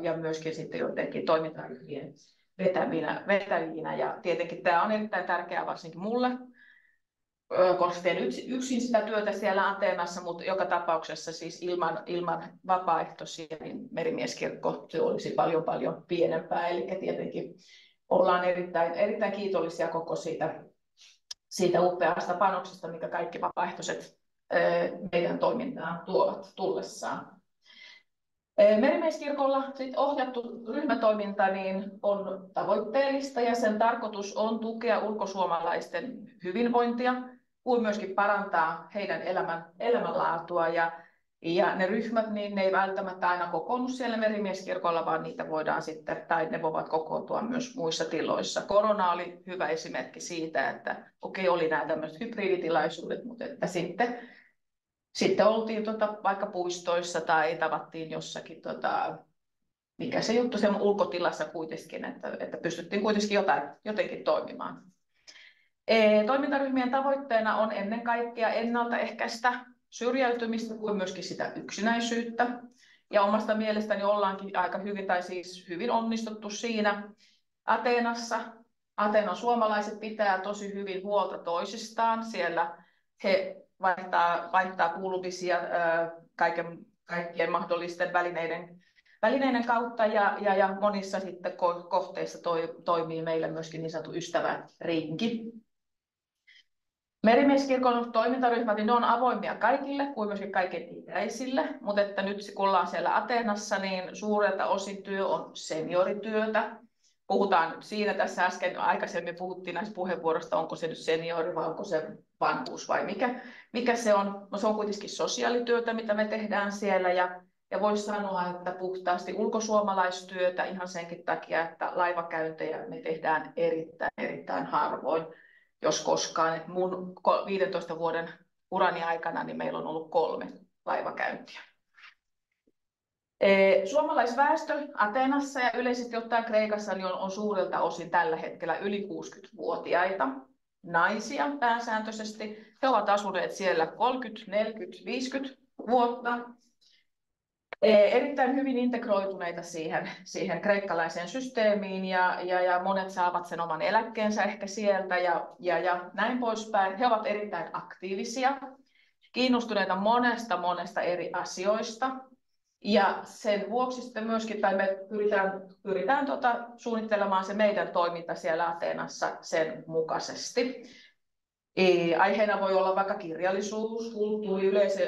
ja myöskin sitten jotenkin toimintaryhmien vetäjinä. Ja tietenkin tämä on erittäin tärkeää varsinkin mulle, koska teen yksin sitä työtä siellä Ateenassa, mutta joka tapauksessa siis ilman vapaaehtoisia, niin merimieskirkko se olisi paljon paljon pienempää. Eli tietenkin ollaan erittäin kiitollisia koko siitä upeasta panoksesta, mikä kaikki vapaaehtoiset meidän toimintaan tuovat tullessaan. Merimieskirkolla ohjattu ryhmätoiminta niin on tavoitteellista ja sen tarkoitus on tukea ulkosuomalaisten hyvinvointia, kuin myöskin parantaa heidän elämänlaatua. Ja ne ryhmät, niin ne ei välttämättä aina kokoonnu siellä merimieskirkolla, vaan niitä voidaan sitten, tai ne voivat kokoontua myös muissa tiloissa. Korona oli hyvä esimerkki siitä, että oli nämä tämmöiset hybriditilaisuudet, mutta että sitten oltiin vaikka puistoissa tai tavattiin jossakin, mikä se juttu se ulkotilassa kuitenkin, että pystyttiin kuitenkin jotenkin toimimaan. Toimintaryhmien tavoitteena on ennen kaikkea ennaltaehkäistä syrjäytymistä kuin myöskin sitä yksinäisyyttä. Ja omasta mielestäni ollaankin aika hyvin, tai siis hyvin onnistuttu siinä Ateenassa. Ateenan suomalaiset pitää tosi hyvin huolta toisistaan. Siellä he vaihtaa kuulumisia kaikkien mahdollisten välineiden kautta ja monissa sitten kohteissa toimii meillä myöskin niin sanottu ystävärinki. Merimieskirkon toimintaryhmät niin ne on avoimia kaikille kuin myöskin kaikenikäisille, mutta että nyt kun ollaan siellä Ateenassa, niin suurelta osin työ on seniorityötä. Puhutaan nyt siinä, tässä aikaisemmin puhuttiin näistä puheenvuoroista, onko se nyt seniori vai onko se vanhuus vai mikä se on. No, se on kuitenkin sosiaalityötä, mitä me tehdään siellä ja voisi sanoa, että puhtaasti ulkosuomalaistyötä ihan senkin takia, että laivakäyntejä me tehdään erittäin harvoin, jos koskaan. Et mun 15 vuoden urani aikana niin meillä on ollut 3 laivakäyntiä. Suomalaisväestö Ateenassa ja yleisesti ottaen Kreikassa niin on suurelta osin tällä hetkellä yli 60-vuotiaita naisia pääsääntöisesti. He ovat asuneet siellä 30, 40, 50 vuotta. Erittäin hyvin integroituneita siihen kreikkalaiseen systeemiin ja monet saavat sen oman eläkkeensä ehkä sieltä ja näin poispäin. He ovat erittäin aktiivisia, kiinnostuneita monesta eri asioista. Ja sen vuoksi sitten myöskin, tai me pyritään suunnittelemaan se meidän toiminta siellä Ateenassa sen mukaisesti. Aiheena voi olla vaikka kirjallisuus, kulttuuri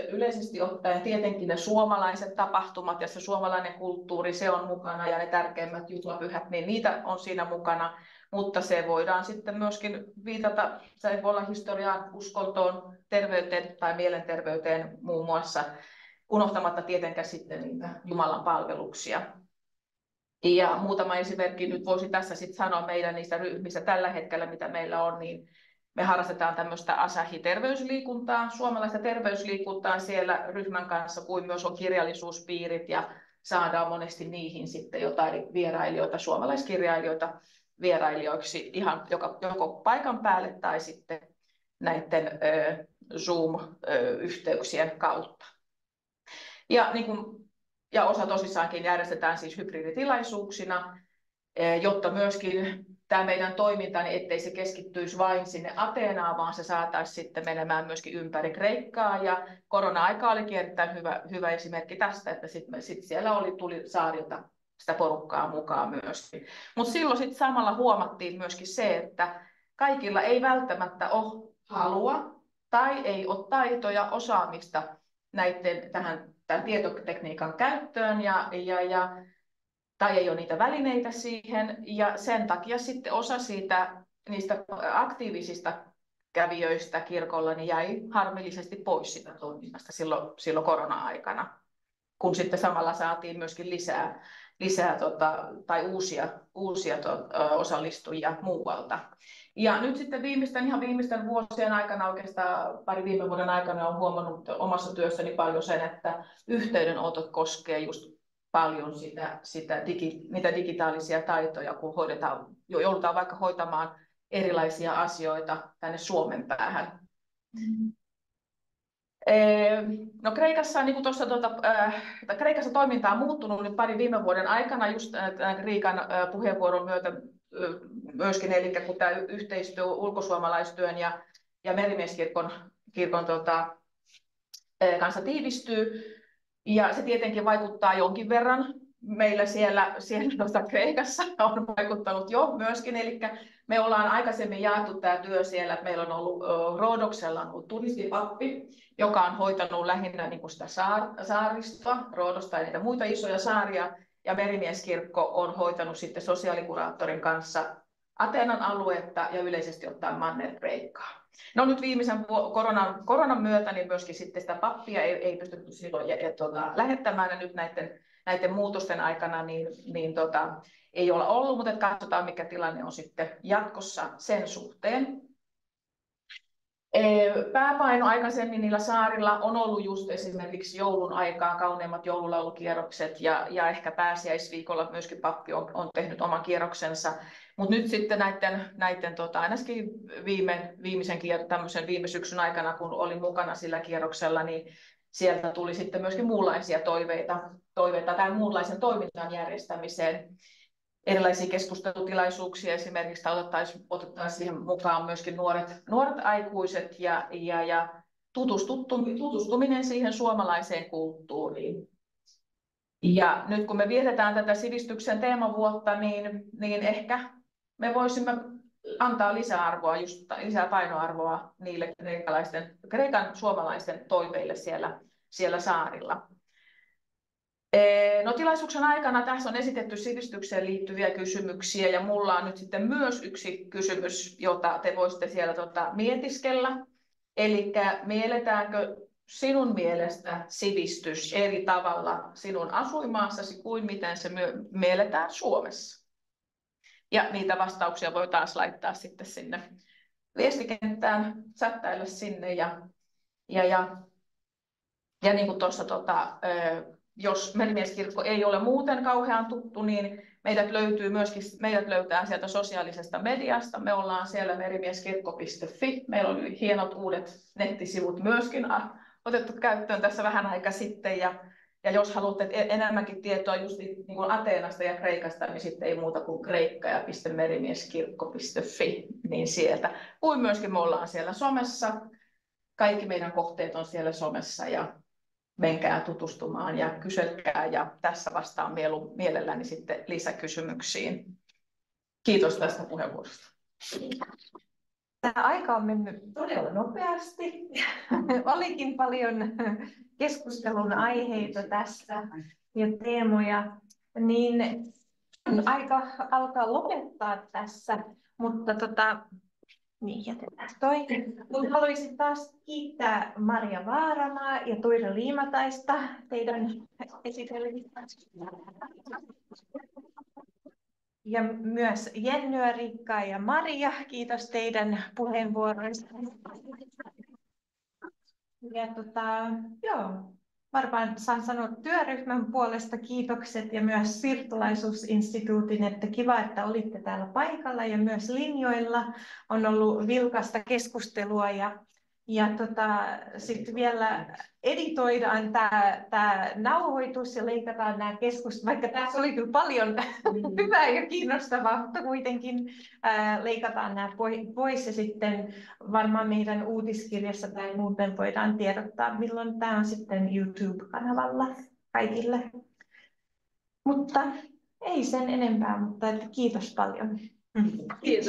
yleisesti ottaen, tietenkin ne suomalaiset tapahtumat ja se suomalainen kulttuuri, se on mukana ja ne tärkeimmät juhlapyhät, niin niitä on siinä mukana. Mutta se voidaan sitten myöskin viitata, se voi olla historiaan, uskontoon, terveyteen tai mielenterveyteen muun muassa, unohtamatta tietenkään sitten niitä Jumalan palveluksia. Ja muutama esimerkki nyt voisi tässä sitten sanoa meidän niistä ryhmistä tällä hetkellä, mitä meillä on, niin me harrastetaan tämmöistä Asahi-terveysliikuntaa, suomalaista terveysliikuntaa siellä ryhmän kanssa, kuin myös on kirjallisuuspiirit ja saadaan monesti niihin sitten jotain vierailijoita, suomalaiskirjailijoita vierailijoiksi ihan joko paikan päälle tai sitten näiden Zoom-yhteyksien kautta. Ja osa tosissaankin järjestetään siis hybriditilaisuuksina, jotta myöskin tämä meidän toiminta, niin ettei se keskittyisi vain sinne Ateenaan, vaan se saataisiin sitten menemään myöskin ympäri Kreikkaa. Ja korona-aika olikin erittäin hyvä esimerkki tästä, että sitten siellä tuli saarilta sitä porukkaa mukaan myöskin. Mutta silloin sitten samalla huomattiin myöskin se, että kaikilla ei välttämättä ole halua tai ei ole taitoja, osaamista tämän tietotekniikan käyttöön tai ei ole niitä välineitä siihen, ja sen takia sitten osa niistä aktiivisista kävijöistä kirkolla niin jäi harmillisesti pois sitä toiminnasta silloin korona-aikana, kun sitten samalla saatiin myöskin lisää tai uusia osallistujia muualta. Ja nyt sitten ihan viimeisten vuosien aikana, oikeastaan viime vuoden aikana olen huomannut omassa työssäni paljon sen, että yhteydenotot koskee just paljon niitä digitaalisia taitoja, kun joudutaan vaikka hoitamaan erilaisia asioita tänne Suomen päähän. No Kreikassa, niin kuin Kreikassa toiminta on muuttunut nyt viime vuoden aikana just Riikan puheenvuoron myötä myöskin, eli kun tämä yhteistyö ulkosuomalaistyön ja merimieskirkon kanssa tiivistyy. Ja se tietenkin vaikuttaa jonkin verran. Meillä siellä Kreikassa on vaikuttanut jo myöskin, eli me ollaan aikaisemmin jaettu tämä työ siellä, että meillä on ollut Roodoksella on ollut turistipappi, joka on hoitanut lähinnä niin kuin sitä saaristoa, Roodosta ja niitä muita isoja saaria, ja merimieskirkko on hoitanut sitten sosiaalikuraattorin kanssa Ateenan aluetta ja yleisesti ottaen Manner-Kreikkaa. No nyt viimeisen koronan myötä niin myöskin sitten sitä pappia ei pystytty silloin lähettämään, ja nyt näiden muutosten aikana ei olla ollut, mutta katsotaan mikä tilanne on sitten jatkossa sen suhteen. Pääpaino aikaisemmin niillä saarilla on ollut just esimerkiksi joulun aikaan kauneimmat joululaulukierrokset ja ehkä pääsiäisviikolla myöskin pappi on tehnyt oman kierroksensa. Mutta nyt sitten näiden ainakin viime syksyn aikana, kun olin mukana sillä kierroksella, niin sieltä tuli sitten myöskin muunlaisia toiveita tai muunlaisen toiminnan järjestämiseen. Erilaisia keskustelutilaisuuksia esimerkiksi, otettaisiin siihen mukaan myöskin nuoret aikuiset ja tutustuminen siihen suomalaiseen kulttuuriin. Ja nyt kun me vietetään tätä sivistyksen teemavuotta, niin ehkä me voisimme antaa lisäarvoa, lisää painoarvoa niille kreikan suomalaisten toiveille siellä saarilla. No, tilaisuuksen aikana tässä on esitetty sivistykseen liittyviä kysymyksiä, ja mulla on nyt sitten myös yksi kysymys, jota te voisitte siellä mietiskellä. Eli mielletäänkö sinun mielestä sivistys eri tavalla sinun asuinmaassasi kuin miten se mielletään Suomessa? Ja niitä vastauksia voi taas laittaa sitten sinne viestikenttään, chattailla sinne ja niin kuin tuossa jos merimieskirkko ei ole muuten kauhean tuttu, niin meidät löytää sieltä sosiaalisesta mediasta. Me ollaan siellä merimieskirkko.fi. Meillä on hienot uudet nettisivut myöskin otettu käyttöön tässä vähän aika sitten. Ja jos haluatte enemmänkin tietoa just niin kuin Ateenasta ja Kreikasta, niin sitten ei muuta kuin kreikka.merimieskirkko.fi, niin sieltä. Kuin myöskin me ollaan siellä somessa. Kaikki meidän kohteet on siellä somessa ja menkää tutustumaan ja kyselkää, ja tässä vastaan mielelläni sitten lisäkysymyksiin. Kiitos tästä puheenvuorosta. Tämä aika on mennyt todella nopeasti. Olikin paljon keskustelun aiheita tässä ja teemoja, niin aika alkaa lopettaa tässä, mutta niin, jätetään toi. Mutta haluaisin taas kiittää Maria Vaaramaa ja Tuira Liimataista teidän esitelmistä. Ja myös Jennyä, Rikkaa ja Maria, kiitos teidän puheenvuoroista. Ja varmaan saan sanoa työryhmän puolesta kiitokset ja myös Siirtolaisuusinstituutin, että kiva, että olitte täällä paikalla ja myös linjoilla. On ollut vilkasta keskustelua ja sitten vielä editoidaan tämä nauhoitus ja leikataan nämä keskustelut, vaikka tässä oli kyllä paljon hyvää ja kiinnostavaa, mutta kuitenkin leikataan nämä pois ja sitten varmaan meidän uutiskirjassa tai muuten voidaan tiedottaa, milloin tämä on sitten YouTube-kanavalla kaikille. Mutta ei sen enempää, mutta kiitos paljon. Kiitos.